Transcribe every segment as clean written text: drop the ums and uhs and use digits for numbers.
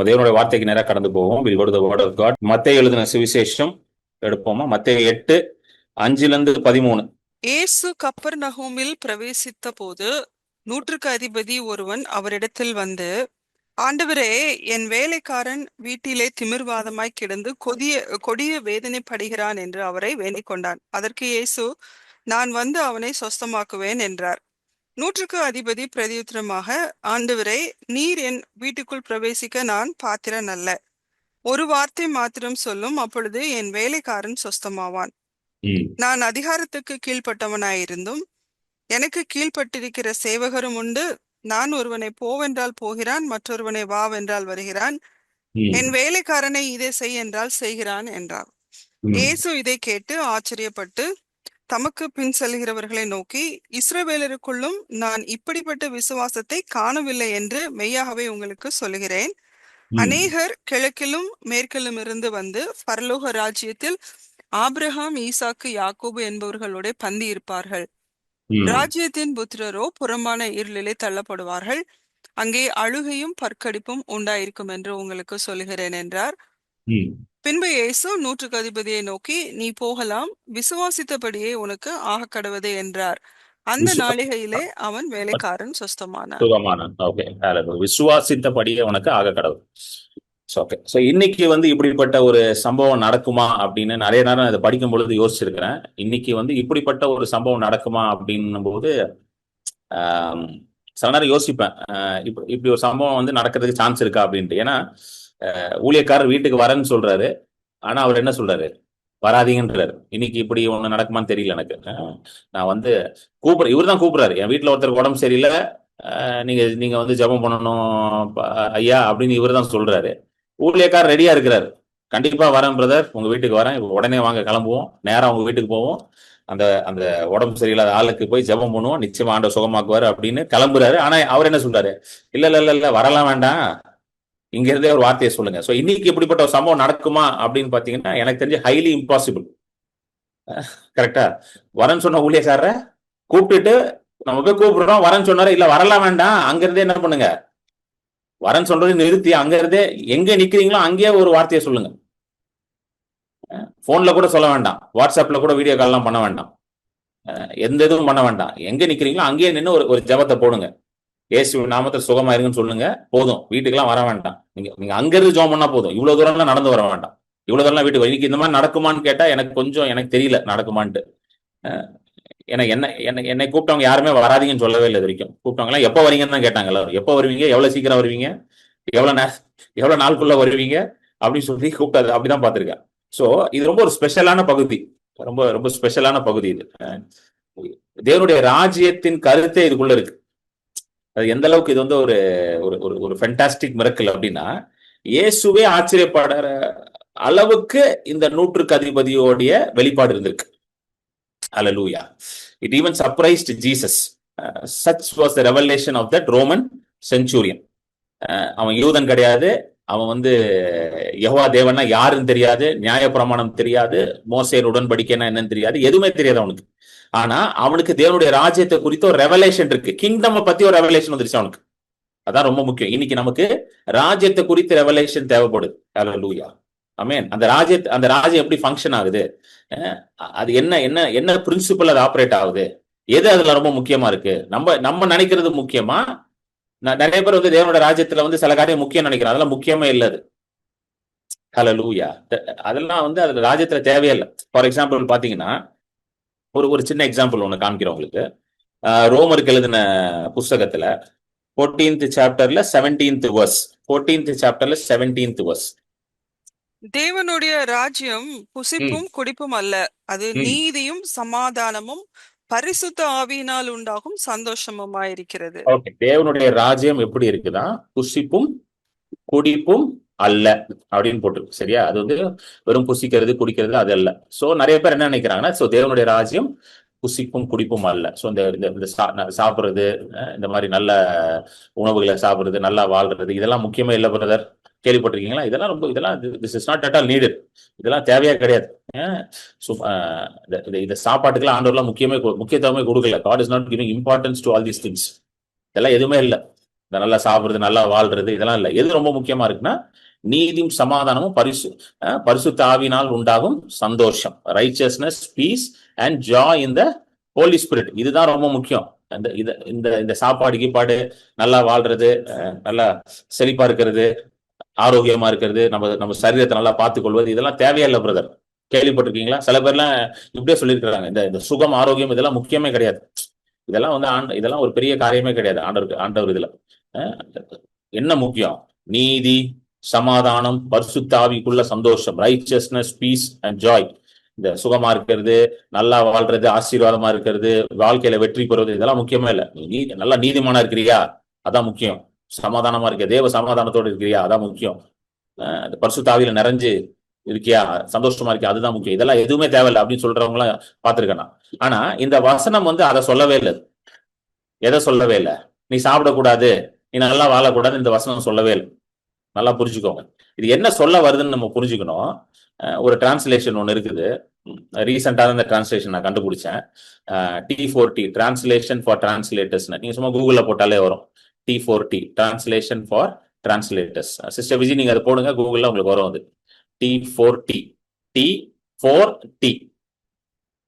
தேவனுடைய வார்த்தைக்கு நேராக கடந்து போவோம். Will go to the word of God. மத்தேயு எழுதின சுவிசேஷம் எடுப்போமா? மத்தேயு 8:5-13. இயேசு கப்பர்நகூமில் பிரவேசித்த போது நூற்றுக்கு அதிபதி ஒருவன் அவரிடத்தில் வந்து, ஆண்டவரே, என் வேலைக்காரன் வீட்டிலே திமிர்வாதமாய் கிடந்து கொடிய வேதனைப்படுகிறான் என்று அவரை வேண்டிக் கொண்டான். அதற்கு இயேசு, நான் வந்து அவனை சொஸ்தமாக்குவேன் என்றார். நூற்றுக்கு அதிபதி பிரதியுத்தரமாக, ஆண்டவரே, நீர் என் வீட்டுக்குள் பிரவேசிக்க நான் பாத்திரன் அல்ல. ஒரு வார்த்தை மாத்திரம் சொல்லும், அப்பொழுது என் வேலைக்காரன் சொஸ்தமாவான். நான் அதிகாரத்துக்கு கீழ்ப்பட்டவனாயிருந்தும் எனக்கு கீழ்ப்பட்டிருக்கிற சேவகரும் உண்டு. நான் ஒருவனை போவென்றால் போகிறான், மற்றொருவனை வாவென்றால் வருகிறான். என் வேலைக்காரனை இதை செய் என்றால் செய்கிறான் என்றார். இயேசு இதை கேட்டு ஆச்சரியப்பட்டு தமக்கு பின் செல்கிறவர்களை நோக்கி, இஸ்ரவேலருக்குள்ளும் நான் இப்படிப்பட்ட விசுவாசத்தை காணவில்லை என்று மெய்யாகவே உங்களுக்கு சொல்லுகிறேன். அநேகர் கிழக்கிலும் மேற்கிலும் இருந்து வந்து பரலோக ராஜ்யத்தில் ஆபிரகாம், ஈசாக்கு, யாக்கோபு என்பவர்களோட பந்தி இருப்பார்கள். ராஜ்யத்தின் புத்திரரோ புறம்பான இருளிலே தள்ளப்படுவார்கள். அங்கே அழுகையும் பற்கடிப்பும் உண்டாயிருக்கும் என்று உங்களுக்கு சொல்லுகிறேன் என்றார். பின்பு இயேசு நூற்றுக்கு அதிபதியை நோக்கி, நீ போகலாம், விசுவாசித்தபடியே உனக்கு ஆக கடவது என்றார். அந்த நாளிகையிலே அவன் வேலைக்காரன் சொஸ்தமானான். விசுவாசித்தபடியே உனக்கு ஆக கடவுள். இன்னைக்கு இப்படிப்பட்ட ஒரு சம்பவம் நடக்குமா அப்படின்னு நிறைய நேரம் அதை படிக்கும் பொழுது யோசிச்சிருக்கிறேன். இன்னைக்கு இப்படிப்பட்ட ஒரு சம்பவம் நடக்குமா அப்படின்னும் போது சில நேரம் யோசிப்பேன், இப்படி ஒரு சம்பவம் நடக்கிறதுக்கு சான்ஸ் இருக்கா அப்படின்ட்டு. ஏன்னா ஊழியக்காரர் வீட்டுக்கு வரேன்னு சொல்றாரு, ஆனா அவர் என்ன சொல்றாரு? வராதீங்கன்றாரு. இன்னைக்கு இப்படி ஒண்ணு நடக்குமான்னு தெரியல எனக்கு. நான் கூப்பிடுறேன், இவர் தான் கூப்பிடுறாரு. என் வீட்டுல ஒருத்தருக்கு உடம்பு சரியில்லை, நீங்க ஜெபம் பண்ணணும் ஐயா அப்படின்னு இவர் தான் சொல்றாரு. ஊழியக்காரர் ரெடியா இருக்கிறாரு, கண்டிப்பா வரேன் பிரதர், உங்க வீட்டுக்கு வரேன், உடனே வாங்க, கிளம்புவோம், நேரம் உங்க வீட்டுக்கு போவோம், அந்த அந்த உடம்பு சரியில்லாத ஆளுக்கு போய் ஜெபம் பண்ணுவோம், நிச்சயமா ஆண்டவர் சுகமாக்குவாரு அப்படின்னு கிளம்புறாரு. ஆனா அவர் என்ன சொல்றாரு? இல்ல வரலாம் வேண்டாம், இங்க இருந்தே ஒரு வார்த்தையை சொல்லுங்க. சோ இன்னைக்கு இப்படிப்பட்ட ஒரு சம்பவம் நடக்குமா அப்படின்னு பாத்தீங்கன்னா எனக்கு தெரிஞ்சு ஹைலி இம்பாசிபிள். கரெக்டா? வரேன்னு சொன்ன ஊழியக்காரரை கூப்பிட்டுட்டு நம்ம போய் கூப்பிடுறோம், வரேன்னு சொன்னாரு, இல்ல வரலாம் வேண்டாம், அங்க இருந்தே என்ன பண்ணுங்க, வரேன்னு சொல்றது நிறுத்தி அங்க இருந்தே எங்க நிக்கிறீங்களோ அங்கேயே ஒரு வார்த்தையை சொல்லுங்க. போன்ல கூட சொல்ல வேண்டாம், வாட்ஸ்அப்ல கூட வீடியோ கால்லாம் பண்ண வேண்டாம், எந்த இதுவும் பண்ண வேண்டாம். எங்க நிக்கிறீங்களோ அங்கேயே நின்று ஒரு ஜெபத்தை போடுங்க. இயேசு நாமத்தில் சுகமாயிருங்கன்னு சொல்லுங்க, போதும். வீட்டுக்கெல்லாம் வர வேண்டாம், நீங்க அங்க இருந்து ஜெபம் பண்ணா போதும். இவ்வளவு தூரம்லாம் நடந்து வர வேண்டாம், இவ்வளவு தூரம் வீட்டுக்கு. இன்னைக்கு இந்த மாதிரி நடக்குமான்னு கேட்டா எனக்கு தெரியல நடக்குமான்ட்டு. ஏன்னா என்னை கூப்பிட்டவங்க யாருமே வராதீங்கன்னு சொல்லவே இல்லை. இது வரைக்கும் கூப்பிட்டவங்க எல்லாம் எப்போ வரீங்கன்னு தான் கேட்டாங்க. எல்லாரும் எப்போ வருவீங்க, எவ்வளவு சீக்கிரம் வருவீங்க, எவ்வளவு நாளுக்குள்ள வருவீங்க அப்படின்னு சொல்லி கூப்பிட்டாரு. அப்படிதான் பார்த்திருக்கேன். சோ இது ரொம்ப ஒரு ஸ்பெஷலான பகுதி, ரொம்ப ரொம்ப ஸ்பெஷலான பகுதி. இது தேவனுடைய ராஜ்யத்தின் கருத்தே இதுக்குள்ள இருக்கு. அது எந்த அளவுக்கு இது ஒரு ஒரு ஃபென்டாஸ்டிக் மிரக்கல் அப்படின்னா, இயேசுவே ஆச்சரியப்படுற அளவுக்கு இந்த நூற்றுக்கு அதிபதியோடைய வெளிப்பாடு இருந்திருக்கு. Hallelujah. It even surprised Jesus. Such was the revelation of that Roman centurion. அவன் யூதன் கிடையாது, அவன் யெகோவா தேவன்னா யாருன்னு தெரியாது, நியாயப்பிரமாணம் தெரியாது, மோசேயின் உடன்படிக்கைன்னா என்னன்னு தெரியாது, எதுவுமே தெரியாது அவனுக்கு. ஆனா அவனுக்கு தேவனுடைய ராஜ்யத்தை குறித்த ஒரு ரெவலேஷன் இருக்கு. கிங்டம் பத்தி ஒரு ரெவலேஷன் வந்துருச்சு அவனுக்கு. அதான் ரொம்ப முக்கியம். இன்னைக்கு நமக்கு ராஜ்யத்தை குறித்த ரெவலேஷன் தேவைப்படுது. ஹல்லேலூயா, ஆமென். அந்த ராஜ்யம் எப்படி ஃபங்க்ஷன் ஆகுது, அது என்ன பிரின்சிபல் அது ஆப்ரேட் ஆகுது, எது அதுல ரொம்ப முக்கியமா இருக்கு, நம்ம நினைக்கிறது முக்கியமா? நிறைய பேர் தேவனுடைய ராஜ்யத்துல சில காரியம் முக்கியம் நினைக்கிறோம், அதெல்லாம் முக்கியமே இல்லை. அது ஹல்லேலூயா, அதெல்லாம் அது ராஜ்யத்துல தேவையில்லை. ஃபார் எக்ஸாம்பிள் பாத்தீங்கன்னா, ஒரு சின்ன எக்ஸாம்பிள் ஒண்ணு காமிக்கிறேன் உங்களுக்கு. ரோமருக்கு எழுதின புஸ்தகத்துல 14th சாப்டர்ல 17th verse, 14th சாப்டர்ல 17th verse. தேவனுடைய ராஜ்யம் புசிப்பும் குடிப்பும் அல்ல, அது நீதியும் சமாதானமும் பரிசுத்த ஆவியினால் உண்டாகும் சந்தோஷமுமாயிருக்கிறது. தேவனுடைய ராஜ்யம் எப்படி இருக்குதா? புசிப்பும் குடிப்பும் அல்ல அப்படின்னு போட்டிருக்கு. சரியா? அது வெறும் புசிக்கிறது குடிக்கிறது அது அல்ல. சோ நிறைய பேர் என்ன நினைக்கிறாங்கன்னா, சோ தேவனுடைய ராஜ்யம் புசிப்பும் குடிப்பும் அல்ல. ஸோ இந்த சாப்பிட்றது, இந்த மாதிரி நல்ல உணவுகளை சாப்பிட்றது, நல்லா வாழ்றது, இதெல்லாம் முக்கியமே இல்லை பிரதர். கேள்விப்பட்டிருக்கீங்களா? இதெல்லாம் this is not at all needed. இதெல்லாம் தேவையா கிடையாது. இந்த சாப்பாட்டுக்கெல்லாம் ஆண்டவர்லாம் முக்கியத்துவமே கொடுக்கல. God is not giving importance to all these things. இதெல்லாம் எதுவுமே இல்லை. இந்த நல்லா சாப்பிடுறது, நல்லா வாழ்றது இதெல்லாம் இல்லை. எது ரொம்ப முக்கியமா இருக்குன்னா நீதியும் சமாதானமும் பரிசுத்த ஆவியினால் உண்டாகும் சந்தோஷம், righteousness, peace and joy in the Holy Spirit. இதுதான் ரொம்ப முக்கியம். இந்த சாப்பாடு கீப்பாடு, நல்லா வாழ்றது, நல்லா செழிப்பா இருக்கிறது, ஆரோக்கியமா இருக்கிறது, நம்ம சரீரத்தை நல்லா பார்த்துக் கொள்வது, இதெல்லாம் தேவையில்லை பிரதர். கேள்விப்பட்டிருக்கீங்களா? சில பேர்லாம் இப்படியே சொல்லியிருக்கிறாங்க, இந்த சுகம் ஆரோக்கியம் இதெல்லாம் முக்கியமே கிடையாது. இதெல்லாம் வந்து இதெல்லாம் ஒரு பெரிய காரியமே கிடையாது ஆண்டவர் இதுல. என்ன முக்கியம்? நீதி, சமாதானம், பரிசுத்த ஆவிக்குள்ள சந்தோஷம், ரைச்சியஸ்னஸ், பீஸ் அண்ட் ஜாய். இந்த சுகமா இருக்கிறது, நல்லா வாழ்றது, ஆசீர்வாதமா இருக்கிறது, வாழ்க்கையில வெற்றி பெறுவது, இதெல்லாம் முக்கியமே இல்லை. நீ நல்லா நீதிமானா இருக்கிறியா? அதான் முக்கியம். சமாதானமா இருக்க, தேவ சமாதானத்தோடு இருக்கிறியா? அதான் முக்கியம். பரிசுத்த ஆவியில நிறைஞ்சு இருக்கியா? சந்தோஷமா இருக்கியா? அதுதான் முக்கியம். இதெல்லாம் எதுவுமே தேவையில்லை அப்படின்னு சொல்றவங்க எல்லாம் பார்த்திருக்கேன். ஆனா இந்த வசனம் வந்து அதை சொல்லவே இல்லை. எதை சொல்லவே இல்லை? நீ சாப்பிடக்கூடாது, நீ நல்லா வாழக்கூடாது, இந்த வசனம் சொல்லவே இல்லை. நல்லா புரிஞ்சுக்கோங்க. இது என்ன சொல்ல வருதுன்னு நம்ம புரிஞ்சுக்கணும். ஒரு டிரான்ஸ்லேஷன் ஒன்று இருக்குது. ரீசெண்டாக இந்த டிரான்ஸ்லேஷன் நான் கண்டுபிடிச்சேன். T4T, translation for translators. நீங்க சும்மா கூகுளில் போட்டாலே வரும். T4T, translation for translators. Sister Vijay நீங்க அதை போடுங்க, கூகுளில் உங்களுக்கு வரும். அது T4T, T4T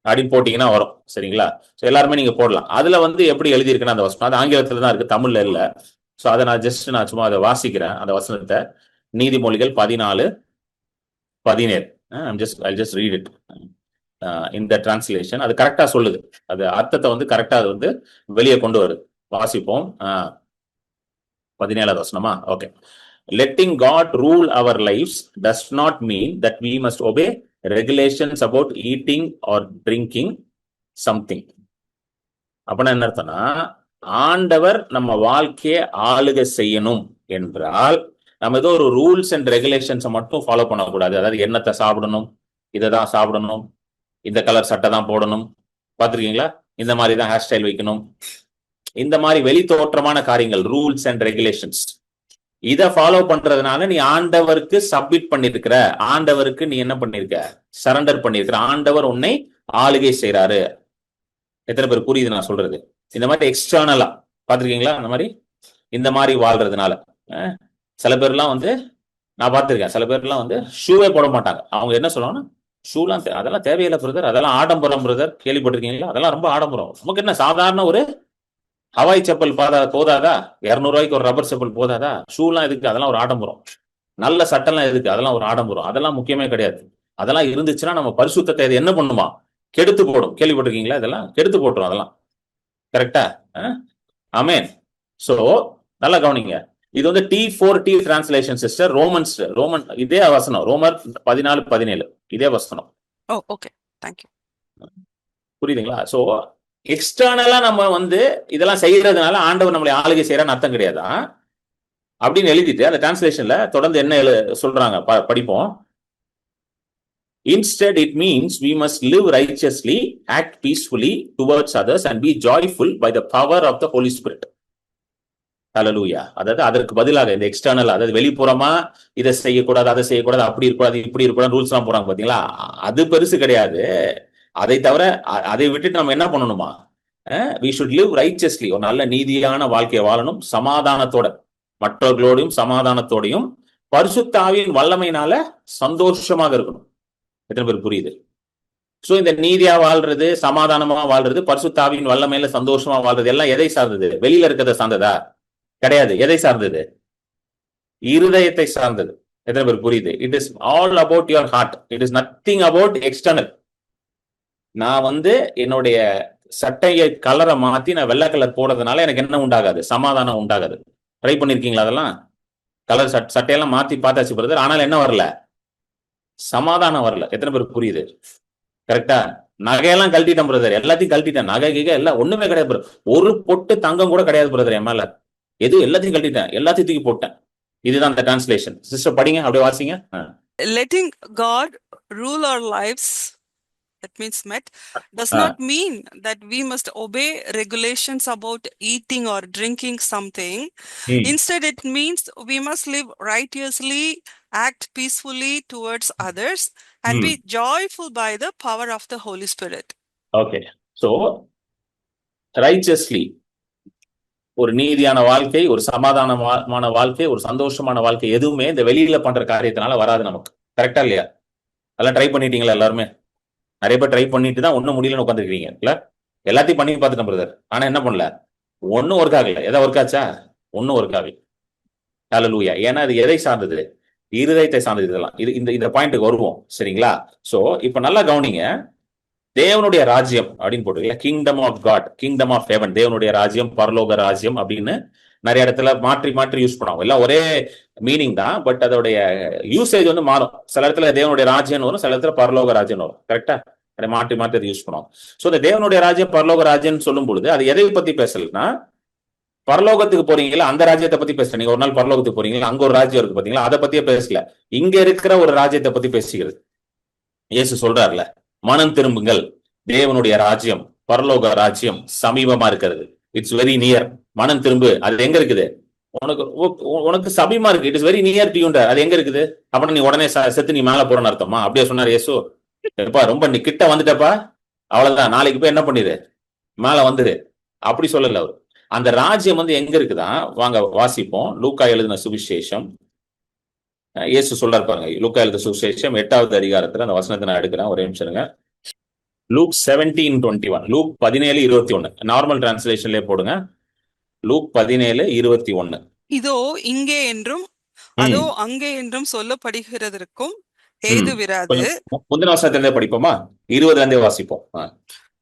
அப்படின்னு போட்டீங்கன்னா வரும். சரிங்களா? ஸோ எல்லாருமே நீங்க போடலாம். அதுல வந்து எப்படி எழுதியிருக்குன்னா அந்த வசனம் அது ஆங்கிலத்துல தான் இருக்கு, தமிழ்ல இல்லை. ஸோ அதை நான் சும்மா அதை வாசிக்கிறேன் அந்த வசனத்தை. நீதிமொழிகள் 14:17. I'll just read it in the translation. அது கரெக்டா சொல்லுது, அது அர்த்தத்தை வந்து கரெக்டா அது வந்து வெளியே கொண்டு வருது. வாசிப்போம். 17வது வசனமா? Okay. Letting God rule our lives does not mean that we must obey regulations about eating or drinking something. அப்படின்னா என்ன அர்த்தம்னா, ஆண்டவர் நம்ம வாழ்க்கையை ஆளுகை செய்யணும் என்றால் நம்ம ஏதோ ஒரு ரூல்ஸ் அண்ட் ரெகுலேஷன்ஸை மட்டும் ஃபாலோ பண்ணக்கூடாது. அதாவது என்னத்தை சாப்பிடணும், இதை தான் சாப்பிடணும், இந்த கலர் சட்டை தான் போடணும், பார்த்துருக்கீங்களா, இந்த மாதிரி தான் ஹேர் ஸ்டைல் வைக்கணும், இந்த மாதிரி வெளி தோற்றமான காரியங்கள், ரூல்ஸ் அண்ட் ரெகுலேஷன்ஸ், இதை ஃபாலோ பண்றதுனால நீ ஆண்டவருக்கு சப்மிட் பண்ணிருக்கிற, ஆண்டவருக்கு நீ என்ன பண்ணிருக்க, சரண்டர் பண்ணிருக்கிற, ஆண்டவர் உன்னை ஆளுகை செய்யறாரு. எத்தனை பேர் புரியுது நான் சொல்றது? இந்த மாதிரி எக்ஸ்டர்னலா பார்த்துருக்கீங்களா? அந்த மாதிரி இந்த மாதிரி வாழ்றதுனால சில பேர்லாம் வந்து நான் பார்த்துருக்கேன், சில பேர்லாம் வந்து ஷூவே போட மாட்டாங்க. அவங்க என்ன சொல்லுவாங்கன்னா, ஷூலாம் அதெல்லாம் தேவையில்லை பிரதர், அதெல்லாம் ஆடம்பரம் பிரதர். கேள்விப்பட்டிருக்கீங்களா? அதெல்லாம் ரொம்ப ஆடம்பரம். நமக்கு என்ன சாதாரண ஒரு ஹவாய் செப்பல் போதாதா? 200 ரூபாய்க்கு ஒரு ரப்பர் செப்பல் போதாதா? ஷூலாம் எதுக்கு? அதெல்லாம் ஒரு ஆடம்பரம். நல்ல சட்டம்லாம் எதுக்கு? அதெல்லாம் ஒரு ஆடம்பரம். அதெல்லாம் முக்கியமே கிடையாது. அதெல்லாம் இருந்துச்சுன்னா நம்ம பரிசுத்தத்தை இது என்ன பண்ணுமா? கெடுத்து போடும். கேள்விப்பட்டிருக்கீங்களா? இதெல்லாம் கெடுத்து போட்டுரும். அதெல்லாம் கரெக்டா? ஆமென். சோ நல்லா கவனிங்க. இது வந்து T4T டிரான்ஸ்லேஷன் சிஸ்டர். ரோமன் இதே வசனம், ரோமர் 14:17 இதே வசனம். Okay, thank you. புரியுதுங்களா? சோ எக்ஸ்டர்னலா நம்ம வந்து இதெல்லாம் செய்யறதுனால ஆண்டவர் நம்மளை ஆளுகை செய்யறான்னு அர்த்தம் கிடையாதா அப்படின்னு எழுதிட்டு அந்த டிரான்ஸ்லேஷன்ல தொடர்ந்து என்ன சொல்றாங்க படிப்போம். Instead, it means we must live righteously, act peacefully towards others, and be joyful by the power of the Holy Spirit. Hallelujah. அதாவது அதற்கு பதிலாக இந்த எக்ஸ்டர்னல், அதாவது வெளிப்புறமா இதை செய்யக்கூடாது, அதை செய்யக்கூடாது, அப்படி இருக்கக்கூடாது, இப்படி இருக்கக்கூடாது ரூல்ஸ் எல்லாம் போறாங்க பாத்தீங்களா? அது பெருசு கிடையாது. அதை தவிர அதை விட்டுட்டு நம்ம என்ன பண்ணணுமா? we should live righteously, ஒரு நல்ல நீதியான வாழ்க்கையை வாழணும், சமாதானத்தோட, மற்றவர்களோடையும் சமாதானத்தோடையும் பரிசுத்த ஆவியின் வல்லமையினால சந்தோஷமாக இருக்கணும். எத்தனை பேர் புரியுது? சோ இந்த நீதியா வாழ்றது, சமாதானமா வாழ்றது, பரிசுத்த ஆவியின் வல்லமையில சந்தோஷமா வாழ்றது எல்லாம் எதை சார்ந்தது? வெளியில இருக்கிறத சார்ந்ததா? கிடையாது. எதை சார்ந்தது? இருதயத்தை சார்ந்தது. எத்தனை பேர் புரியுது? It is all about your heart. It is nothing about external. நான் வந்து என்னுடைய சட்டையை கலரை மாத்தி நான் வெள்ளை கலர் போடுறதுனால எனக்கு என்ன உண்டாகாது? சமாதானம் உண்டாகாது. ட்ரை பண்ணிருக்கீங்களா? அதெல்லாம் கலர் சட்டையெல்லாம் மாத்தி பார்த்தாச்சு பிரதர், ஆனால் என்ன வரல? சமாதானம் வரல. எத்தனை பேர் புரியுது? கரெக்டா? நகையெல்லாம் கழட்டிட்டேன் பிரதர், எல்லாத்தையும் கழட்டிட்டேன், நகை எல்லாம் ஒண்ணுமே கிடையாது பிரதர், ஒரு பொட்டு தங்கம் கூட கிடையாது பிரதர் என் மேல, எதுவும் எல்லாத்தையும் கழட்டிட்டேன், எல்லாத்தையும் தூக்கி போட்டேன். இதுதான் அந்த டிரான்ஸ்லேஷன். சிஸ்டர் படிங்க, அப்படியே வாசிங்க. Letting God rule our lives, that means does not mean that we must obey regulations about eating or drinking something. Instead, it means we must live righteously, act peacefully towards others, and be joyful by the power of the Holy Spirit. Okay. So, righteously. ஒரு நீதியான வாழ்க்கை, ஒரு சமாதானமான வாழ்க்கை, ஒரு சந்தோஷமான வாழ்க்கை எதுவுமே இந்த வெளியில பண்ற காரியத்தினால வராது நமக்கு. கரெக்டா இல்லையா? அதெல்லாம் ட்ரை பண்ணிட்டீங்களா எல்லாருமே? நிறைய பேர் ட்ரை பண்ணிட்டு தான் ஒன்னும் முடியலன்னு உட்காந்துருக்கீங்க இல்ல? எல்லாத்தையும் பண்ணி பார்த்துட்டேன் பிரதர், ஆனா என்ன பண்ணல, ஒன்னும் ஒர்க் ஆகல. எதாவது ஒர்க் ஆச்சா? ஒன்னும் ஒர்க் ஆகல. ஹல்லேலூயா. ஏன்னா அது எதை சார்ந்தது? இருதயத்தை சார்ந்தது. இதெல்லாம் இந்த பாயிண்ட்டுக்கு வருவோம், சரிங்களா? சோ இப்ப நல்லா கவனிங்க. தேவனுடைய ராஜ்யம் அப்படின்னு போட்டு kingdom of God, kingdom of heaven, தேவனுடைய ராஜ்யம், பரலோக ராஜ்யம் அப்படின்னு நிறைய இடத்துல மாற்றி மாற்றி யூஸ் பண்ணுவாங்க. எல்லாம் ஒரே மீனிங் தான், பட் அதோடைய யூசேஜ் வந்து மாறும். சில இடத்துல தேவனுடைய ராஜ்யம் வரும், சில இடத்துல பரலோக ராஜ்யம் வரும். கரெக்டா? அதை மாற்றி மாற்றி அதை யூஸ் பண்ணுவாங்க. சோ இந்த தேவனுடைய ராஜ்யம், பரலோக ராஜ்யம் சொல்லும் பொழுது அது எதை பத்தி பேசலன்னா, பரலோகத்துக்கு போறீங்களா அந்த ராஜ்யத்தை பத்தி பேசல. நீங்க ஒரு நாள் பரலோகத்துக்கு போறீங்களா, அங்க ஒரு ராஜ்யம் இருக்கு பாத்தீங்களா, அதை பத்தியே பேசல. இங்க இருக்கிற ஒரு ராஜ்யத்தை பத்தி பேசுகிறது. இயேசு சொல்றாருல, மனம் திரும்புங்கள், தேவனுடைய ராஜ்யம், பரலோக ராஜ்யம் சமீபமா இருக்கிறது. It's very near. மனம் திரும்பு. அது எங்க இருக்குது? உனக்கு சமீபமா இருக்கு. It is very near to you. அது எங்க இருக்குது? அப்ப நீ உடனே செத்து நீ மேல போறன்னு அர்த்தமா? அப்படியே சொன்னார் இயேசு. ரொம்ப நீ கிட்ட வந்துட்டப்பா, அவ்வளவுதான், நாளைக்கு போய் என்ன பண்ணிடு, மேல வந்துரு. அப்படி சொல்லல அவர். அந்த ராஜ்யம் வந்து எங்க இருக்குதான், வாங்க வாசிப்போம். லூக்கா எழுதின சுவிசேஷம், இயேசு சொல்றாரு பாருங்க. லூக்கா எழுதின சுவிசேஷம் 8வது அதிகாரத்துல அந்த வசனத்தை நான் எடுக்கிறேன், ஒரே நிமிஷம் இருங்க. லூக் 17:21. லூக் 17:21. நார்மல் டிரான்ஸ்லேஷன்லயே போடுங்க. லூக் 17:21. இதோ இங்கே என்றும் அதோ அங்கே என்றும் சொல்லப்படுகிறதற்கும் ஏதுவிராது. முந்தின வசனத்திலிருந்தே படிப்போமா? 20ல இருந்தே வாசிப்போம்.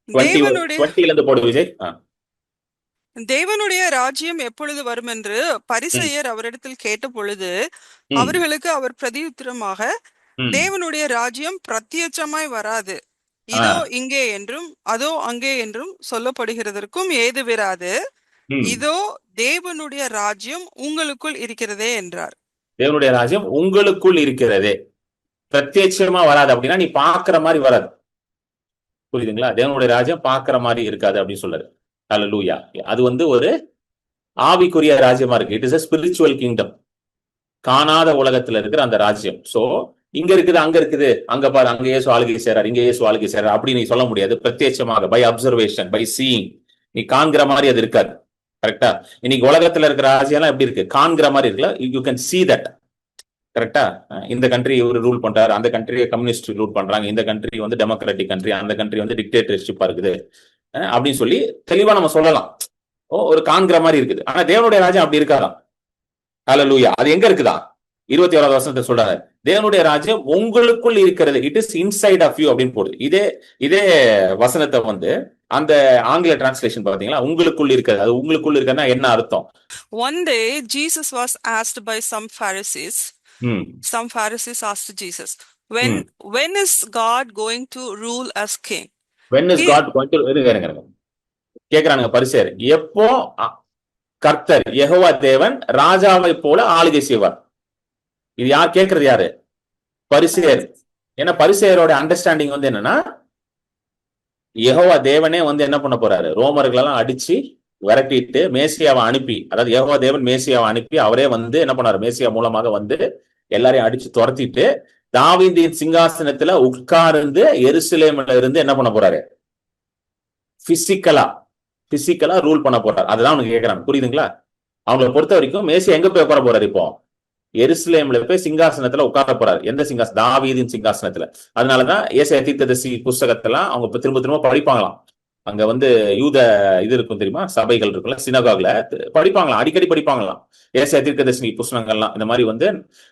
20ல இருந்து போடு விஜய். தேவனுடைய ராஜ்யம் எப்பொழுது வரும் என்று பரிசேயர் அவரிடத்தில் கேட்ட பொழுது அவர்களுக்கு அவர் பிரதியுத்தரமாக, தேவனுடைய ராஜ்யம் பிரத்யட்சமாய் வராது, இதோ இங்கே என்றும் அதோ அங்கே என்றும் சொல்லப்படுகிறதற்கும் ஏதுவிராது, இதோ தேவனுடைய ராஜ்யம் உங்களுக்குள் இருக்கிறதே என்றார். தேவனுடைய ராஜ்யம் உங்களுக்குள் இருக்கிறதே, பிரத்யட்சமா வராது. அப்படின்னா நீ பாக்குற மாதிரி வராது. புரியுதுங்களா? தேவனுடைய ராஜ்யம் பாக்குற மாதிரி இருக்காது அப்படின்னு சொல்றாரு. ஹல்லேலூயா. அது வந்து ஒரு ஆவிக்குரிய ராஜ்யமா இருக்கு. It is a spiritual kingdom. காணாத உலகத்துல இருக்கிற அந்த ராஜ்யம். சோ இங்க இருக்குது, அங்க இருக்குது, அங்க பாரு, அங்க இயேசு ஆளுகை செய்றார், இங்க இயேசு ஆளுகை செய்றார் அப்படி நீ சொல்ல முடியாது. பிரத்யட்சமாக, பை அப்சர்வேஷன், பை சீயிங், நீ காண்கிற மாதிரி அது இருக்காது. கரெக்டா? இன்னைக்கு உலகத்துல இருக்கிற ராஜ்யம் எப்படி இருக்கு? காண்கிற மாதிரி இருக்குல்ல, யூ கேன் see that. கரெக்டா? இந்த கண்ட்ரி இவர் ரூல் பண்றாரு, அந்த கண்ட்ரியை கம்யூனிஸ்ட் ரூல் பண்றாங்க, இந்த கண்ட்ரி வந்து டெமோக்ராட்டிக் கண்ட்ரி, அந்த கண்ட்ரி வந்து டிக்டேட்டர்ஷிப்பா இருக்குது அப்படின்னு சொல்லி தெளிவா நம்ம சொல்லலாம். ஒரு காண்கிற மாதிரி இருக்குது. ஆனா தேவனுடைய ராஜ்யம் அப்படி இருக்காதான். ஹல்லேலூயா. அது எங்க இருக்குதா? 21வது வசனத்தை சொல்றாரு, தேவனுடைய ராஜ்யம் உங்களுக்குள் இருக்கிறது. It is inside of you அப்படின்னு போடுது. இதே வசனத்தை வந்து அந்த ஆங்கில டிரான்ஸ்லேஷன் பாத்தீங்களா, உங்களுக்குள் இருக்கிறது. அது உங்களுக்குள் இருக்கிறதுனா என்ன அர்த்தம்? One day Jesus was asked by some Pharisees. Some Pharisees asked Jesus, when is God going to rule as king? When is God going to கேக்குறாங்க பரிசேயர். எப்போ கர்த்தர் யெகோவா தேவன் ராஜாவை போல ஆளுகை செய்வார்? இது யார் கேட்கறது? யாரு? பரிசேயர். ஏன்னா பரிசேயரோட அண்டர்ஸ்டாண்டிங் வந்து என்னன்னா, யெகோவா தேவனே வந்து என்ன பண்ண போறாரு, ரோமர்களெல்லாம் அடிச்சு விரட்டிட்டு மேசியாவை அனுப்பி, அதாவது யெகோவா தேவன் மேசியாவை அனுப்பி அவரே வந்து என்ன பண்ணாரு, மேசியா மூலமாக வந்து எல்லாரையும் அடிச்சு துரத்திட்டு தாவீதின் சிங்காசனத்துல உட்கார்ந்து எருசலேம்ல இருந்து என்ன பண்ண போறாரு, பிசிக்கலா ரூல் பண்ண போறாரு. அதுதான் அவனுக்கு கேட்கறாங்க. புரியுதுங்களா? அவங்களை பொறுத்த வரைக்கும் மேசியா எங்க போய் உட்கார போறாரு? இப்போ எருசலேம்ல போய் சிங்காசனத்துல உட்கார போறாரு. எந்த சிங்காசனம்? தாவீதின் சிங்காசனத்துல. அதனாலதான் ஏசாயா தீர்க்கதரிசி புஸ்தகத்தெல்லாம் அவங்க திரும்ப திரும்ப படிப்பாங்களாம். அங்க வந்து யூத இது இருக்கும் தெரியுமா, சபைகள் இருக்குல்ல, சினகாக்ல படிப்பாங்களாம், அடிக்கடி படிப்பாங்களாம் ஏசாயா தீர்க்கதரிசி புஸ்தகங்கள்லாம். இந்த மாதிரி வந்து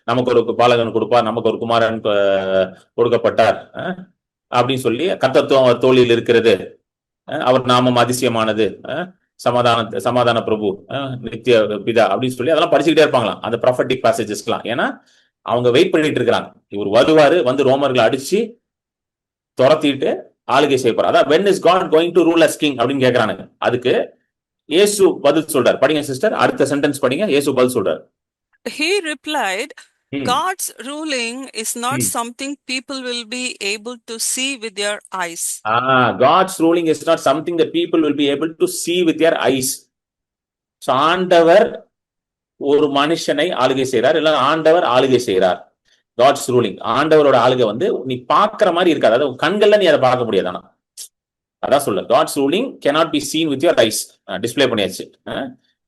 நமக்கு ஒரு பாலகன் கொடுப்பார், நமக்கு ஒரு குமாரன் கொடுக்கப்பட்டார் அப்படின்னு சொல்லி, கர்த்தத்துவம் அவர் தோளில் இருக்கிறது, அவர் நாமம் அதிசயமானது, சமாதான பிரபு, நித்திய பிதா அப்படின்னு சொல்லி அதெல்லாம் படிச்சுக்கிட்டே இருப்பாங்களாம் அந்த ப்ராஃபட்டிக் பேசேஜஸ்லாம். ஏன்னா அவங்க வெயிட் பண்ணிட்டு இருக்கிறாங்க, இவர் வருவாரு, வந்து ரோமர்களை அடிச்சு துரத்திட்டு ஆளுகை செய்யப்பாரு. அதான் when is God going to rule as king அப்படின்னு கேட்கறானுங்க. அதுக்கு இயேசு பதில் சொல்றாரு. படிங்க சிஸ்டர், அடுத்த சென்டென்ஸ் படிங்க. இயேசு பதில் சொல்றாரு. He replied, God's ruling is not something people will be able to see with their eyes. God's ruling is not something that people will be able to see with their eyes. So ஆண்டவர் ஒரு மனுஷனை ஆளுகை செய்றார், இல்ல ஆண்டவர் ஆளுகை செய்றார். God's ruling, ஆண்டவரோட ஆளுகை வந்து நீ பாக்குற மாதிரி இருக்காது, அதாவது கண்கள்ல நீ அதை பார்க்க முடியாது. அதான் சொல்ல, God's ruling cannot be seen with your eyes. Display பண்ணியாச்சு.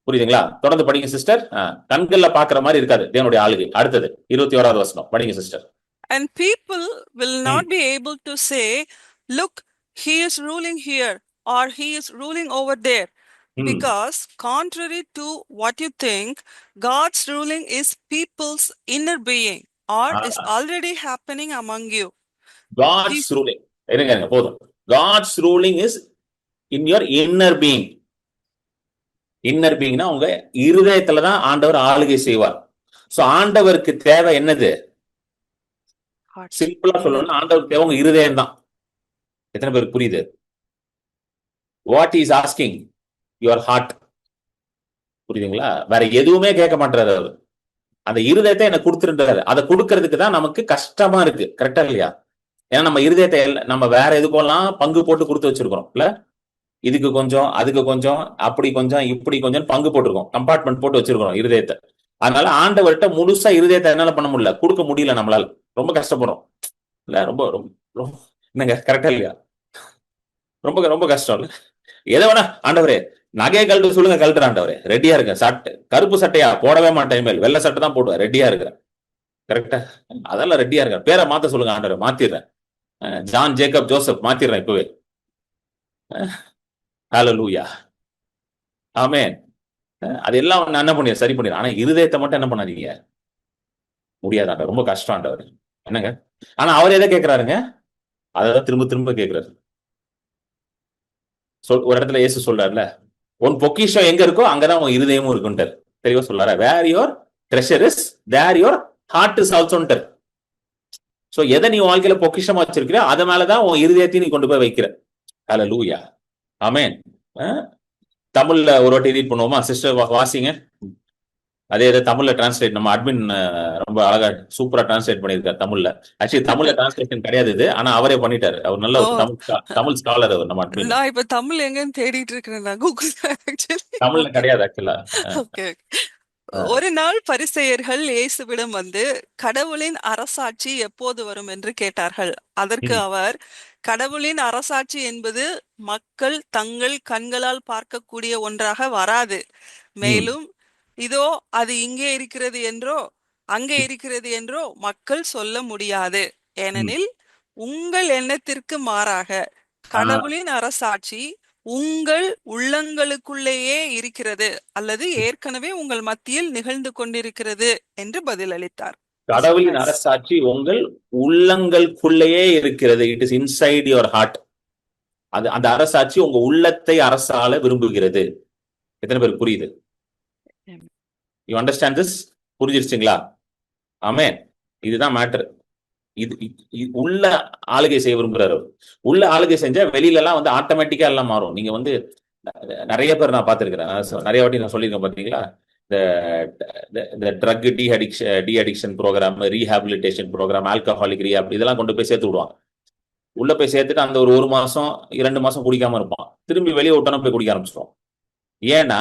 புரியுதுங்களா? தொடர்ந்து படிங்க சிஸ்டர். கண்கள்ல பாக்குற மாதிரி இருக்காது தேவனுடைய ஆளுகை. அடுத்தது 21வது வசனம் படிங்க sister. And people will not ம், be able to say, look, he is ruling here or he is ruling over there. ம். Because, contrary to what you think, God's ruling is people's inner being or is already happening among you. God's ruling, இருங்க போதும். God's ruling is in your inner being. Inner பீயிங்னா உங்க இருதயத்துல தான் ஆண்டவர் ஆளுகை செய்வார். சோ ஆண்டவருக்கு தேவை என்னது? Heart. சிம்பிளா சொல்லணும்னா ஆண்டவருக்கு தேவை உங்க இருதயம் தான். எத்தனை பேருக்கு புரியுது? What is asking? Your heart. புரியுதுங்களா? வேற எதுவுமே கேட்க மாட்டாரு அவர். அந்த இருதயத்தை எனக்கு கொடுத்துருன்றாரு. அதை கொடுக்கறதுக்கு தான் நமக்கு கஷ்டமா இருக்கு. கரெக்டா இல்லையா? ஏன்னா நம்ம இருதயத்தை நம்ம வேற எதுக்கெல்லாம் பங்கு போட்டு கொடுத்து வச்சிருக்கிறோம் இல்ல? இதுக்கு கொஞ்சம், அதுக்கு கொஞ்சம், அப்படி கொஞ்சம், இப்படி கொஞ்சம் பங்கு போட்டிருக்கோம், கம்பார்ட்மெண்ட் போட்டு வச்சிருக்கிறோம் இருதயத்தை. அதனால ஆண்டவர்கிட்ட முழுசா இருதயத்தை என்னால பண்ண முடியல, கொடுக்க முடியல நம்மளால. ரொம்ப கஷ்டப்படுறோம் இல்ல? ரொம்ப ரொம்ப என்னங்க கரெக்டா இல்லையா? ரொம்ப ரொம்ப கஷ்டம் இல்ல? எதை வேணா ஆண்டவரே நகையை கழட்டு சொல்லுங்க, கழட்டுற ஆண்டவரே, ரெடியா இருக்கேன். சட்டை கருப்பு சட்டையா போடவே மாட்டேன், மேல் வெள்ளை சட்டை தான் போடுவேன், ரெடியா இருக்கிறேன். கரெக்டா? அதெல்லாம் ரெடியா இருக்கேன். பேரை மாத்த சொல்லுங்க ஆண்டவரே, மாத்திடுறேன். ஜான் ஜேக்கப் ஜோசப் மாத்திடுறேன் இப்பவே. ஹல்லேலூயா, ஆமென். அதெல்லாம் நான் என்ன பண்ணிடுறேன், சரி பண்ணிடுறேன். ஆனா இருதயத்தை மட்டும் என்ன பண்ணாதீங்க, முடியாதாண்ட, ரொம்ப கஷ்டம் ஆண்டவர். என்னங்க? ஆனா அவர் எதை கேட்கிறாருங்க? அதான் திரும்ப திரும்ப கேட்கிறாரு. ஒரு இடத்துல இயேசு சொல்றாருல, உன் பொக்கிஷம் எங்க இருக்கோ அங்கதான் உன் இருதயமும் இருக்குன்றார். தெளிவா சொல்றாரு. Where your treasure is there your heart is ஆல்சோன்றார். சோ எதை நீ வாழ்க்கையில பொக்கிஷமா வச்சிருக்கிற அது மேலதான் உன் இருதயத்தையும் நீ கொண்டு போய் வைக்கிற. ஹல்லேலூயா, ஆமென். தமிழ்ல ஒரு வாட்டி ரீட் பண்ணுவோமா சிஸ்டர்? வாசிங்க. அதே தமிழ்ல டிரான்ஸ்லேட் நம்ம அட்மின் ரொம்ப அழகா சூப்பரா டிரான்ஸ்லேட் பண்ணியிருக்காரு தமிழ்ல. ஆக்சுவலி தமிழ்ல டிரான்ஸ்லேஷன் கிடையாது இது, ஆனா அவரே பண்ணிட்டாரு. அவர் நல்ல ஒரு தமிழ் ஸ்காலர் அவர். நம்ம அட்மின் நான் இப்ப தமிழ் எங்கன்னு தேடிட்டு இருக்கிறேன் கூகுள். தமிழ்ல கிடையாது ஆக்சுவலா. ஓகே. ஒரு நாள் பரிசேயர்கள் இயேசுவிடம் வந்து, கடவுளின் அரசாட்சி எப்போது வரும் என்று கேட்டார்கள். அதற்கு அவர், கடவுளின் அரசாட்சி என்பது மக்கள் தங்கள் கண்களால் பார்க்கக்கூடிய ஒன்றாக வராது. மேலும் இதோ அது இங்கே இருக்கிறது என்றோ அங்கே இருக்கிறது என்றோ மக்கள் சொல்ல முடியாது. ஏனெனில் உங்கள் எண்ணத்திற்கு மாறாக கடவுளின் அரசாட்சி உங்கள் உள்ளங்களுக்குள்ளேயே இருக்கிறது அல்லது ஏற்கனவே உங்கள் மத்தியில் நிகழ்ந்து கொண்டிருக்கிறது என்று பதிலளித்தார். கடவுளின் அரசாட்சி உங்கள் உள்ளங்களுக்குள்ளேயே இருக்கிறது. It is inside your heart. அது அந்த அரசாட்சி உங்க உள்ளத்தை அரசால விரும்புகிறது. எத்தனை பேருக்கு புரியுது? You understand this? புரிஞ்சிருச்சுங்களா? ஆமென். இதுதான் மேட்டர். இது உள்ள ஆளுகை செய்ய விரும்புறாரு. உள்ள ஆளுகை செஞ்சா வெளியில எல்லாம் வந்து ஆட்டோமேட்டிக்கா எல்லாம் மாறும். நீங்க வந்து நிறைய பேர் நான் பார்த்திருக்கிறேன், நிறைய வாட்டி நான் சொல்லியிருக்கேன் பாத்தீங்களா, இந்த drug de addiction programme, rehabilitation programme, alcoholic rehab இதெல்லாம் கொண்டு போய் சேர்த்து விடுவாங்க. உள்ள போய் சேர்த்துட்டு அந்த ஒரு மாசம் 2 மாசம் குடிக்காம இருப்பான். திரும்பி வெளியே விட்டோன்னா போய் குடிக்க ஆரம்பிச்சிடும். ஏன்னா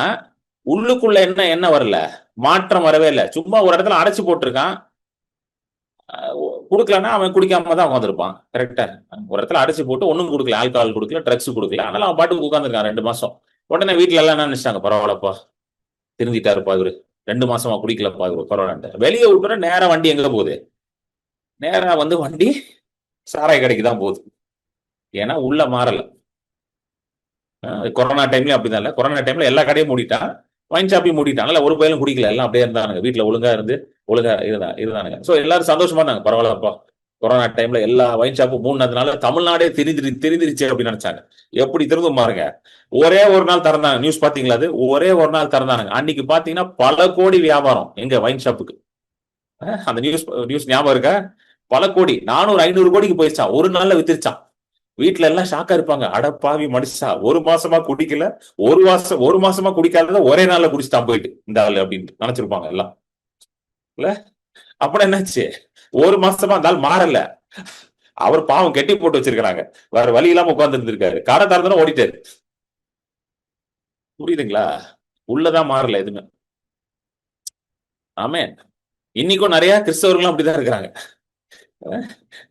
உள்ளுக்குள்ள என்ன வரல, மாற்றம் வரவே இல்லை. சும்மா ஒரு இடத்துல அடைச்சு போட்டிருக்கான், கொடுக்கலன்னா அவன் குடிக்காம தான் உட்காந்துருப்பான். கரெக்டா? ஒரு இடத்துல அடைச்சு போட்டு ஒன்னும் கொடுக்கல, ஆல்கஹால் கொடுக்கல, ட்ரக்ஸ் கொடுக்கல, அதனால அவன் பாட்டுக்கு உட்காந்துருக்கான் 2 மாசம். உடனே வீட்டுல எல்லாம் என்ன நினைச்சிட்டாங்க, பரவாயில்லப்பா திருந்திட்டாருப்பா இவரு, 2 மாசமா குடிக்கலப்பா இவரு, பரவாயில்ல. வெளியே விட்டுற நேரா வண்டி எங்க போகுது? நேரா வந்து வண்டி சாராய கடைக்கு தான் போகுது. ஏன்னா உள்ள மாறல. கொரோனா டைம்லயும் அப்படிதான் இல்ல, கொரோனா டைம்ல எல்லா கடையும் மூடிட்டான், வைன் ஷாப்பையும் மூடிட்டான். ஒரு பயிலும் குடிக்கல, எல்லாம் அப்படியே இருந்தானுங்க, வீட்டுல ஒழுங்கா இருந்தானுங்க. சோ எல்லாரும் சந்தோஷமா இருந்தாங்க, பரவாயில்லப்பா கொரோனா டைம்ல எல்லா வைன் ஷாப்பும் மூடினதுனால தமிழ்நாடே தெரிஞ்சிருச்சு அப்படின்னு நினைச்சாங்க. எப்படி திருந்தும் பாருங்க. ஒரே ஒரு நாள் திறந்தாங்க, நியூஸ் பாத்தீங்களா? அது ஒரே ஒரு நாள் திறந்தானுங்க. அன்னைக்கு பாத்தீங்கன்னா பல கோடி வியாபாரம் எங்க வைன் ஷாப்புக்கு. அந்த நியூஸ் ஞாபகம் இருக்கா? பல கோடி, 400-500 கோடிக்கு போயிடுச்சான், ஒரு நாள்ல வித்துருச்சான். வீட்டுல எல்லாம் ஷாக்கா இருப்பாங்க, அடப்பாவி மனுஷா, ஒரு மாசமா குடிக்கல, ஒரு மாசமா குடிக்காதத ஒரே நாள்ல குடிச்சுட்டான் போயிட்டு இந்த ஆளு அப்படின்னு நினைச்சிருப்பாங்க எல்லாம் இல்ல. அப்புறம் என்னாச்சு, ஒரு மாசமா இருந்தாலும் மாறல. அவர் பாவம் கெட்டி போட்டு வச்சிருக்காங்க, வேற வழி இல்லாம உட்கார்ந்து இருந்திருக்காரு, கடை திறந்தா ஓடிட்டாரு. புரியுதுங்களா? உள்ளதான் மாறல எதுவுமே. ஆமே. இன்னைக்கும் நிறைய கிறிஸ்தவர்களும் அப்படிதான் இருக்கிறாங்க.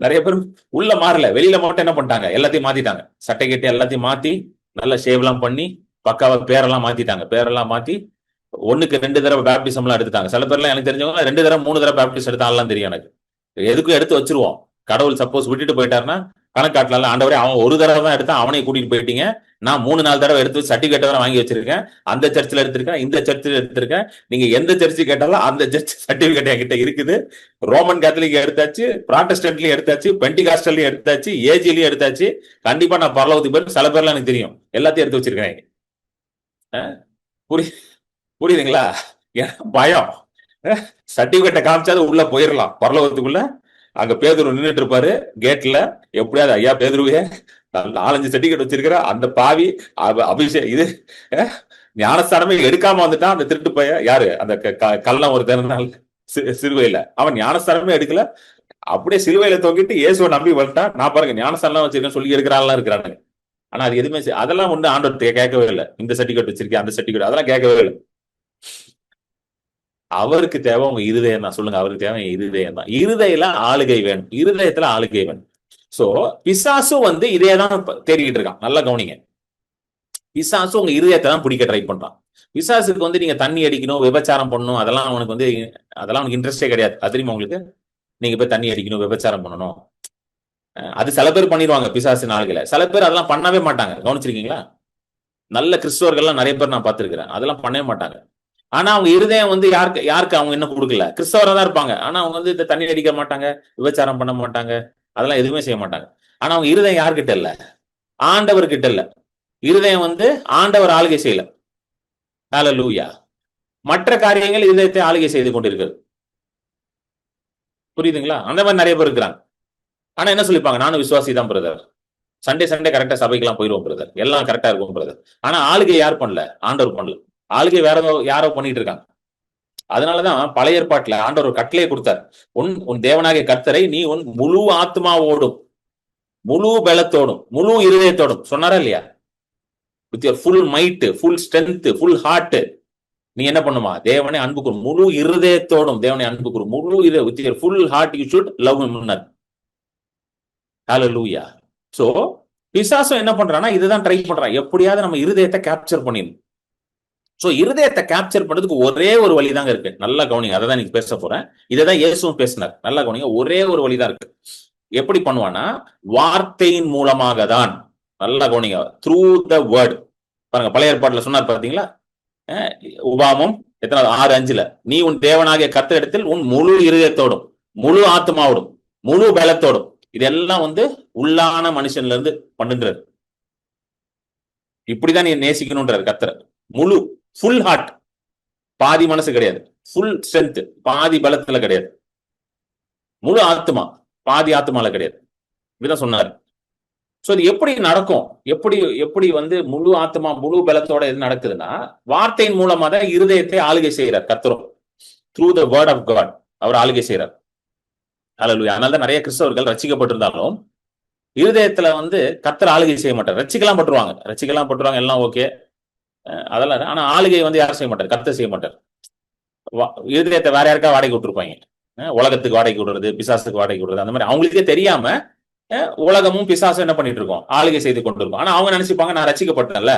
நிறைய பேர் உள்ள மாறல, வெளியில மட்டும் என்ன பண்ணிட்டாங்க, எல்லாத்தையும் மாத்திட்டாங்க. சட்டை கட்டி எல்லாத்தையும் மாத்தி, நல்ல ஷேவ் எல்லாம் பண்ணி, பக்காவா பேரெல்லாம் மாத்திட்டாங்க. பேரெல்லாம் மாத்தி 1க்கு 2 தடவை பேப்டிசம் எல்லாம் எடுத்துட்டாங்க. சில பேர்லாம் எனக்கு தெரிஞ்சவங்க 2 தடவை 3 தடவை பேப்டிசம் எடுத்தாலாம் தெரியும் எனக்கு. எதுக்கும் எடுத்து வச்சிருவோம். கடவுள் சப்போஸ் விட்டுட்டு போயிட்டாருன்னா கணக்காட்டல, ஆண்டவரே அவன் ஒரு தடவை தான் எடுத்தான், அவனை கூட்டிட்டு போயிட்டீங்க, நான் 3-4 தடவை எடுத்து சர்டிபிகேட் வேற வாங்கி வச்சிருக்கேன், அந்த சர்ச்சில் எடுத்திருக்கேன், இந்த சர்ச்சில் எடுத்திருக்கேன், நீங்க எந்த சர்ச்சு கேட்டாலும் அந்த சர்ச் சர்டிபிகேட் என்கிட்ட இருக்குது. ரோமன் கேத்தலிக் எடுத்தாச்சு, ப்ராட்டஸ்டன்ட்லயும் எடுத்தாச்சு, பெண்டிகாஸ்டல்லையும் எடுத்தாச்சு, ஏஜிலையும் எடுத்தாச்சு. கண்டிப்பா நான் பரலோகத்துக்கு போய் சில பேர்லாம் எனக்கு தெரியும், எல்லாத்தையும் எடுத்து வச்சிருக்கேன். புரியுதுங்களா? பயம். சர்டிபிகேட்டை காமிச்சாது உள்ள போயிடலாம் பரலோகத்துக்குள்ள. அங்க பேதுரு நின்றுட்டு இருப்பாரு கேட்ல, எப்படியாவது ஐயா பேதுருவே 4-5 சர்டிபிகேட் வச்சிருக்கிற அந்த பாவி அபிஷேக் இது ஞானஸ்தானமே எடுக்காம வந்துட்டான் அந்த திருட்டு பைய. யாரு அந்த கள்ளம் ஒரு திறனால சிலுவையில அவன் ஞானஸ்தானமே எடுக்கல, அப்படியே சிலுவையில தொங்கிட்டு இயேசுவை நம்பி வந்துட்டான். நான் பாருங்க ஞானஸ்தானம் வச்சிருக்கேன் சொல்லி எடுக்கிறான்லாம் இருக்கிறாங்க. ஆனா அது எதுவுமே அதெல்லாம் ஒண்ணு ஆண்டவர் கேட்கவே இல்லை. இந்த சர்டிபிகேட் வச்சிருக்கேன் அந்த சர்டிபிகேட் அதெல்லாம் கேட்கவே இல்லை. அவருக்கு தேவை உங்க இருதயம் தான். சொல்லுங்க, அவருக்கு தேவை இருதயம் தான். இருதயில ஆளுகை வேணும், இருதயத்துல ஆளுகை வேணும். சோ பிசாசும் வந்து இதே தான் தேடிக்கிட்டு இருக்கான். நல்லா கவனிங்க, பிசாசு உங்க இருதயத்தை தான் பிடிக்க ட்ரை பண்றான். பிசாசுக்கு வந்து நீங்க தண்ணி அடிக்கணும், விபச்சாரம் பண்ணணும், அதெல்லாம் அவனுக்கு வந்து அதெல்லாம் அவனுக்கு இன்ட்ரெஸ்டே கிடையாது. அது தெரியுமா உங்களுக்கு? நீங்க போய் தண்ணி அடிக்கணும், விபச்சாரம் பண்ணணும், அது சில பேர் பண்ணிடுவாங்க பிசாசு நாள்களை. சில பேர் அதெல்லாம் பண்ணவே மாட்டாங்க. கவனிச்சிருக்கீங்களா? நல்ல கிறிஸ்தவர்கள்லாம் நிறைய பேர் நான் பார்த்திருக்கிறேன், அதெல்லாம் பண்ணவே மாட்டாங்க. ஆனா அவங்க இருதயம் வந்து யாருக்கு அவங்க என்ன கொடுக்கல, கிறிஸ்தவரா தான் இருப்பாங்க. ஆனா அவங்க வந்து இந்த தண்ணி அடிக்க மாட்டாங்க, விபச்சாரம் பண்ண மாட்டாங்க, அதெல்லாம் எதுவுமே செய்ய மாட்டாங்க. ஆனா அவங்க இருதயம் யார்கிட்ட இல்ல? ஆண்டவர்கிட்ட இல்ல. இருதயம் வந்து ஆண்டவர் ஆளுகை செய்யல. ஹல்லேலூயா. மற்ற காரியங்கள் இருதயத்தை ஆளுகை செய்து கொண்டிருக்கிறது. புரியுதுங்களா? அந்த மாதிரி நிறைய பேர் இருக்கிறாங்க. ஆனா என்ன சொல்லிப்பாங்க, நானும் விசுவாசி தான் பிரதர், சண்டே கரெக்டா சபைக்கெல்லாம் போயிடுவோம் பிரதர், எல்லாம் கரெக்டா இருக்கும் பிரதர். ஆனா ஆளுகை யார் பண்ணல? ஆண்டவர் பண்ணல. ஆளுகை வேற யாரோ பண்ணிட்டு இருக்காங்க. அதனாலதான் பழைய ஏற்பாட்டுல ஆண்டவர் ஒரு கட்டளையை கொடுத்தார். உன் தேவனாகிய கர்த்தரை நீ உன் முழு ஆத்மாவோடும், முழு பலத்தோடும், முழு இருதயத்தோடும் சொன்னாரா இல்லையா? With your full might, full strength, full heart நீ என்ன பண்ணுமா? தேவனை அன்பு கூறும். முழு இருதயத்தோடும் தேவனை அன்பு கூறும். முழு with your full heart you should love him. Hallelujah. So பிசாசம் என்ன பண்றான்னா இதுதான் ட்ரை பண்றான், எப்படியாவது நம்ம இருதயத்தை கேப்சர் பண்ணிடணும். சோ இருதயத்தை கேப்சர் பண்றதுக்கு ஒரே ஒரு வழிதாங்க இருக்கு. நல்லா கவனிங்க, அதை தான் நீங்க பேச போறேன். இதைதான் இயேசுவும் பேசினார். நல்லா கவனிங்க, ஒரே ஒரு வழிதான் இருக்கு. எப்படி பண்ணுவானா? வார்த்தையின் மூலமாக தான். நல்லா கவனிங்க, த்ரூ த வேர்ட். பாருங்க, பழைய ஏற்பாட்டுல சொன்னார் பாத்தீங்களா? உபாமம் 6:5 நீ உன் தேவனாகிய கர்த்தரிடத்தில் உன் முழு இருதயத்தோடும், முழு ஆத்மாவோடும், முழு பலத்தோடும். இதெல்லாம் வந்து உள்ளான மனுஷன்ல இருந்து பண்ணுன்றாரு. இப்படிதான் நீ நேசிக்கணும்ன்றாரு கர்த்தர். முழு ஃபுல் ஹார்ட், பாதி மனசு கிடையாது. ஃபுல் ஸ்ட்ரென்த், பாதி பலத்துல கிடையாது. முழு ஆத்மா, பாதி ஆத்மால கிடையாது. இப்படிதான் சொன்னாரு. சோ இது எப்படி நடக்கும்? எப்படி வந்து முழு ஆத்மா முழு பலத்தோட எது நடக்குதுன்னா, வார்த்தையின் மூலமா தான் இருதயத்தை ஆளுகை செய்யறார் கர்த்தரும். Through the word of God அவர் ஆளுகை செய்யறார். ஹல்லேலூயா. அதனாலதான் நிறைய கிறிஸ்தவர்கள் ரட்சிக்கப்பட்டிருந்தாலும் இருதயத்துல வந்து கர்த்தர் ஆளுகை செய்ய மாட்டார். ரட்சிக்கலாம் பட்டுருவாங்க, எல்லாம் ஓகே, அதெல்லாம். ஆனா ஆளுகை வந்து யாரும் செய்ய மாட்டார், கர்த்தர் செய்ய மாட்டார். இருதயத்தை வேற யாருக்கா வாடகை விட்டுருப்பாங்க. உலகத்துக்கு வாடகை விடுறது, பிசாசுக்கு வாடகை விடுறது, அந்த மாதிரி அவங்களுக்கே தெரியாம உலகமும் பிசாசும் என்ன பண்ணிட்டு இருக்கோம், ஆளுகை செய்து கொண்டிருக்கோம். ஆனா அவங்க நினைச்சுப்பாங்க நான் ரட்சிக்கப்பட்டேன்ல,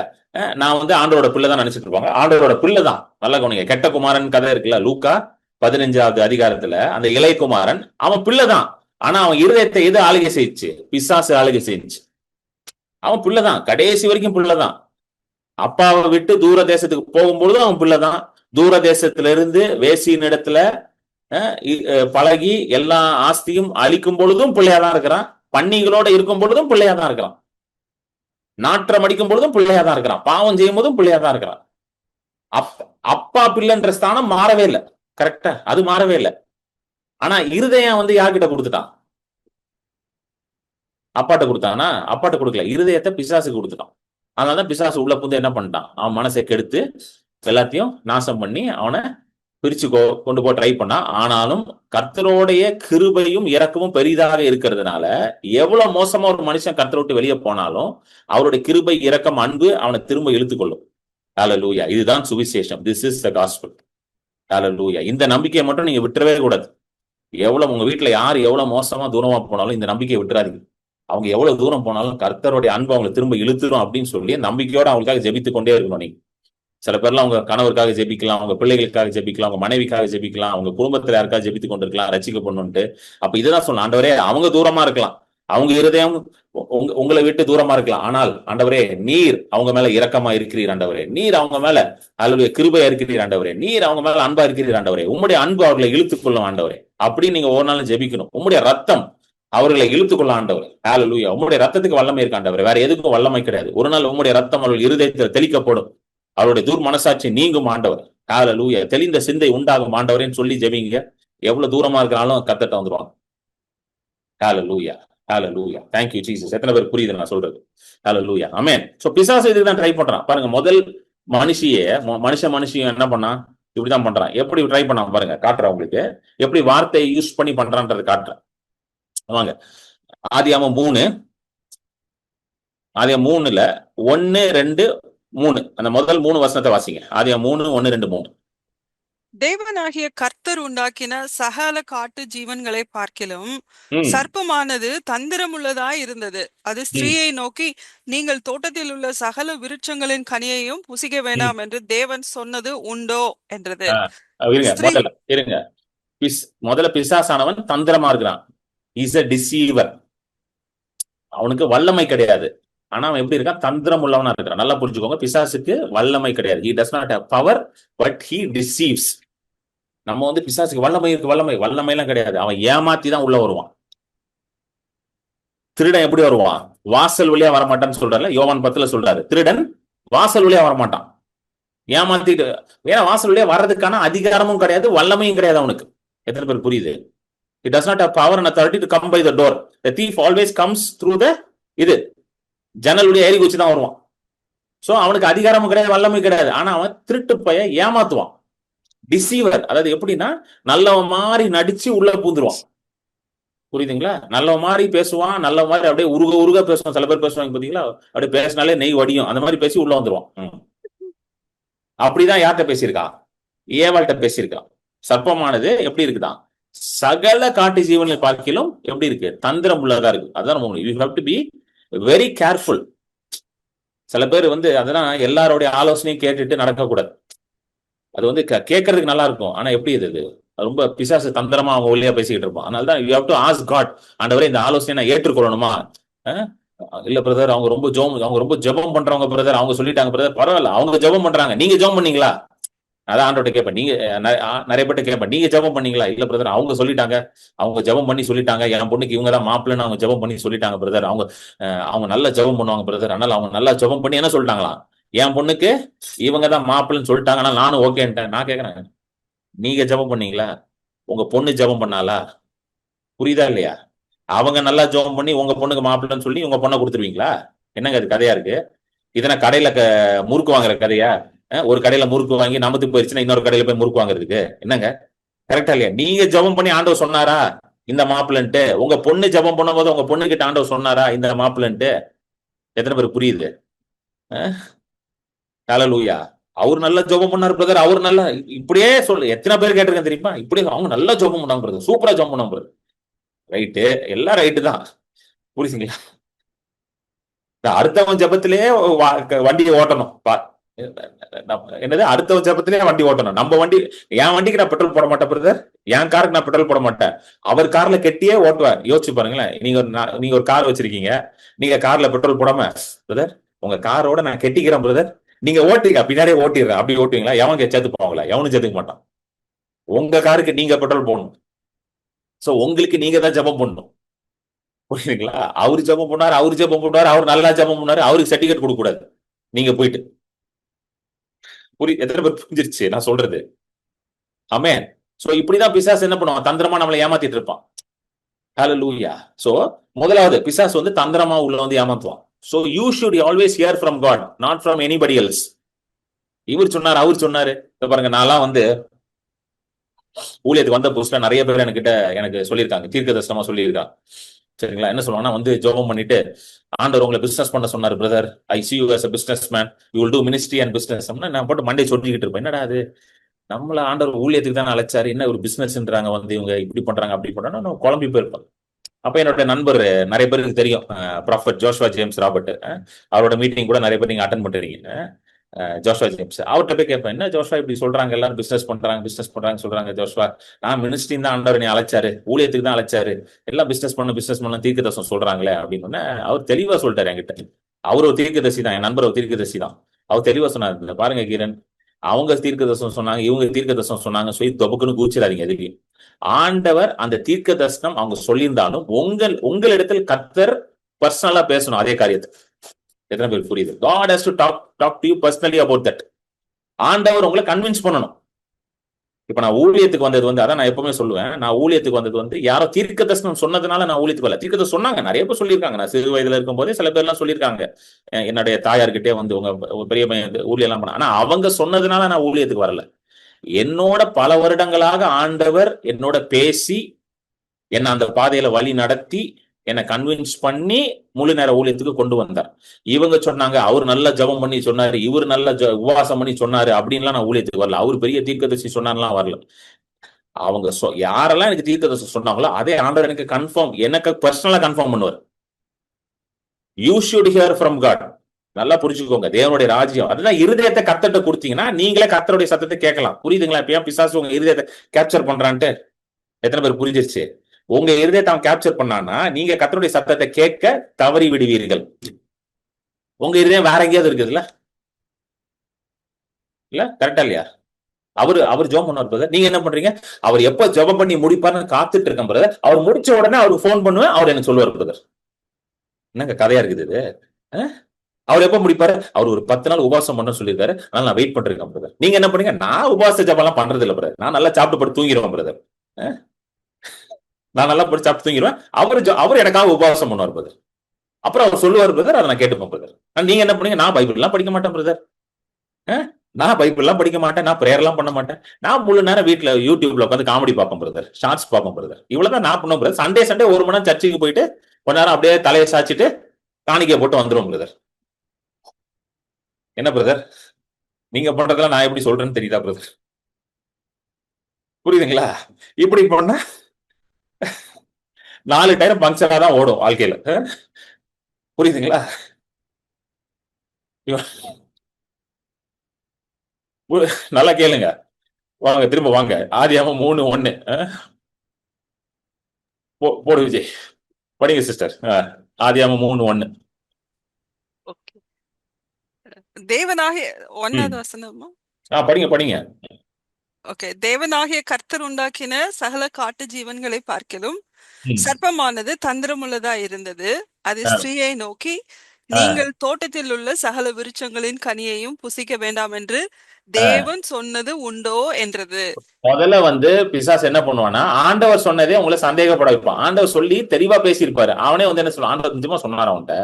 நான் வந்து ஆண்டவரோட பிள்ளை தான் நினைச்சிட்டு இருப்பாங்க. ஆண்டவரோட பிள்ளை தான். நல்லா கவனிங்க, கெட்ட குமாரன் கதை இருக்குல்ல, லூக்கா 15வது அதிகாரத்துல அந்த இளைய குமாரன் அவன் பிள்ளை தான். ஆனா அவன் இருதயத்தை எது ஆளுகை செய்யுச்சு? பிசாசு ஆளுகை செய்யுச்சு. அவன் பிள்ளைதான், கடைசி வரைக்கும் பிள்ளைதான். அப்பாவை விட்டு தூர தேசத்துக்கு போகும்பொழுதும் அவன் பிள்ளைதான். தூர தேசத்துல இருந்து வேசியின் இடத்துல பழகி எல்லா ஆஸ்தியும் அழிக்கும் பொழுதும் பிள்ளையாதான் இருக்கிறான். பன்னிகளோட இருக்கும் பொழுதும் பிள்ளையாதான் இருக்கிறான். நாற்றம் அடிக்கும் பொழுதும் பிள்ளையாதான் இருக்கிறான். பாவம் செய்யும் போதும் பிள்ளையாதான் இருக்கிறான். அப்பா பிள்ளைன்ற ஸ்தானம் மாறவே இல்லை. கரெக்டா? அது மாறவே இல்லை. ஆனா இருதயம் வந்து யார்கிட்ட கொடுத்துட்டான்? அப்பாட்ட கொடுத்தானா? அப்பாட்ட கொடுக்கல, இருதயத்தை பிசாசுக்கு கொடுத்துட்டான். அதனாலதான் பிசாசு உள்ள புந்து என்ன பண்ணிட்டான், அவன் மனசை கெடுத்து எல்லாத்தையும் நாசம் பண்ணி அவனை பிரிச்சு கொண்டு போய் ட்ரை பண்ணா. ஆனாலும் கர்த்தருடைய கிருபையும் இரக்கமும் பெரிதாக இருக்கிறதுனால எவ்வளவு மோசமா ஒரு மனுஷன் கர்த்தரை விட்டு வெளியே போனாலும் அவருடைய கிருபை, இரக்கம், அன்பு அவனை திரும்ப இழுத்துக்கொள்ளும். ஹல்லேலூயா. இதுதான் சுவிசேஷம். This is the gospel. Hallelujah. இந்த நம்பிக்கையை மட்டும் நீங்க விட்டுறவே கூடாது. எவ்வளவு உங்க வீட்டுல யார் எவ்வளவு மோசமா தூரமா போனாலும் இந்த நம்பிக்கையை விட்டுறாதீங்க. அவங்க எவ்வளவு தூரம் போனாலும் கர்த்தருடைய அன்பு அவங்களை திரும்ப இழுத்துரும் அப்படின்னு சொல்லி நம்பிக்கையோட அவங்களுக்காக ஜெபித்து கொண்டே இருக்கணும். நீங்க சில பேர்லாம் அவங்க கணவருக்காக ஜெபிக்கலாம், அவங்க பிள்ளைகளுக்காக ஜெபிக்கலாம், அவங்க மனைவிக்காக ஜெபிக்கலாம், அவங்க குடும்பத்துல யாருக்காக ஜெபித்து கொண்டிருக்கலாம் ரட்சிக்கப்படணும்ட்டு. அப்ப இதுதான் சொல்லணும், ஆண்டவரே அவங்க தூரமா இருக்கலாம், அவங்க இருதயம் உங்களை விட்டு தூரமா இருக்கலாம், ஆனால் ஆண்டவரே நீர் அவங்க மேல இரக்கமா இருக்கிறீர் ஆண்டவரே, நீர் அவங்க மேல அல்லது கிருபையா இருக்கிறீர் ஆண்டவரே, நீர் அவங்க மேல அன்பா இருக்கிறீர் ஆண்டவரே, உம்முடைய அன்பு அவர்களை இழுத்துக்கொள்ளும் ஆண்டவரே அப்படின்னு நீங்க ஒரு நாள் ஜெபிக்கணும். உம்முடைய ரத்தம் அவர்களை இழுத்துக்கொள்ள ஆண்டவர். ஹல்லேலூயா. உம்முடைய ரத்தத்துக்கு வல்லமை இருக்கு ஆண்டவர், வேற எதுக்கும் வல்லமை கிடையாது. ஒரு நாள் உம்முடைய ரத்தம் அவர்கள் இருதயத்தில் தெளிக்கப்படும், அவருடைய தூர் மனசாட்சி நீங்கும் ஆண்டவர். ஹல்லேலூயா. தெளிந்த சிந்தை உண்டாகும் ஆண்டவரேன்னு சொல்லி ஜெபிங்க. எவ்வளவு தூரமா இருக்கிறாலும் கத்தட்ட வந்துருவாங்க. ஹல்லேலூயா. ஹல்லேலூயா. Thank you Jesus. எத்தனை பேர் புரியுது நான் சொல்றது? ஹல்லேலூயா. ஆமென். சோ பிசாசு இதுக்கு தான் ட்ரை பண்றான் பாருங்க. முதல் மனுஷியும் என்ன பண்ணா, இப்படிதான் பண்றான். எப்படி ட்ரை பண்ணான் பாருங்க, காட்டுறேன் உங்களுக்கு. எப்படி வார்த்தையை யூஸ் பண்ணி பண்றான்றது காட்டுறேன் வாங்க. ஆதியாகமம் 3 1 2 3 அந்த முதல் 3 வசனத்தை வாசிங்க. ஆதியாகமம் 3 1 2 3. தேவனாகிய கர்த்தர் உண்டாக்கின சகல காட்டு ஜீவன்களை பார்க்கிலும் சர்ப்பமானது தந்திரமுள்ளதாய் இருந்தது. அது ஸ்திரீயை நோக்கி, நீங்கள் தோட்டத்தில் உள்ள சகல விருட்சங்களின் கனியையும் புசிக்க வேண்டாம் என்று தேவன் சொன்னது உண்டோ என்றது. இருங்க, முதல்ல பிசாசானவன் தந்திரமா இருக்கிறான். Is a deceiver. அவனுக்கு வல்லமை கிடையாது, ஆனா அவன் எப்படி இருக்கான், தந்திரம் உள்ளவனா இருக்கிறான். நல்லா புரிஞ்சுக்கோங்க, பிசாசுக்கு வல்லமை கிடையாது. he does not have power but he deceives. நம்ம பிசாசுக்கு வல்லமை இருக்கு, வல்லமை எல்லாம் கிடையாது. அவன் ஏமாத்தி தான் உள்ள வருவான். திருடன் எப்படி வருவான், வாசல் வழியா வரமாட்டான்னு சொல்றாருல, யோவான் 10 சொல்றாரு, திருடன் வாசல் வழியா வரமாட்டான், ஏமாத்திட்டு. ஏன்னா வாசல் வழியா வர்றதுக்கான அதிகாரமும் கிடையாது, வல்லமையும் கிடையாது அவனுக்கு. எத்தனை பேர் புரியுது? He does not have power and authority to come by the door. The thief always comes through the ஜன்னலுடைய ஏறி குச்சி தான் வருவான். சோ அவனுக்கு அதிகாரமும் கிடையாது, வல்லமை கிடையாது. ஆனா அவன் திருட்டு பைய ஏமாத்துவான். டிசீவர், அதாவது எப்படின்னா நல்லவ மாதிரி நடிச்சு உள்ள பூந்துருவான். புரியுதுங்களா? நல்ல மாதிரி பேசுவான், நல்ல மாதிரி அப்படியே உருக பேசுவான். சில பேர் பேசுவாங்க பாத்தீங்களா, அப்படியே பேசினாலே நெய் வடியும், அந்த மாதிரி பேசி உள்ள வந்துருவான். அப்படிதான் யார்கிட்ட பேசியிருக்கான், ஏவாள்கிட்ட பேசியிருக்கான். சர்ப்பமானது எப்படி இருக்குதான், சகல காட்டு ஜீவனை பார்க்கிலும் எப்படி இருக்கு, தந்திரம் உள்ளதா இருக்கு. அதான் you have to be very careful. சில பேர் அதெல்லாம் எல்லாரோடைய ஆலோசனையும் கேட்டுட்டு நடக்கக்கூடாது. அது கேட்கறதுக்கு நல்லா இருக்கும், ஆனா எப்படி இது ரொம்ப பிசாசு தந்திரமா அவங்க ஒல்லியா பேசிக்கிட்டு இருப்பான். அதனாலதான் you have to ask God, ஆண்டவரே இந்த ஆலோசனை நான் ஏற்றுக்கொள்ளணுமா? இல்ல பிரதர், அவங்க ரொம்ப ஜெபம் பண்றவங்க பிரதர், அவங்க சொல்லிட்டாங்க பிரதர். பரவாயில்ல, அவங்க ஜெபம் பண்றாங்க, நீங்க ஜெபம் பண்ணீங்களா? அதான் ஆண்டவர்கிட்ட கேட்பேன். நீங்க நிறைய பேர்ட்ட கேட்பேன், நீங்க ஜெபம் பண்ணீங்களா? இல்ல பிரதர், அவங்க சொல்லிட்டாங்க, அவங்க ஜெபம் பண்ணி சொல்லிட்டாங்க, என் பொண்ணுக்கு இவங்கதான் மாப்பிள்ளைன்னு அவங்க ஜெபம் பண்ணி சொல்லிட்டாங்க பிரதர். அவங்க நல்லா ஜெபம் பண்ணுவாங்க பிரதர், அதனால அவங்க நல்லா ஜெபம் பண்ணி என்ன சொல்லிட்டாங்களாம், என் பொண்ணுக்கு இவங்கதான் மாப்பிள்ளைன்னு சொல்லிட்டாங்க, ஆனால் நானும் ஓகேன்ட்டேன். நான் கேட்கறேன், நீங்க ஜெபம் பண்ணீங்களா? உங்க பொண்ணு ஜெபம் பண்ணாலா? புரியுதா இல்லையா? அவங்க நல்லா ஜெபம் பண்ணி உங்க பொண்ணுக்கு மாப்பிள்ளைன்னு சொல்லி உங்க பொண்ணை கொடுத்துருவீங்களா? என்னங்க அது கதையா இருக்கு? இதனை கடையில முறுக்கு வாங்குற கதையா? ஒரு கடையில முறுக்கு வாங்கி நமத்து போயிருச்சுன்னா இன்னொரு கடையில போய் முறுக்கு வாங்குறதுக்கு என்னங்க? கரெக்டா இல்லையா? நீங்க ஜெபம் பண்ணி ஆண்டவர் சொன்னாரா இந்த மாப்பிள்ளன்ட்டு? உங்க பொண்ணு ஜெபம் பண்ணும் போது உங்க பொண்ணு கிட்ட ஆண்டவர் சொன்னாரா இந்த மாப்பிள்ளன்ட்டு? எத்தனை பேர் புரியுது? ஹல்லேலூயா. அவர் நல்லா ஜெபம் பண்ணாரு பிரதர், அவர் நல்லா இப்படியே சொல்லு. எத்தனை பேர் கேட்டிருக்கேன் தெரியுமா? இப்படியே அவங்க நல்லா ஜெபம் பண்ணாங்க பிரதர், சூப்பரா ஜெபம் பண்ணாங்க பிரதர். ரைட்டு, எல்லாம் ரைட்டு தான், புரியுதுங்களா? அடுத்தவன் ஜெபத்திலேயே வண்டியை ஓட்டணும். என்னது, அடுத்தவன் ஜெபத்திலே வண்டி ஓட்டணும். நம்ம வண்டி, என் வண்டிக்கு நான் பெட்ரோல் போட மாட்டேன் பிரதர், என் காருக்கு நான் பெட்ரோல் போட மாட்டேன், அவர் கார்ல கெட்டியே ஓட்டுவார். யோசிச்சு பாருங்களேன், நீங்க ஒரு கார் வச்சிருக்கீங்க, நீங்க கார்ல பெட்ரோல் போடாம, பிரதர் உங்க காரோட நான் கெட்டிக்கிறேன் பிரதர், நீங்க ஓட்டுங்க, பின்னாடியே ஓட்டிடுறேன், அப்படி ஓட்டுவீங்களா? எவன் சேர்த்து போவாங்களா? எவனும் சேர்த்துக்க மாட்டான். உங்க காருக்கு நீங்க பெட்ரோல் போடணும். சோ உங்களுக்கு நீங்க தான் ஜெபம் பண்ணணும், புரியுதுங்களா? அவரு ஜெபம் பண்ணாரு, அவர் நல்லா ஜெபம் பண்ணாரு, அவருக்கு சர்டிபிகேட் கொடுக்க கூடாது. நீங்க போயிட்டு எத்தனை பேர் புரிஞ்சிருச்சு நான் சொல்றது? ஆமென். சோ இப்படிதான் பிசாசு என்ன பண்ணுவான், தந்திரமா நம்மளை ஏமாத்திட்டு இருப்பான். ஹல்லேலூயா. சோ முதலாவது பிசாசு தந்திரமா உள்ள ஏமாத்துவான். So you should always hear from God, not from anybody else. இவர் சொன்னாரு, அவர் சொன்னாரு. பாருங்க, நான்லாம் ஊழியத்துக்கு வந்த புதுசுல நிறைய பேர் எனக்கு சொல்லியிருக்காங்க, தீர்க்க தரிசனமா சொல்லியிருக்காங்க. சரிங்களா? என்ன சொல்லுவாங்கன்னா, ஜெபம் பண்ணிட்டு, ஆண்டவர் உங்களை பிசினஸ் பண்ண சொன்னாரு brother, I see you as a businessman, you will do ministry and business. நான் போட்டு மண்டே சொல்லிக்கிட்டு இருப்பேன், என்னடா அது, நம்மள ஆண்டவர் ஊழியத்துக்கு தான் அழைச்சாரு, என்ன ஒரு பிசினஸ்ன்றாங்க, இவங்க இப்படி பண்றாங்க அப்படி பண்றாங்க, நான் குழம்பி போயிருப்பேன். அப்ப என்னோட நண்பர், நிறைய பேருக்கு தெரியும், ப்ராஃபட் ஜோஷுவா ஜேம்ஸ் ராபர்ட், அவரோட மீட்டிங் கூட நிறைய பேர் நீங்க அட்டன் பண்றீங்க. Joshua James. அவர்கிட்ட போய் கேட்பேன், என்ன ஜோஷுவா இப்படி சொல்றாங்க, எல்லாரும் பிசினஸ் பண்றாங்க சொல்றாங்க ஜோஷுவா, நான் மினிஸ்ட்ரி தான் ஆண்டவர் நீ அழைச்சாரு, ஊழியத்துக்கு தான் அழைச்சாரு, எல்லாம் பிசினஸ் பண்ண தீர்க்கதரிசனம் சொல்றாங்களே அப்படின்னு அவர் தெளிவா சொல்லிட்டாரு என்கிட்ட. அவர் ஒரு தீர்க்கதரிசி தான், என் நண்பர் ஒரு தீர்க்கதரிசி தான். அவர் தெளிவா சொன்னார், இந்த பாருங்க கிரண், அவங்க தீர்க்கதரிசனம் சொன்னாங்க, இவங்க தீர்க்கதரிசனம் சொன்னாங்க சொல்லி தொபக்குன்னு கூச்சிடாதீங்க எதுலையும். ஆண்டவர் அந்த தீர்க்க தரிசனம் அவங்க சொல்லியிருந்தாலும் உங்களிடத்தில் கர்த்தர் பர்சனலா பேசணும் அதே காரியத்தை. எத்தனை பேர் புரியுது? God has to talk to you personally about that. ஆண்டவர் உங்களை கன்வின்ஸ் பண்ணணும். இப்ப நான் ஊழியத்துக்கு வந்தது அதான் நான் எப்பவுமே சொல்லுவேன், நான் ஊழியத்துக்கு வந்தது யாரோ தீர்க்க தரிசனம் சொன்னதுனால நான் ஊழியத்துக்கு வரல. தீர்க்க தரிசனம் சொன்னாங்க, நிறைய பேர் சொல்லியிருக்காங்க. நான் சிறு வயதுல இருக்கும் போதே சில பேர்லாம் சொல்லியிருக்காங்க, என்னுடைய தாயார்கிட்டே உங்க பெரிய பையன் ஊழியம் எல்லாம் பண்ண. ஆனா அவங்க சொன்னதுனால நான் ஊழியத்துக்கு வரல. என்னோட பல வருடங்களாக ஆண்டவர் என்னோட பேசி என்ன அந்த பாதையில வழி நடத்தி என்னை கன்வின்ஸ் பண்ணி முழு நேர ஊழியத்துக்கு கொண்டு வந்தார். இவங்க சொன்னாங்க அவர் நல்ல ஜபம் பண்ணி சொன்னாரு, இவர் நல்ல உபவாசம் பண்ணி சொன்னாரு அப்படின்லாம் நான் ஊழியத்துக்கு வரல. அவர் பெரிய தீர்க்கதரிசி சொன்னார்லாம் வரல. அவங்க யாரெல்லாம் எனக்கு தீர்க்கதரிசி சொன்னாங்களோ அதே ஆண்டவர் எனக்கு எனக்கு பர்சனலா கன்ஃபார்ம் பண்ணுவார். You should hear from God. நல்லா புரிஞ்சுக்கோங்க, தேவனுடைய ராஜ்யம் அதுதான். இருதயத்தை கர்த்தர்ட்ட கொடுத்தீங்கன்னா நீங்களே கர்த்தருடைய சத்தத்தை கேட்கலாம். புரியுதுங்களா? இப்ப பிசாசு உங்க இருதயத்தை கேப்சர் பண்றான்ட்டு எத்தனை பேர் புரிஞ்சிருச்சு? உங்க இருதயத்தை அவன் கேப்சர் பண்ணான்னா நீங்க கர்த்தருடைய சத்தத்தை கேட்க தவறி விடுவீர்கள். உங்க இருதயம் வேற எங்கேயாவது இருக்குதுல்ல? இல்ல, கரெக்டா இல்லையா? அவர் ஜெபம் பண்ணுவார் பிரதர், நீங்க என்ன பண்றீங்க? அவர் எப்ப ஜெபம் பண்ணி முடிப்பாருன்னு காத்துட்டு இருக்கேன் பிரதர். அவர் முடிச்ச உடனே அவருக்கு போன் பண்ணுவேன், அவர் எனக்கு சொல்லுவார் பிரதர். என்னங்க கதையா இருக்குது இது? அவர் எப்ப முடிப்பாரு? அவர் ஒரு 10 நாள் உபவாசம் பண்ண சொல்லியிருக்காரு, அதனால நான் வெயிட் பண்ணிருக்கேன் பிரதர். நீங்க என்ன பண்ணீங்க? நான் உபவாச ஜெபம் எல்லாம் பண்றது இல்ல பிரதர், நான் நல்லா சாப்பிட்டு படுத்து தூங்கிடுவேன் பிரதர். நான் நல்லா படுத்து சாப்பிட்டு தூங்கிடுவேன். அவர் எனக்காக உபவாசம் பண்ணுவார் பிரதர். அப்புறம் அவர் சொல்லுவார் பிரதர், அதை நான் கேட்டுப்பேன் பிரதர். நீங்க என்ன பண்ணீங்க? நான் பைபிள் எல்லாம் படிக்க மாட்டேன் பிரதர், நான் பைபிள் எல்லாம் படிக்க மாட்டேன், நான் பிரேயர் எல்லாம் பண்ண மாட்டேன், நான் முழு நேரம் வீட்டுல யூடியூப்ல உட்காந்து காமெடி பார்ப்பேன் பிரதர், ஷார்ட்ஸ் பார்ப்பேன் பிரதர். இவ்வளவுதான் நான் பண்ணுவேன் பிரதர். சண்டே 1 மணி நேரம் சர்ச்சுக்கு போயிட்டு கொஞ்ச நேரம் அப்படியே தலையை சாச்சிட்டு காணிக்கை போட்டு வந்துருவோம் பிரதர். என்ன பிரதர் நீங்க பண்றதெல்லாம் நான் எப்படி சொல்றேன்னு தெரியுதா பிரதர்? புரியுதுங்களா? இப்படி பண்ணா 4 டயர் பங்க்சரா தான் ஓடும் வாழ்க்கையில. புரியுதுங்களா? நல்லா கேளுங்க, வாங்க திரும்ப வாங்க. ஆதியாகமம் 3:1 போடு விஜய், படிங்க சிஸ்டர். ஆதியாகமம் 3:1. தேவனாகிய 1வது வசனமா? படிங்க. ஓகே. தேவனாகிய கர்த்தர் உண்டாக்கின சகல காட்டு ஜீவன்களை பார்க்கிலும் சர்ப்பமானது தந்திரமுள்ளதா இருந்தது. அது ஸ்திரீயை நோக்கி, நீங்கள் தோட்டத்தில் உள்ள சகல விருட்சங்களின் கனியையும் புசிக்க வேண்டாம் என்று தேவன் சொன்னது உண்டோ என்றது. முதல்ல பிசாசு என்ன பண்ணுவானா, ஆண்டவர் சொன்னதே உங்களை சந்தேகப்பட வைப்பான். ஆண்டவர் சொல்லி தெளிவா பேசியிருப்பாரு, அவனே என்ன சொல்லுவான், ஆண்டவர் நிஜமா சொன்னாரா அவன்கிட்ட,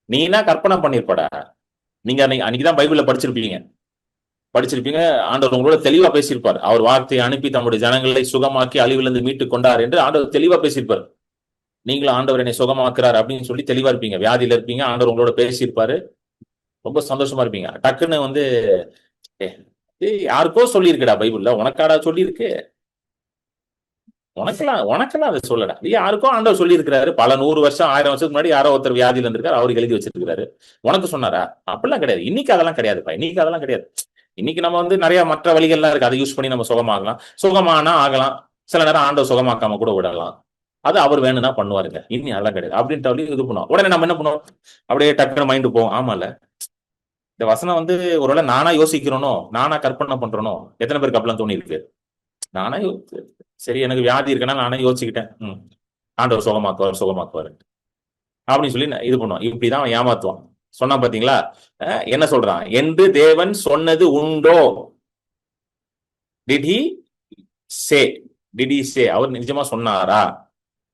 நீனா கற்பனை பண்ணிருப்படா. நீங்க அன்னைக்குதான் பைபிள்ல படிச்சிருப்பீங்க, ஆண்டவர் உங்களோட தெளிவா பேசியிருப்பார். அவர் வார்த்தையை அனுப்பி தம்முடைய ஜனங்களை சுகமாக்கி அழிவிலிருந்து மீட்டு கொண்டார் என்று ஆண்டவர் தெளிவா பேசியிருப்பார். நீங்களும் ஆண்டவர் என்னை சுகமாக்குறாரு அப்படின்னு சொல்லி தெளிவா இருப்பீங்க. வியாதியில இருப்பீங்க, ஆண்டவர் உங்களோட பேசியிருப்பாரு, ரொம்ப சந்தோஷமா இருப்பீங்க. டக்குன்னு யாருக்கோ சொல்லியிருக்குடா பைபிள்ல, உனக்காடா சொல்லியிருக்கு? உனக்கெல்லாம் அதை சொல்லடா, யாருக்கோ ஆண்டவர் சொல்லி இருக்கிறாரு. பல 100 வருஷம் 1000 வருஷத்துக்கு முன்னாடி யாரோ ஒருத்தர் வியாதியில இருந்திருக்காரு, அவருக்கு எழுதி வச்சிருக்காரு. உனக்கு சொன்னாரா? அப்படிலாம் கிடையாது. இன்னைக்கு அதெல்லாம் கிடையாதுப்பா. இன்னைக்கு அதெல்லாம் கிடையாது. இன்னைக்கு நம்ம நிறைய மற்ற வழிகள்லாம் இருக்கு, அதை யூஸ் பண்ணி நம்ம சுகமாகலாம். சுகமானா ஆகலாம், சில நேரம் ஆண்டவர் சுகமாக்காம கூட விடலாம். அது அவர் வேணும்னா பண்ணுவாருங்க. இனி அதெல்லாம் கிடையாது அப்படின்ட்டு இது பண்ணுவோம். உடனே நம்ம என்ன பண்ணுவோம், அப்படியே டக்குனு மைண்டு போவோம். ஆமால, இந்த வசனம் ஒருவேளை நானா யோசிக்கிறனோ, நானா கற்பனை பண்றனோ? எத்தனை பேருக்கு அப்படிலாம் தோணி இருக்கு? நானா சரி எனக்கு வியாதி இருக்குன்னா நானே யோசிச்சுக்கிட்டேன், ஆண்டவர் சுகமாக்குவாரு அப்படின்னு சொல்லி இது பண்ணுவான். இப்படிதான் ஏமாத்துவான். சொன்னா பாத்தீங்களா? என்ன சொல்றான்? என்று தேவன் சொன்னது உண்டோ? Did he say? அவர் நிஜமா சொன்னாரா?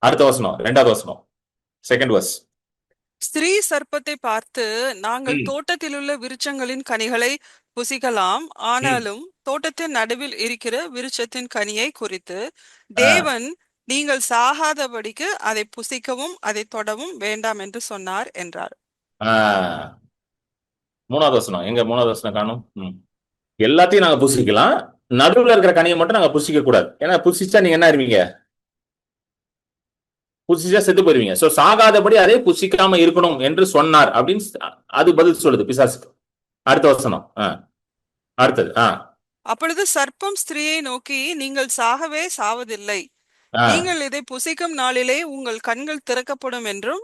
அடுத்த வசனம், 2வது வசனம், செகண்ட் வர்ஸ். ஸ்திரீ சர்ப்பத்தை பார்த்து, நாங்கள் தோட்டத்தில் உள்ள விருட்சங்களின் கனிகளை புசிக்கலாம், ஆனாலும் தோட்டத்தின் நடுவில் இருக்கிற விருட்சத்தின் கனியை குறித்து தேவன் நீங்கள் சாகாதபடிக்கு அதை புசிக்கவும் அதை தொடவும் வேண்டாம் என்று சொன்னார் என்றார். 3வது வசனம் எங்க? 3வது வசனம் காணும். எல்லாத்தையும் நாங்க புசிக்கலாம், நடுவில் இருக்கிற கனியை மட்டும் நாங்க புசிக்க கூடாது. ஏன்னா புசிச்சா நீங்க என்ன ஆயிருவீங்க? புசிச்சா செத்து போயிருவீங்க. சோ சாகாதபடி அதை புசிக்காம இருக்கணும் என்று சொன்னார் அப்படின்னு அது பதில் சொல்லுது பிசாசுக்கு. அடுத்த வசனம். அடுத்தது. அப்பொழுது சர்ப்பம் ஸ்திரீயை நோக்கி, நீங்கள் சாகவே சாவதில்லை. நீங்கள் இதை புசிக்கும் நாளிலே உங்கள் கண்கள் திறக்கப்படும் என்றும்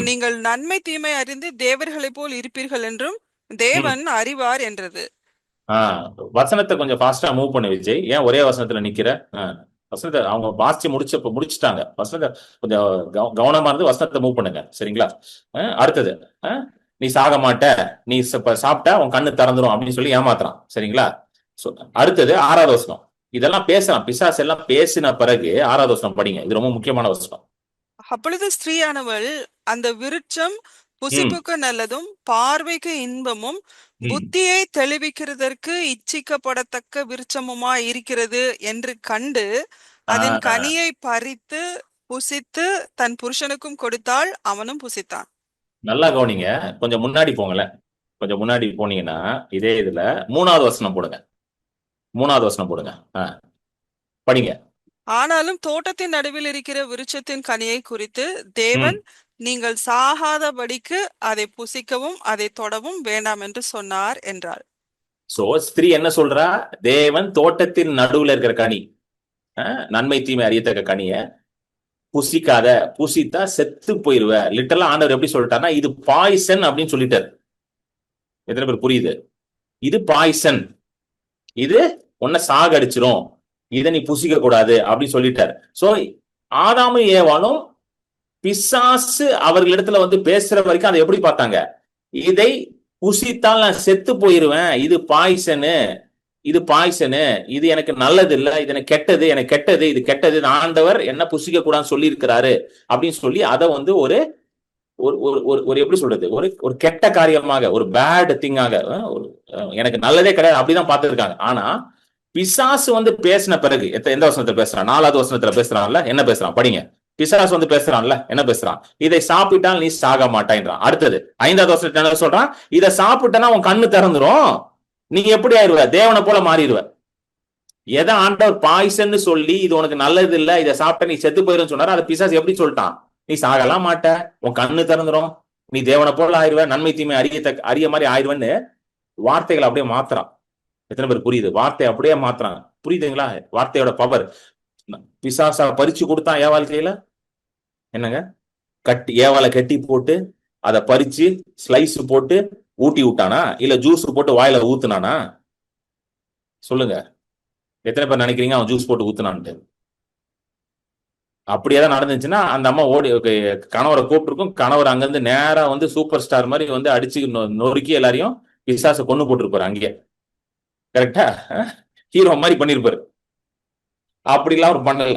நீங்கள் நன்மை தீமை அறிந்து தேவர்களைப் போல் இருப்பீர்கள் என்றும் தேவன் அறிவார் என்றது. வசனத்தை கொஞ்சம் ஃபாஸ்டா மூவ் பண்ணு விஜய். ஏன் ஒரே வசனத்துல நிக்கிற? வசனத்தை அவங்க வாசிச்சு முடிச்சுட்டாங்க. வசனத்தை கொஞ்சம் கவனமா இருந்து வசனத்தை மூவ் பண்ணுங்க, சரிங்களா? அடுத்தது, நீ சாக மாட்ட, நீ சாப்பிட்டா உன் கண்ணு திறந்துரும் அப்படின்னு சொல்லி ஏமாத்துறான், சரிங்களா? அடுத்தது 6வது வசனம். இதெல்லாம் பேசலாம், பிசாசு எல்லாம் பேசின பிறகு 6வது வசனம் படிங்க. இது ரொம்ப முக்கியமான வசனம். அப்பொழுது ஸ்திரீயானவள், அந்த விருட்சம் புசிப்புக்கு நல்லதும் பார்வைக்கு இன்பமும் புத்தியை தெளிவிக்கிறதற்கு இச்சிக்கப்படத்தக்க விருட்சமுமா இருக்கிறது என்று கண்டு அதன் கனியை பறித்து புசித்து தன் புருஷனுக்கும் கொடுத்தாள், அவனும் புசித்தான். நல்லா கவனிங்க, கொஞ்சம் முன்னாடி போங்களேன். கொஞ்சம் முன்னாடி போனீங்கன்னா இதே இதுல 3வது வசனம் போடுங்க. 3வது வசனம் போடுங்க, படிங்க. ஆனாலும் தோட்டத்தின் நடுவில் இருக்கிற விருட்சத்தின் கனியை குறித்து தேவன், நீங்கள் சாகாதபடிக்கு அதை புசிக்கவும் அதை தொடவும் வேண்டாம் என்று சொன்னார் என்றாள். சோ ஸ்திரீ என்ன சொல்றா? தேவன் தோட்டத்தின் நடுவுல இருக்கிற கனி, நன்மை தீமை அறியத்தக்க கனிய புசிக்காத, புசித்தா செத்து போயிருவ. லிட்டரலா ஆண்டவர் எப்படி சொல்லிட்டாருன்னா, இது பாய்சன் அப்படின்னு சொல்லிட்டாரு. எத்தனை பேர் புரியுது? இது பாய்சன், இது உன்னை சாகடிச்சிரும், இதை நீ புசிக்க கூடாது அப்படின்னு சொல்லிட்டாரு. சோ ஆதாமும் ஏவாளும் பிசாசு அவர்களிடத்துல வந்து பேசுற வரைக்கும் அதை எப்படி பார்த்தாங்க? இதை புசித்தால் நான் செத்து போயிருவேன், இது பாய்சனு, இது பாய்சனு, இது எனக்கு நல்லது இல்லை, இது எனக்கு கெட்டது, எனக்கு கெட்டது, இது கெட்டது, ஆண்டவர் என்ன புசிக்க கூடாதுன்னு சொல்லி இருக்கிறாரு அப்படின்னு சொல்லி அதை வந்து ஒரு ஒரு எப்படி சொல்றது, ஒரு கெட்ட காரியமாக, ஒரு பேட் திங்காக, எனக்கு நல்லதே கிடையாது அப்படிதான் பார்த்துருக்காங்க. ஆனா பிசாசு வந்து பேசின பிறகு எந்த வசனத்துல பேசுறான்? 4வது வசனத்துல பேசுறான்ல, என்ன பேசுறான் படிங்க. பிசாசு வந்து பேசுறான்ல, என்ன பேசுறான்? இதை சாப்பிட்டால் நீ சாக மாட்டான்றான். அடுத்தது 5வது வசனத்துல என்ன சொல்றான்? இதை சாப்பிட்டனா உன் கண்ணு திறந்துரும், நீ எப்படி ஆயிடுவ? தேவனை போல மாறிடுவ. எதை ஆண்டவர் பாய்சன்னு சொல்லி இது உனக்கு நல்லது இல்ல, இதை சாப்பிட்ட நீ செத்து போயிரும் சொன்னாரு, அதை பிசாசு எப்படி சொல்லிட்டான்? நீ சாகலாம் மாட்ட, உன் கண்ணு திறந்துரும், நீ தேவனை போல ஆயிடுவ, நன்மை தீமை அறிய மாதிரி ஆயிடுவன்னு வார்த்தைகளை அப்படியே மாத்துறான். எத்தனை பேர் புரியுது? வார்த்தை அப்படியே மாத்துறாங்க, புரியுதுங்களா? வார்த்தையோட பவர். பிசாசா பறிச்சு கொடுத்தான் ஏவாள் கையில, என்னங்க, ஏவாளை கட்டி போட்டு அதை பறிச்சு ஸ்லைஸ் போட்டு ஊட்டி விட்டானா, இல்ல ஜூஸ் போட்டு வாயில ஊத்துனானா? சொல்லுங்க, எத்தனை பேர் நினைக்கிறீங்க அவன் ஜூஸ் போட்டு ஊத்துனான்ட்டு? அப்படியேதான் நடந்துச்சுன்னா அந்த அம்மா ஓடி கணவரை கூப்பிட்டுருக்கும். கணவர் அங்கிருந்து நேரா வந்து சூப்பர் ஸ்டார் மாதிரி வந்து அடிச்சு நொறுக்கி எல்லாரையும் பிசாசை கொண்டு போட்டிருப்பாரு அங்கேயே. கரெக்டா? ஹீரோ மாதிரி பண்ணிருப்பாரு. அப்படிலாம் அவர் பண்ணல,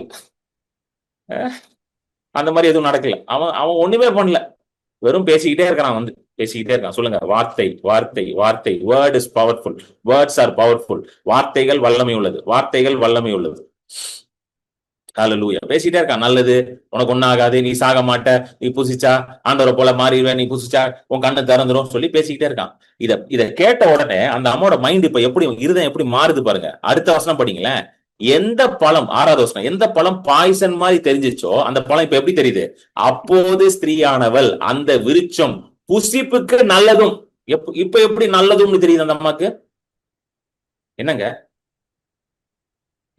அந்த மாதிரி எதுவும் நடக்கல. அவன் ஒண்ணுமே பண்ணல, வெறும் பேசிக்கிட்டே இருக்கான், வந்து பேசிக்கிட்டே இருக்கான். சொல்லுங்க, வார்த்தை வார்த்தை வார்த்தை. Word is powerful, words R powerful. வார்த்தைகள் வல்லமை உள்ளது, வார்த்தைகள் வல்லமை உள்ளது. ஹல்லேலூயா. பேசிட்டே இருக்கான், நல்லது, உனக்கு ஒன்னும் ஆகாது, நீ சாக மாட்ட, நீ புசிச்சா ஆண்டவரை போல மாறிடுவேன், நீ புசிச்சா உன் கண்ணு திறந்துரும் சொல்லி பேசிக்கிட்டே இருக்கான். இதை கேட்ட உடனே அந்த அம்மாவோட மைண்ட் இப்ப எப்படி, இருதயம் எப்படி மாறுது பாருங்க. அடுத்த வசனம் படிங்களேன். எந்த பழம், 6வது வசனம், எந்த பழம் பாய்சன் மாதிரி தெரிஞ்சிச்சோ அந்த பழம் இப்ப எப்படி தெரியுது? அப்போது ஸ்திரீயானவள், அந்த விருட்சம் புசிப்புக்கு நல்லதும். இப்ப எப்படி நல்லதும்னு தெரியுது அந்த அம்மாக்கு? என்னங்க,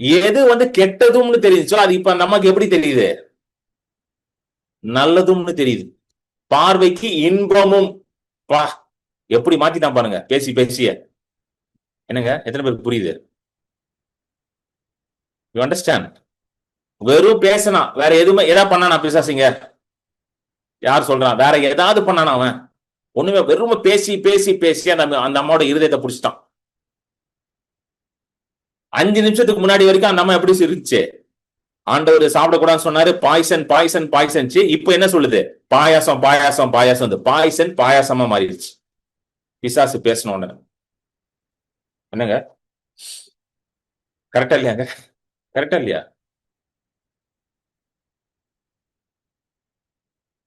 எது வந்து கெட்டதும்னு தெரியுச்சோ அது இப்ப அந்த அம்மாக்கு எப்படி தெரியுது? நல்லதும்னு தெரியுது. பார்வைக்கு இன்பமும். பா, எப்படி மாத்திட்டான் பாருங்க பேசி பேசிய. என்னங்க, எத்தனை பேருக்கு புரியுது? You understand? வெறும் பேசினா, வேற எதுவுமே ஏதாவது பண்ணானா பிசாசிங்க? யார் சொல்றான்? வேற ஏதாவது பண்ணானா அவன்? ஒண்ணுமே, வெறும் பேசி பேசி பேசி அந்த அம்மாவோட இருதயத்தை புடிச்சிட்டான். 5 நிமிஷத்துக்கு முன்னாடி வரைக்கும் அந்த அம்மா எப்படி இருந்துச்சு? ஆண்டவர் சாப்பிடக்கூடாதுன்னு சொன்னாரு, பாய்சன் பாய்சன் பாய்சன். இப்ப என்ன சொல்லுது? பாயாசம் பாயாசம் பாயாசம். பாய்சன் பாயாசமா மாறிடுச்சு பிசாசு பேசணும்னு. என்னங்க, கரெக்டா இல்லையாங்க? கரெக்டா இல்லையா?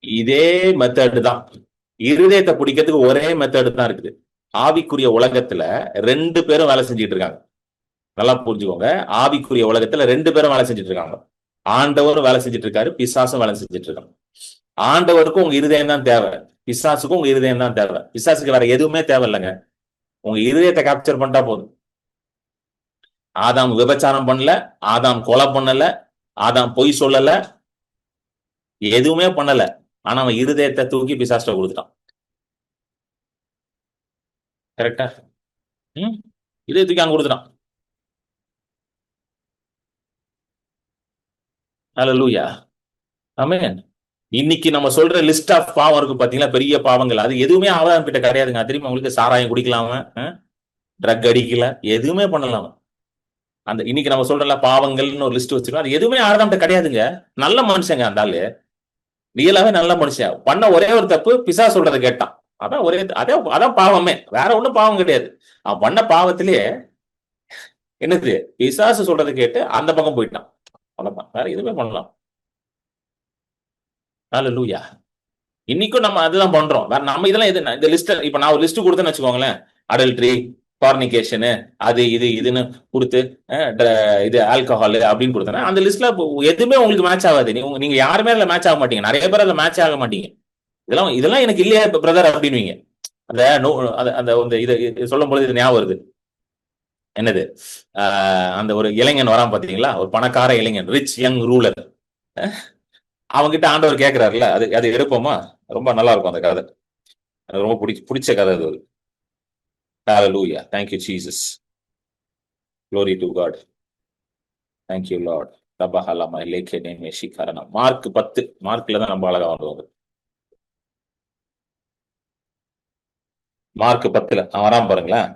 இதே மெத்தடு தான் இருதயத்தை பிடிக்கிறதுக்கு, ஒரே மெத்தடு தான் இருக்குது. ஆவிக்குரிய உலகத்துல 2 பேரும் வேலை செஞ்சுட்டு இருக்காங்க. நல்லா புரிஞ்சுக்கோங்க, ஆவிக்குரிய உலகத்துல 2 பேரும் வேலை செஞ்சுட்டு இருக்காங்க. ஆண்டவரும் வேலை செஞ்சுட்டு இருக்காரு, பிசாசும் வேலை செஞ்சுட்டு இருக்காங்க. ஆண்டவருக்கும் உங்க இருதயம் தான் தேவை, பிசாசுக்கும் உங்க இருதயம் தான் தேவை. பிசாசுக்கு வேற எதுவுமே தேவை இல்லைங்க. உங்க இருதயத்தை கேப்சர் பண்ணிட்டா போதும். ஆதாம் விபச்சாரம் பண்ணல, ஆதாம் கொலை பண்ணல, ஆதாம் பொய் சொல்லல, எதுவுமே பண்ணல. ஆனா அவன் இருதயத்தை தூக்கி பிசாசுட்ட கொடுத்துட்டான். கரெக்டா? இதே தூக்கி அங்க கொடுத்துட்டான். ஹல்லேலூயா. ஆமென். இன்னைக்கு நம்ம சொல்ற லிஸ்ட் ஆஃப் பாவம் இருக்கு பாத்தீங்களா, பெரிய பாவங்கள், அது எதுவுமே ஆதாம் கிட்ட கிடையாதுங்க. தெரியுமா உங்களுக்கு? சாராயம் குடிக்கலாம, ட்ரக் அடிக்கல, எதுவுமே பண்ணலாம். அந்த இன்னைக்கு நம்ம சொல்றல பாவங்கள்னு ஒரு லிஸ்ட் வச்சிருக்கோம், அது எதுவுமே ஆதாம்கிட்ட கிடையாதுங்க. நல்ல மனுஷங்க அந்த ஆளு, ரியலாவே நல்ல மனுஷன். பண்ண ஒரே ஒரு தப்பு, பிசா சொல்றதை கேட்டான். அதான் ஒரே அதான் பாவமே, வேற ஒண்ணும் பாவம் கிடையாது. அவன் பண்ண பாவத்திலேயே என்னது, பிசாசு சொல்றதை கேட்டு அந்த பக்கம் போயிட்டான். அவ்வளவுதான், வேற எதுவுமே பண்ணலாம். ஹல்லேலூயா. இன்னைக்கும் நம்ம அதுதான் பண்றோம். வேற நம்ம இதெல்லாம் எது, இந்த லிஸ்ட் இப்ப நான் ஒரு லிஸ்ட் கொடுத்தேன்னு வச்சுக்கோங்களேன், அடல்ட்ரி, ஃபார்னிகேஷனு, அது இது இதுன்னு கொடுத்து, இது ஆல்கஹால் அப்படின்னு கொடுத்தேன்னா அந்த லிஸ்ட்ல எதுவுமே உங்களுக்கு மேட்ச் ஆகாது. நீங்க யாருமே அதுல மேட்ச் ஆக மாட்டீங்க. நிறைய பேர் அதுல மேட்ச் ஆக மாட்டீங்க. இதெல்லாம் எனக்கு இல்லையா பிரதர் அப்படின்வீங்க. அந்த இது சொல்லும் பொழுது இது ஞாபகம் வருது. என்னது, அந்த ஒரு இளைஞன் வரான் பாத்தீங்களா, ஒரு பணக்கார இளைஞன், ரிச் யங் ரூலர். அவங்கிட்ட ஆண்டவர் கேட்கிறாருல, அது எடுப்போமா? ரொம்ப நல்லா இருக்கும் அந்த கதை. எனக்கு ரொம்ப பிடிச்ச கதை அது. Hallelujah. Thank you Jesus. Glory to God. Thank you Lord. தபஹலமா லேகேனே மேஷிகரணம். மார்க் 10, மார்க்ல தான் நம்ம அழகா வருவாங்க. மார்க் 10ல அவன் வராம பாருங்களேன்.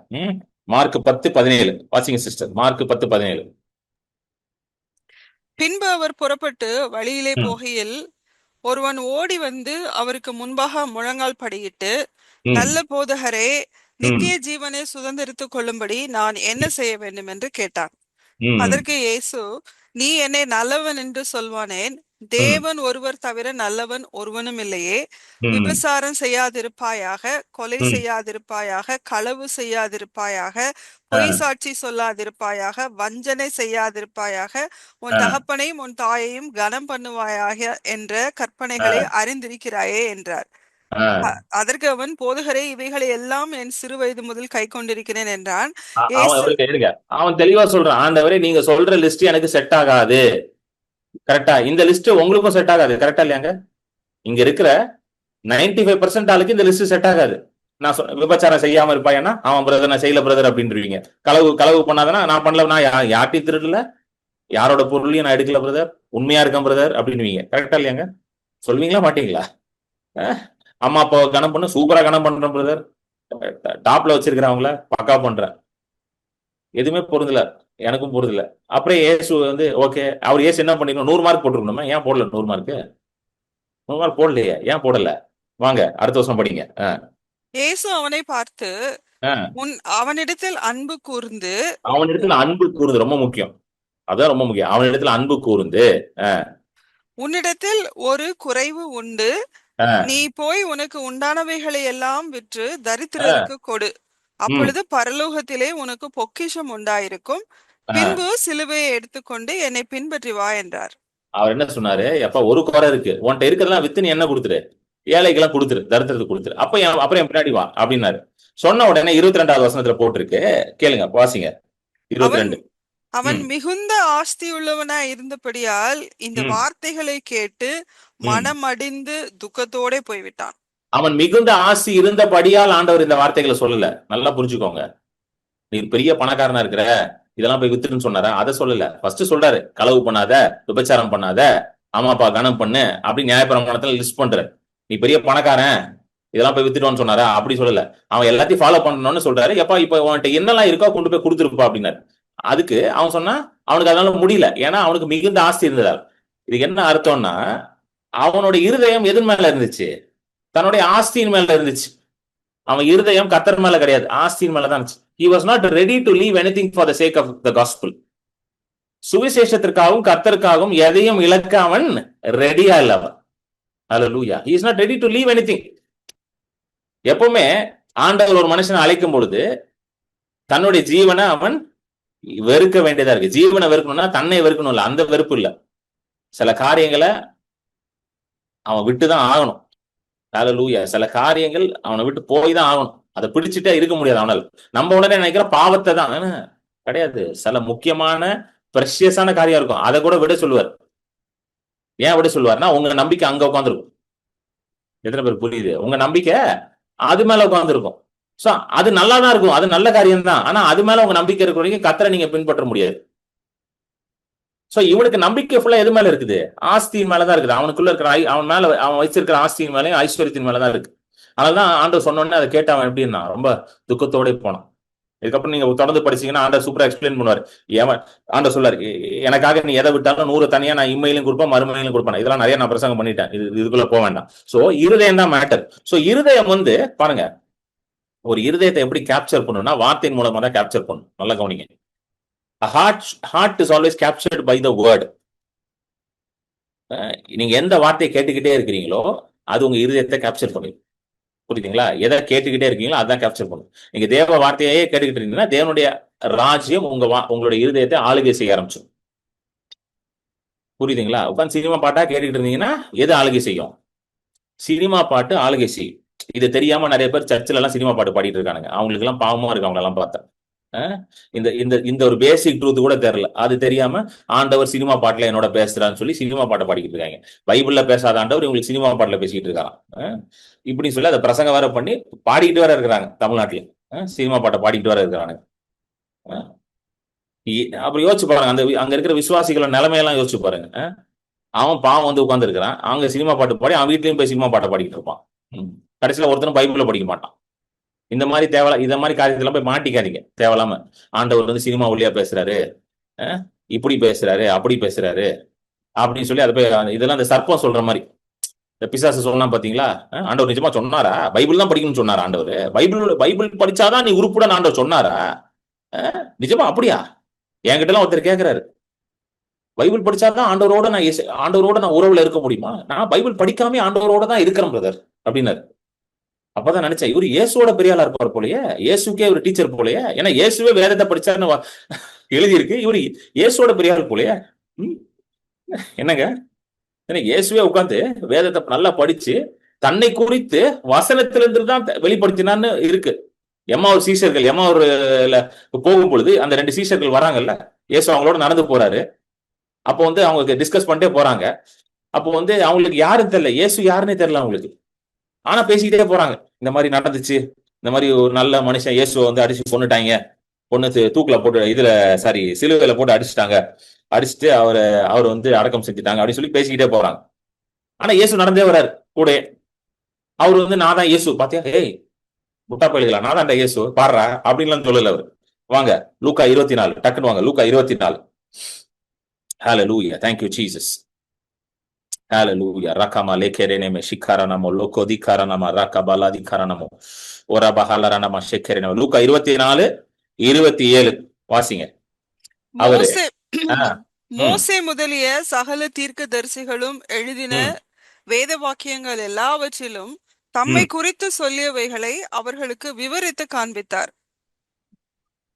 மார்க் 10:17 வாசிங்க சிஸ்டர். மார்க் 10:17. பின்பு அவர் புறப்பட்டு வழியிலே போகையில் ஒருவன் ஓடி வந்து அவருக்கு முன்பாக முழங்கால் படியிட்டு, நல்ல போதகரே, நித்திய ஜீவனை சுதந்திரித்துக் கொள்ளும்படி நான் என்ன செய்ய வேண்டும் என்று கேட்டான். அதற்கு இயேசு, நீ என்னை நல்லவன் என்று சொல்வானேன்? தேவன் ஒருவர் தவிர நல்லவன் ஒருவனும் இல்லையே. விபசாரம் செய்யாதிருப்பாயாக, கொலை செய்யாதிருப்பாயாக, களவு செய்யாதிருப்பாயாக, பொய் சாட்சி சொல்லாதிருப்பாயாக, வஞ்சனை செய்யாதிருப்பாயாக, உன் தகப்பனையும் உன் தாயையும் கனம் பண்ணுவாயாக என்ற கற்பனைகளை அறிந்திருக்கிறாயே என்றார். அதற்கு அவன், போதகரே, இவைகளை எல்லாம் என் சிறு வயது முதல் கை கொண்டிருக்கிறேன் என்றான். அவன் தெளிவா சொல்றான், ஆண்டவரே நீங்க சொல்ற லிஸ்ட் எனக்கு செட் ஆகாது. கரெக்டா? இந்த லிஸ்ட் உங்களுக்கும் செட் ஆகாது. கரெக்டா இல்லையாங்க? இங்க இருக்கிற 95% ஆளுக்கு இந்த லிஸ்ட் செட் ஆகாது. நான் விபச்சாரம் செய்யாம இருப்பாயன்னா, அவன் பிரதர் நான் செய்யல பிரதர் அப்படின்றீங்க. களவு பண்ணாதனா, நான் பண்ணல, நான் யார்ட்டையும் திருடல, யாரோட பொருளையும் நான் எடுக்கல பிரதர், உண்மையா இருக்கேன் பிரதர் அப்படின்னுவீங்க. கரெக்டா இல்லையாங்க? சொல்வீங்களா மாட்டீங்களா? அம்மா அப்பாவை கனம் பண்ண, சூப்பரா கனம் பண்றேன் பிரதர், டாப்ல வச்சிருக்கிறவங்கள பக்கா பண்றேன். எதுவுமே பொருந்தல, எனக்கும் பொருந்தல. அப்புறம் ஏசு வந்து ஓகே, அவர் ஏசு என்ன பண்ணிருக்கணும், 100 மார்க் போட்டுருக்கணுமா? ஏன் போடல 100 மார்க்? 100 மார்க் போடலையே, ஏன் போடல? வாங்க அடுத்த வருஷம் படிங்க. இயேசு அவனை பார்த்து, அவனிடத்தில் அன்பு கூர்ந்து, ரொம்ப முக்கியம், அதான் ரொம்ப முக்கியம். அவனிடத்தில் அன்பு கூர்ந்து, உன்னிடத்தில் ஒரு குறைவு உண்டு, நீ போய் உனக்கு உண்டானவைகளை எல்லாம் விற்று தரித்திரருக்கு கொடு, அப்பொழுது பரலோகத்திலே உனக்கு பொக்கிஷம் உண்டாயிருக்கும், பின்பு சிலுவையை எடுத்துக்கொண்டு என்னை பின்பற்றி வா என்றார். அவர் என்ன சொன்னாரு, எப்ப ஒரு குறை இருக்கு, உன்கிட்ட இருக்கிறதெல்லாம் வித்து நீ என்ன கொடுத்துரு, ஏழைக்கெல்லாம் கொடுத்துரு, தரித்திரத்துக்கு கொடுத்துரு, அப்புறம் என் பின்னாடி வா அப்படின்னாரு. சொன்ன உடனே 22வது வசனத்துல போட்டிருக்கு, கேளுங்க, வாசிங்க. 22. அவன் மிகுந்த ஆஸ்தி உள்ளவனாய் இருந்தபடியால் இந்த வார்த்தைகளை கேட்டு மனமடிந்து துக்கத்தோட போய்விட்டான். அவன் மிகுந்த ஆஸ்தி இருந்தபடியால் ஆண்டவர் இந்த வார்த்தைகளை சொல்லல. நல்லா புரிஞ்சுக்கோங்க. நீ பெரிய பணக்காரனா இருக்கிற, இதெல்லாம் போய் வித்துன்னு சொன்னாரா? அதை சொல்லல. ஃபர்ஸ்ட் சொல்றாரு, களவு பண்ணாத, விபச்சாரம் பண்ணாத, அம்மா அப்பா கனம் பண்ணு அப்படி நியாயப்பிரமாணத்துல லிஸ்ட் பண்றாரு. நீ பெரிய பணக்காரன், இதெல்லாம் போய் வித்துட்டு சொன்னாரா? அப்படி சொல்லல. அவன் எல்லாத்தையும் ஃபாலோ பண்ணணும்னு சொல்றாரு. எப்பா இப்ப உன்கிட்ட என்னெல்லாம் இருக்கோ கொண்டு போய் கொடுத்துருப்பா அப்படின்னாரு. அதுக்கு அவன் சொன்னா அவனுக்கு அதனால முடியல, ஏன்னா அவனுக்கு மிகுந்த ஆஸ்தி இருந்ததால். இதுக்கு என்ன அர்த்தம்னா, அவனோட இருதயம் எதன் மேல இருந்துச்சு? தன்னுடைய ஆஸ்தியின் மேல இருந்துச்சு. அவன் இருதயம் கர்த்தர் மேல கிடையாது, ஆஸ்தியின் மேலதான் இருந்துச்சு. He was not ready to leave anything for the sake of the gospel. சுவிசேஷத்திற்காகவும் கர்த்தருக்காகவும் எதையும் இழக்க அவன் ரெடியா இல்ல. அவன் Hallelujah. He is not ready to leave anything. எப்பவுமே ஆண்டவர் ஒரு மனுஷனை அழைக்கும் பொழுது தன்னுடைய ஜீவனை அவன் வெறுக்க வேண்டியதா இருக்கு. ஜீவனை வெறுக்கணும்னா தன்னை வெறுக்கணும் இல்ல, அந்த வெறுப்பு இல்ல. சில காரியங்களை அவன் விட்டுதான் ஆகணும். ஹல்லேலூயா. சில காரியங்கள் அவனை விட்டு போய் தான் ஆகணும். அதை பிடிச்சிட்டே இருக்க முடியாது அவனால். நம்ம உடனே நினைக்கிற பாவத்தை தான் கிடையாது. சில முக்கியமான பிரஷியஸான காரியம் இருக்கும், அதை கூட விட சொல்லுவார். ஏன் விட சொல்லுவார்னா, உங்க நம்பிக்கை அங்க உட்காந்துருக்கும். எத்தனை பேர் புரியுது? உங்க நம்பிக்கை அது மேல உட்காந்துருக்கும். சோ அது நல்லா தான் இருக்கும், அது நல்ல காரியம் தான். ஆனா அது மேல உங்க நம்பிக்கை இருக்கிற வரைக்கும் கர்த்தரை நீங்க பின்பற்ற முடியாது. சோ இவனுக்கு நம்பிக்கை ஃபுல்லா எது மேல இருக்குது? ஆஸ்தியின் மேலதான் இருக்குது. அவனுக்குள்ள இருக்கிற அவன் மேல அவன் வச்சிருக்கிற ஆஸ்தியின் மேலேயும் ஐஸ்வர்யத்தின் மேலதான் இருக்கு. அதனாலதான் ஆண்டவர் சொன்னோடனே அதை கேட்டு அவன் எப்படின்னா ரொம்ப துக்கத்தோட போனான். இதுக்கப்புறம் நீங்க தொடர்ந்து படிச்சீங்கன்னா ஆண்டவர் சூப்பரா எக்ஸ்பிளைன் பண்ணுவார். ஆண்டவர் சொல்லாரு, எனக்காக நீ எதை விட்டாலும் 100 தனியா நான் இம்மையிலும் கொடுப்பேன், மறுமையிலும் கொடுப்பேன். இதெல்லாம் நிறைய நான் பிரசங்கம் பண்ணிட்டேன், இதுக்குள்ள போக வேண்டாம். சோ இருதயம் தான் மேட்டர். சோ இருதயம் பாருங்க, ஒரு இருதயத்தை எப்படி கேப்சர் பண்ணணும்னா வார்த்தையின் மூலமா தான் கேப்சர் பண்ணணும். நல்லா கவனிங்க. Heart is always captured by the word. நீங்க எந்த வார்த்தையை கேட்டுக்கிட்டே இருக்கிறீங்களோ அது உங்க இருதயத்தை கேப்சர் பண்ணும். புரியுதுங்களா? எதை கேட்டுக்கிட்டே இருக்கீங்களோ அதான் கேப்சர் பண்ணும். நீங்க தேவ வார்த்தையே கேட்டுக்கிட்டு இருந்தீங்கன்னா தேவனுடைய ராஜ்யம் உங்களுடைய இருதயத்தை ஆளுகை செய்ய ஆரம்பிச்சிடும். புரியுதுங்களா? உட்காந்து சினிமா பாட்டா கேட்டுக்கிட்டு இருந்தீங்கன்னா எது ஆளுகை செய்யும்? சினிமா பாட்டு ஆளுகை செய்யும். இது தெரியாம நிறைய பேர் சர்ச்சில் எல்லாம் சினிமா பாட்டு பாடிட்டு இருக்காங்க. அவங்களுக்கு எல்லாம் பாவமா இருக்கு அவங்க எல்லாம் பார்த்தா. இந்த இந்த இந்த ஒரு பேசிக் ட்ரூத் கூட தெரியல. அது தெரியாம ஆண்டவர் சினிமா பாட்டுல என்னோட பேசுறான்னு சொல்லி சினிமா பாட்டை பாடிக்கிட்டு இருக்காங்க. பைபிள்ல பேசாத ஆண்டவர் இவங்களுக்கு சினிமா பாட்டுல பேசிக்கிட்டு இருக்காராம். இப்படி சொல்லி அதை பிரசங்க வேற பண்ணி பாடிக்கிட்டு வேற இருக்கிறாங்க. தமிழ்நாட்டுல சினிமா பாட்டை பாடிக்கிட்டு வேற இருக்கிறாங்க. அப்புறம் யோசிச்சு பாருங்க, அங்க இருக்கிற விசுவாசிகளோட நிலைமையெல்லாம் யோசிச்சு பாருங்க. அவன் பாவம் உட்கார்ந்து இருக்கிறான், அவங்க சினிமா பாட்டு பாடி அவன் வீட்லயும் போய் சினிமா பாட்டை பாடிக்கிட்டு இருப்பான். கடைசியில ஒருத்தரும் பைபிள்ல படிக்க மாட்டான். இந்த மாதிரி இந்த மாதிரி காரியத்தெல்லாம் போய் மாட்டிக்காதீங்க தேவையில்லாம. ஆண்டவர் சினிமா ஒளியா பேசுறாரு, இப்படி பேசுறாரு, அப்படி பேசுறாரு அப்படின்னு சொல்லி அதை போய் இதெல்லாம் இந்த சர்ப்பம் சொல்ற மாதிரி இந்த பிசாசு சொல்லலாம் பாத்தீங்களா? ஆண்டவர் நிஜமா சொன்னாரா? பைபிள் தான் படிக்கணும்னு சொன்னாரா ஆண்டவர்? பைபிள் படிச்சாதான் நீ உருப்புடன் ஆண்டவர் சொன்னாரா? நிஜமா அப்படியா? என்கிட்ட எல்லாம் ஒருத்தர் கேட்கிறாரு, பைபிள் படிச்சாதான் ஆண்டவரோட நான் உறவுல இருக்க முடியுமா? நான் பைபிள் படிக்காம ஆண்டவரோட தான் இருக்கிறேன் பிரதர் அப்படின்னாரு. அப்பதான் நினைச்சேன், இவரு இயேசுவோட பெரியாளா இருப்பார் போலயே, இயேசுக்கே ஒரு டீச்சர் போலயே. ஏன்னா இயேசுவே வேதத்தை படிச்சாருன்னு எழுதி இருக்கு, இவரு இயேசுவோட பெரியாள் போலயே. என்னங்க, இயேசுவே உட்காந்து வேதத்தை நல்லா படிச்சு தன்னை குறித்து வசனத்திலிருந்து தான் வெளிப்படுத்தினான்னு இருக்கு. எம்மாவூர் சீஷர்கள் எம்மாவூர்ல போகும் பொழுது அந்த 2 சீஷர்கள் வராங்கல்ல, இயேசு அவங்களோட நடந்து போறாரு. அப்போ அவங்க டிஸ்கஸ் பண்ணிட்டே போறாங்க. அப்போ அவங்களுக்கு யாருன்னு தெரியல, இயேசு யாருன்னே தெரியல அவங்களுக்கு. ஆனா பேசிக்கிட்டே போறாங்க, இந்த மாதிரி நடந்துச்சு, இந்த மாதிரி ஒரு நல்ல மனுஷன் இயேசுவை அடிச்சு கொன்னுட்டாங்க, தூக்குல போட்டு சிலுவையில போட்டு அடிச்சுட்டாங்க, அடிச்சுட்டு அவர் அடக்கம் செஞ்சுட்டாங்க அப்படின்னு சொல்லி பேசிக்கிட்டே போறாங்க. ஆனா இயேசு நடந்தே வர்றாரு கூட. அவரு நான் தான் இயேசு, பாத்தியா, ஏய் முட்டா பயிலுங்களா, நான் தான் இயேசு பாடுறா அப்படின்லாம் சொல்லல அவரு. வாங்க லூக்கா 24, டக்குன்னு வாங்க லூக்கா 24. ஹல்லேலூயா, thank you Jesus. ஹல்லேலூயா. ரகமா லேகெரேனமே ஷிகாரனமோ லோகோதிகாரனமா ரகபலாதிகாரனமோ ஒரபஹலரனமா ஷெகெரேனமோ. லூக்கா 24:27 வாசிங்க. அவரு மோசே முதலிய சகல தீர்க்கதரிசிகளும் எழுதின வேத வாக்கியங்கள் எல்லாவற்றிலும் தம்மை குறித்து சொல்லியவைகளை அவர்களுக்கு விவரித்து காண்பித்தார்.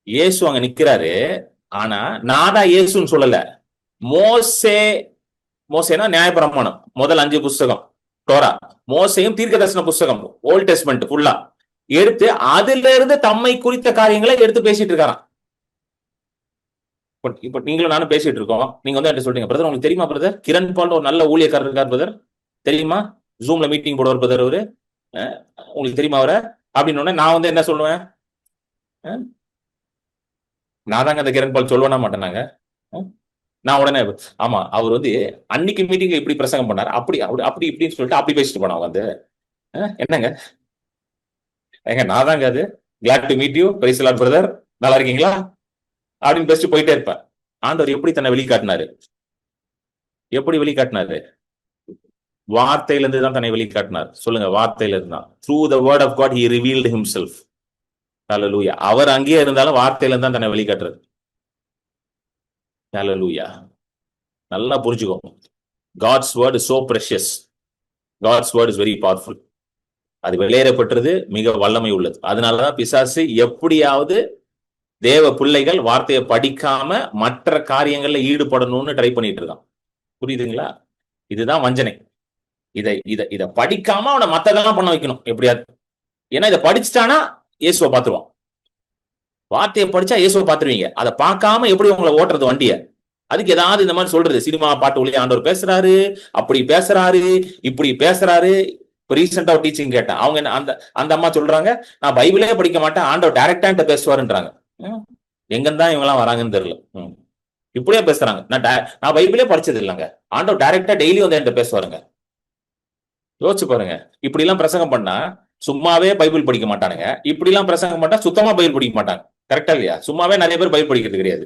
இயேசு அங்க நிக்கிறாரு, ஆனா நாதா இயேசுன்னு சொல்லல. மோசேனா நியாயப்பிரமாணம், முதல் 5 புஸ்தகம் டோரா. மோசையும் தீர்க்கதரிசன புஸ்தகம், ஓல்ட் டெஸ்ட்மென்ட் ஃபுல்லா எடுத்து அதுல இருந்து தம்மை குறித்த காரியங்களை எடுத்து பேசிட்டு இருக்காராம். இப்ப நீங்களும் நானும் பேசிட்டு இருக்கோம். நீங்க என்ன சொல்றீங்க பிரதர், உங்களுக்கு தெரியுமா பிரதர் கிரண் பால் ஒரு நல்ல ஊழியக்காரர் இருக்கார் பிரதர், தெரியுமா? ஜூம்ல மீட்டிங் போடுவார் பிரதர் அவரு, உங்களுக்கு தெரியுமா அவரை அப்படின்னு நான் என்ன சொல்லுவேன்? நான் தாங்க அந்த கிரண் பால் சொல்லுவேனா மாட்டேனாங்க. நான் உடனே ஆமா அவர் அன்னைக்கு மீட்டிங்ல இப்படி பிரசங்கம் பண்ணாரு, அப்படி இப்படின்னு சொல்லிட்டு அப்படி பேசிட்டு போனாங்க. என்னங்க ஏங்க, நான் தாங்க அது. glad to meet you, praise the Lord brother, நல்லா இருக்கீங்களா அப்படின்னு பேசிட்டு போயிட்டே இருப்பேன். ஆண்டவர் எப்படி தன்னை வெளிக்காட்டினாரு? எப்படி வெளிக்காட்டினாரு? வார்த்தையில இருந்து தான் தன்னை வெளிக்காட்டினார். சொல்லுங்க, வார்த்தையில இருந்தா. through the word of God he revealed himself. ஹல்லேலூயா. அவர் அங்கேயே இருந்தாலும் வார்த்தையில இருந்தா தன்னை வெளிக்காட்டுறது. ஹல்லேலூயா. நல்லா புரிஞ்சுக்கோ. God's word is so precious. God's word is very powerful. அது வெளியேறப்பட்டது மிக வல்லமை உள்ளது. அதனாலதான் பிசாசு எப்படியாவது தேவ பிள்ளைகள் வார்த்தையை படிக்காம மற்ற காரியங்கள்ல ஈடுபடணும்னு ட்ரை பண்ணிட்டு இருக்கான். புரியுதுங்களா? இதுதான் வஞ்சனை. இதை இதை இதை படிக்காம அவனை மத்ததெல்லாம் பண்ண வைக்கணும் எப்படியாவது. ஏன்னா இதை படிச்சுட்டானா இயேசுவை பார்த்துருவான். வார்த்தையை படிச்சா இயேசுவை பார்த்துருவீங்க. அதை பார்க்காம எப்படி உங்களை ஓட்டுறது வண்டியை? அதுக்கு ஏதாவது இந்த மாதிரி சொல்றது, சினிமா பாட்டு ஒளி ஆண்டவர் பேசுறாரு, அப்படி பேசுறாரு, இப்படி பேசுறாரு. இப்போ ரீசெண்டா ஒரு டீச்சிங் கேட்டேன். அவங்க அந்த அந்த அம்மா சொல்றாங்க, நான் பைபிளே படிக்க மாட்டேன், ஆண்டவர் டைரக்டா என்கிட்ட பேசுவாருன்றாங்க. எங்கதான் இவங்க எல்லாம் வராங்கன்னு தெரியல. இப்படியே பேசுறாங்க. நான் பைபிளே படிச்சது இல்லைங்க, ஆண்டவர் டைரக்டா டெய்லி வந்து என்கிட்ட பேசுவாருங்க. யோசிச்சு பாருங்க. இப்படி எல்லாம் பிரசங்கம் பண்ணா சும்மாவே பைபிள் படிக்க மாட்டானுங்க. இப்படி எல்லாம் பிரசங்கம் பண்ணா சுத்தமா பைபிள் படிக்க மாட்டாங்க. கரெக்டா இல்லையா? சும்மாவே நிறைய பேர் பைபிள் படிக்கிறது கிடையாது.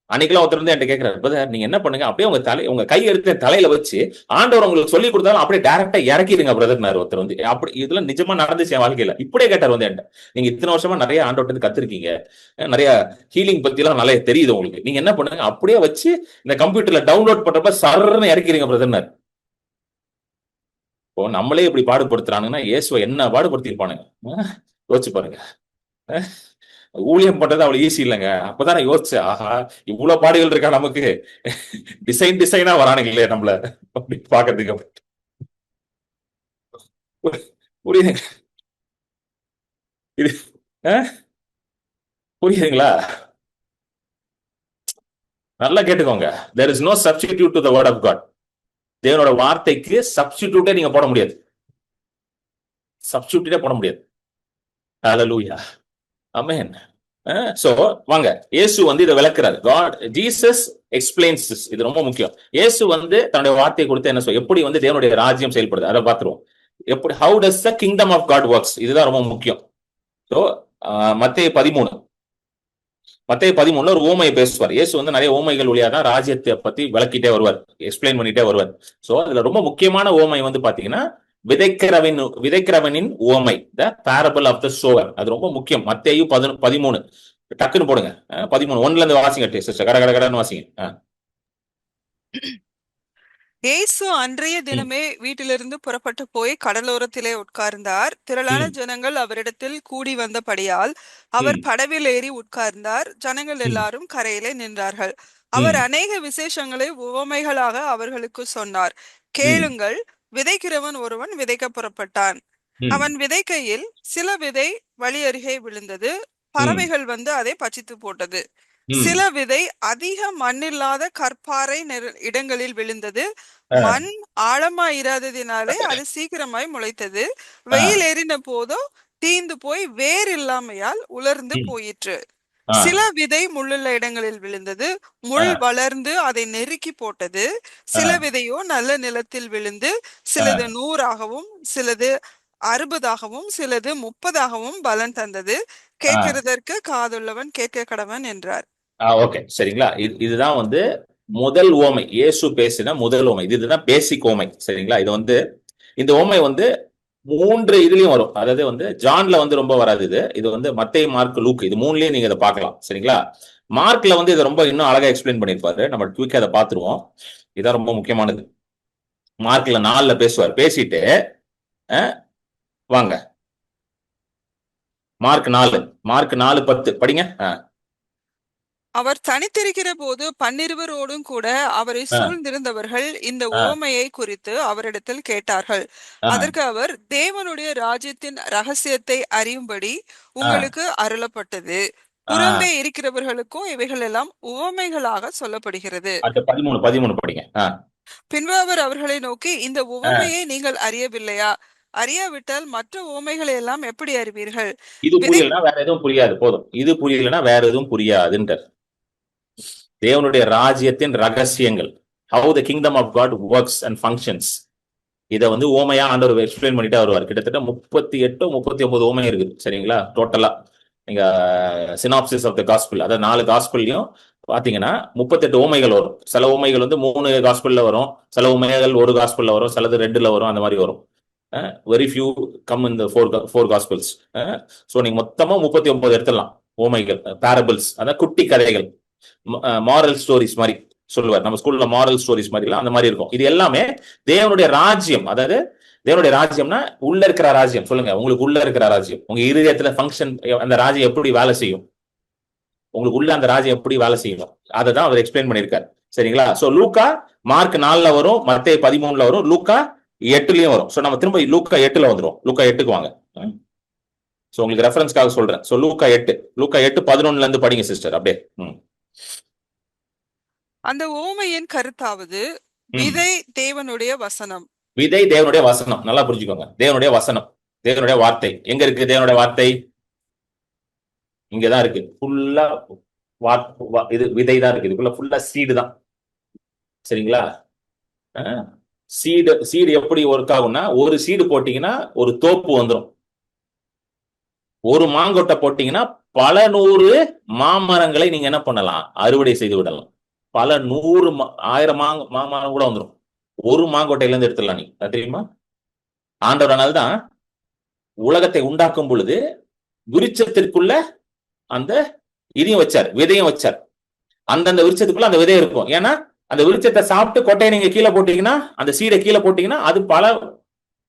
அன்னைக்கெல்லாம் ஒருத்தர் வந்து என்கிட்ட கேட்கிறாரு, பிரதர் நீங்க என்ன பண்ணுங்க, அப்படியே உங்க கை எடுத்து தலையில வச்சு ஆண்டவர் உங்களுக்கு சொல்லி கொடுத்தாலும் அப்படியே டைரக்டா இறக்கிடுங்க பிரதர்னாரு ஒருத்தர் வந்து. அப்படி இதெல்லாம் நிஜமா நடந்துச்சு என் வாழ்க்கையில. இப்படியே கேட்டார் வந்து என்கிட்ட, நீங்க இத்தனை வருஷமா நிறைய ஆண்டவர்ட்ட இருந்து கத்துருக்கீங்க, நிறைய ஹீலிங் பத்தி எல்லாம் நிறைய தெரியுது உங்களுக்கு, நீங்க என்ன பண்ணுங்க, அப்படியே வச்சு இந்த கம்ப்யூட்டர்ல டவுன்லோட் பண்றப்ப சர்ன்னு இறக்கிடுங்க பிரதர்னாரு. இப்போ நம்மளே இப்படி பாடுபடுத்துறானுங்கன்னா இயேசுவை என்ன பாடுபடுத்திருப்பானுங்க யோசிச்சு பாருங்க. ஊழியம் பண்றது அவ்வளவு ஈஸி இல்லைங்க. அப்பதான் நான் யோசிச்சேன், ஆஹா இவ்வளவு பாடுகள் இருக்கா நமக்கு, டிசைனா வரானுங்களே நம்மள அப்படி பாக்குறதுக்கு. புரியுது இது? புரியுதுங்களா? நல்லா கேட்டுக்கோங்க. there is no substitute to the word of God. தேவனோட வார்த்தைக்கு சப்ஸ்டிடியூட்டே நீங்க போட முடியாது. சப்ஸ்டிடியூட்டே போட முடியாது. ஹல்லேலூயா, ஆமென். சோ வாங்க, இயேசு வந்து இதை விளக்குறாரு. God Jesus explains this. இது ரொம்ப முக்கியம். இயேசு வந்து தன்னுடைய வார்த்தையை கொடுத்து என்ன சொல்ல, எப்படி வந்து தேவனுடைய ராஜ்யம் செயல்படுது அதை பார்த்துருவோம். எப்படி how does the kingdom of God works, இதுதான் ரொம்ப முக்கியம். சோ மத்தேயு 13 ஒரு ஓமையை பேசுவார். இயேசு வந்து நிறைய ஓமைகள் வழியா தான் ராஜ்யத்தை பத்தி விளக்கிட்டே வருவார், எக்ஸ்பிளைன் பண்ணிட்டே வருவார். சோ அதுல ரொம்ப முக்கியமான ஓமை வந்து பாத்தீங்கன்னா விதைக்கிறவனின் ஓமை, the parable of the sower. அது ரொம்ப முக்கியம். மத்தேயு 13 டக்குன்னு போடுங்க. 13:1 இருந்து வாசிங்க சிஸ்டர், கடன்னு வாசிங்க. இயேசு அன்றைய தினமே வீட்டிலிருந்து புறப்பட்டு போய் கடலோரத்திலே உட்கார்ந்தார். திரளான ஜனங்கள் அவரிடத்தில் கூடி வந்தபடியால் அவர் படவில் ஏறி உட்கார்ந்தார். ஜனங்கள் எல்லாரும் கரையிலே நின்றார்கள். அவர் அநேக விசேஷங்களை உவமைகளாக அவர்களுக்கு சொன்னார். கேளுங்கள், விதைக்கிறவன் ஒருவன் விதைக்க புறப்பட்டான். அவன் விதைக்கையில் சில விதை வழி அருகே விழுந்தது. பறவைகள் வந்து அதை பச்சித்து போட்டது. சில விதை அதிக மண்ணில்லாத கற்பாறை இடங்களில் விழுந்தது. மண் ஆழமாயிராததினாலே அது சீக்கிரமாய் முளைத்தது. வெயில் ஏறின போதோ தீந்து போய் வேர் இல்லாமையால் உலர்ந்து போயிற்று. சில விதை முள்ளுள்ள இடங்களில் விழுந்தது. முள் வளர்ந்து அதை நெருக்கி போட்டது. சில விதையோ நல்ல நிலத்தில் விழுந்து சிலது 100ஆகவும் சிலது 60ஆகவும் சிலது 30ஆகவும் பலன் தந்தது. கேட்கிறதற்கு காதுள்ளவன் கேட்க கடவன் என்றார். ஓகே, சரிங்களா? இதுதான் வந்து முதல் ஓமை, இயேசு பேசின முதல் ஓமை. இதுதான் பேசிக் ஓமை, சரிங்களா? இது வந்து இந்த ஓமை வந்து 3 இதுலயும் வரும். அதாவது வந்து ஜான்ல வந்து ரொம்ப வராது. இது வந்து மத்தேயு, மார்க், லூக், இது 3லயும் நீங்க இதை பார்க்கலாம், சரிங்களா? மார்க்ல வந்து இதை ரொம்ப இன்னும் அழகா எக்ஸ்பிளைன் பண்ணிருப்பாரு. நம்ம குயிக்கா அதை பார்த்துருவோம். இதான் ரொம்ப முக்கியமானது. மார்க்ல 4ல பேசுவார். பேசிட்டு வாங்க மார்க் 4:10 படிங்க. அவர் தனித்திருக்கிற போது 12 கூட அவரை சூழ்ந்திருந்தவர்கள் இந்த உவமையை குறித்து அவரிடத்தில் கேட்டார்கள். அதற்கு அவர், தேவனுடைய ராஜ்யத்தின் ரகசியத்தை அறியும்படி உங்களுக்கு அருளப்பட்டது. புறம்பே இருக்கிறவர்களுக்கோ இவைகள் எல்லாம் உவமைகளாக சொல்லப்படுகிறது. 13 படிங்க. பின்பு அவர் அவர்களை நோக்கி, இந்த உவமையை நீங்கள் அறியவில்லையா? அறியாவிட்டால் மற்ற உவமைகளை எல்லாம் எப்படி அறிவீர்கள்? இது புரியலனா வேற எதுவும் புரியாது. போதும், இது புரியலனா வேற எதுவும் புரியாதுன்றார். தேவனுடைய ராஜ்யத்தின் ரகசியங்கள், how the kingdom of God works and functions, இதை வந்து ஓமையா ஆண்டவர் எக்ஸ்பிளைன் பண்ணிட்டே வருவார். கிட்டத்தட்ட 38-39 ஓமை இருக்குது, சரிங்களா? டோட்டலா நீங்க சினாப்சிஸ் ஆஃப் த காஸ்பிள், அதாவது 4 காஸ்பிள்லயும் பாத்தீங்கன்னா 38 ஓமைகள் வரும். சில ஓமைகள் வந்து 3 காஸ்பிள்ல வரும், சில ஓமைகள் 1 காஸ்பிள்ல வரும், சிலது 2ல வரும், அந்த மாதிரி வரும். Very few come in the 4 gospels. So நீங்க மொத்தமா 39 எடுத்துடலாம் ஓமைகள், பேரபிள்ஸ், அதாவது குட்டி கதைகள், மாரல் ஸ்டோரிஸ் மாதிரி சொல்லுவார். நம்ம ஸ்கூல்ல மாரல் ஸ்டோரிஸ் மாதிரி அந்த மாதிரி இருக்கும். இது எல்லாமே தேவனுடைய ராஜ்யம். அதாவது தேவனுடைய ராஜ்யம்னா உள்ள இருக்கிற ராஜ்யம். சொல்லுங்க, உங்களுக்கு உள்ள இருக்கிற ராஜ்யம், உங்க இருதயத்துல ஃபங்க்ஷன், அந்த ராஜ்யம் எப்படி வேலை செய்யும், உங்களுக்கு உள்ள அந்த ராஜ்யம் எப்படி வேலை செய்யும், அதை தான் அவர் எக்ஸ்பிளைன் பண்ணியிருக்காரு, சரிங்களா? சோ லூக்கா மார்க் 4ல வரும், மத்தேயு 13ல வரும், லூக்கா 8லயும் வரும். சோ நம்ம திரும்ப லூக்கா 8ல வந்துரும். லூக்கா 8க்கு வாங்க. சோ உங்களுக்கு ரெஃபரன்ஸ்க்காக சொல்றேன். சோ லூக்கா 8:11 இருந்து படிங்க சிஸ்டர் அப்படியே. அந்த ஓமையின் கருத்தாவது, விதை தேவனுடைய வசனம். விதை தேவனுடைய வசனம். நல்லா புரிஞ்சுக்கோங்க. தேவனுடைய வசனம், தேவனுடைய வார்த்தை. எங்க இருக்கு தேவனுடைய வார்த்தை? இங்கதான் இருக்கு. ஃபுல்லா இது விதை தான் இருக்கு. இதுக்குள்ள ஃபுல்லா சீடு தான். சரிங்களா? சீடு எப்படி ஒர்க் ஆகும்னா, ஒரு சீடு போட்டீங்கன்னா ஒரு தோப்பு வந்துடும். ஒரு மாங்கொட்டை போட்டீங்கன்னா பல 100 மாமரங்களை நீங்க என்ன பண்ணலாம்? அறுவடை செய்து விடலாம். பல 100 1000 மாமரம் கூட வந்துடும். ஒரு மாங்கொட்டையில இருந்து எடுத்துடலாம். நீ தெரியுமா? ஆண்டவரானால் தான் உலகத்தை உண்டாக்கும் பொழுது விருட்சத்திற்குள்ள அந்த இதையும் வச்சார், விதையும் வச்சார். அந்தந்த விருட்சத்துக்குள்ள அந்த விதை இருக்கும். ஏன்னா அந்த விருட்சத்தை சாப்பிட்டு கொட்டையை நீங்க கீழே போட்டீங்கன்னா, அந்த சீடை கீழே போட்டீங்கன்னா அது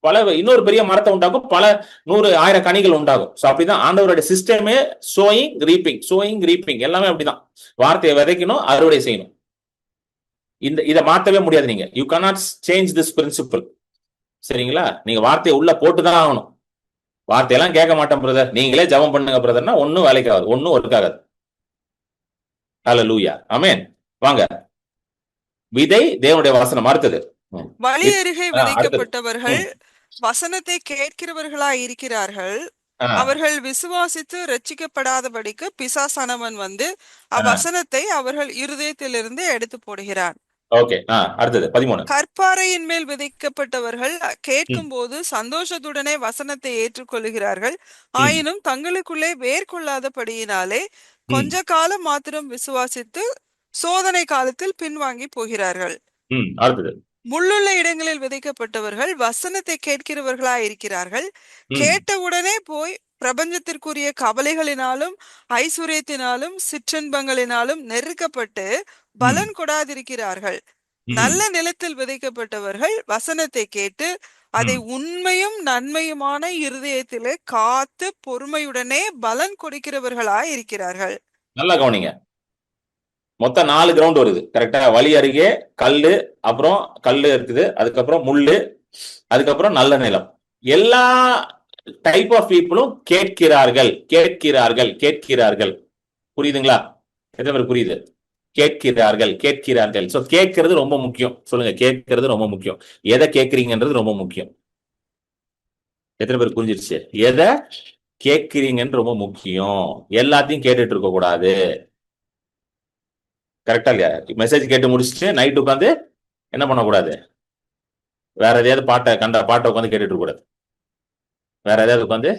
பல இன்னொரு பெரிய மரத்தை உண்டாகும். பல 100 1000 கனிகள் உண்டாகும். சோ அப்படிதான் ஆண்டவருடைய சிஸ்டமே. சோயிங் ரீப்பிங் எல்லாமே அப்படிதான். வார்த்தையை விதைக்கணும், அறுவடை செய்யணும். இதை மாத்தவே முடியாது நீங்க. You cannot change this principle. சரிங்களா? நீங்க வார்த்தையை உள்ள போட்டுதான் ஆகணும். வார்த்தையெல்லாம் கேட்க மாட்டேன் பிரதர், நீங்களே ஜெபம் பண்ணுங்க பிரதர்னா ஒன்னும் வேலைக்கு ஆகாது, ஒன்னும் ஒர்க் ஆகாது. ஹல்லேலூயா, ஆமென். வாங்க, விதை தேவனுடைய வசனம். அடுத்தது, வழி அருகே விதைக்கப்பட்டவர்கள் வசனத்தை கேட்கிறவர்களாய் இருக்கிறார்கள். அவர்கள் விசுவாசித்து ரட்சிக்கப்படாதபடிக்கு பிசாசானவன் வந்து அவ்வசனத்தை அவர்கள் இருதயத்திலிருந்து எடுத்து போடுகிறான். அடுத்தது 13. கற்பாறையின் மேல் விதைக்கப்பட்டவர்கள் கேட்கும் போது சந்தோஷத்துடனே வசனத்தை ஏற்றுக்கொள்கிறார்கள். ஆயினும் தங்களுக்குள்ளே வேர் கொள்ளாதபடியினாலே கொஞ்ச காலம் மாத்திரம் விசுவாசித்து சோதனை காலத்தில் பின்வாங்கி போகிறார்கள். முள்ளுள்ள இடங்களில் விதைக்கப்பட்டவர்கள் வசனத்தை கேட்கிறவர்களாய் இருக்கிறார்கள். கேட்டவுடனே போய் பிரபஞ்சத்திற்குரிய கவலைகளினாலும் ஐஸ்வர்யத்தினாலும் சிற்றின்பங்களினாலும் நெருக்கப்பட்டு பலன் கொடாதிருக்கிறார்கள். நல்ல நிலத்தில் விதைக்கப்பட்டவர்கள் வசனத்தை கேட்டு அதை உண்மையும் நன்மையுமான இருதயத்திலே காத்து பொறுமையுடனே பலன் கொடுக்கிறவர்களாய் இருக்கிறார்கள். நல்லா கவனிங்க. மொத்தம் 4 கிரவுண்ட் வருது. கரெக்டா? வழி அருகே கல்லு, அப்புறம் கல்லு இருக்குது, அதுக்கப்புறம் முள்ளு, அதுக்கப்புறம் நல்ல நிலம். எல்லா டைப் ஆஃப் பீப்புளும் கேட்கிறார்கள். புரியுதுங்களா? எத்தனை பேர் புரியுது? கேட்கிறார்கள். சோ கேட்கறது ரொம்ப முக்கியம். சொல்லுங்க, கேட்கறது ரொம்ப முக்கியம். எதை கேட்கறீங்கன்றது ரொம்ப முக்கியம். எத்தனை பேர் புரிஞ்சிருச்சு? எதை கேட்கறீங்கன்னு ரொம்ப முக்கியம். எல்லாத்தையும் கேட்டுட்டு இருக்க கூடாது. கரெக்டா இல்லையா? மெசேஜ் கேட்டு முடிச்சுட்டு நைட் உட்காந்து என்ன பண்ணக்கூடாது? வேற எதையாவது பாட்டை உட்காந்து கேட்டுட்டு இருக்க கூடாது. வேற எதாவது உட்காந்து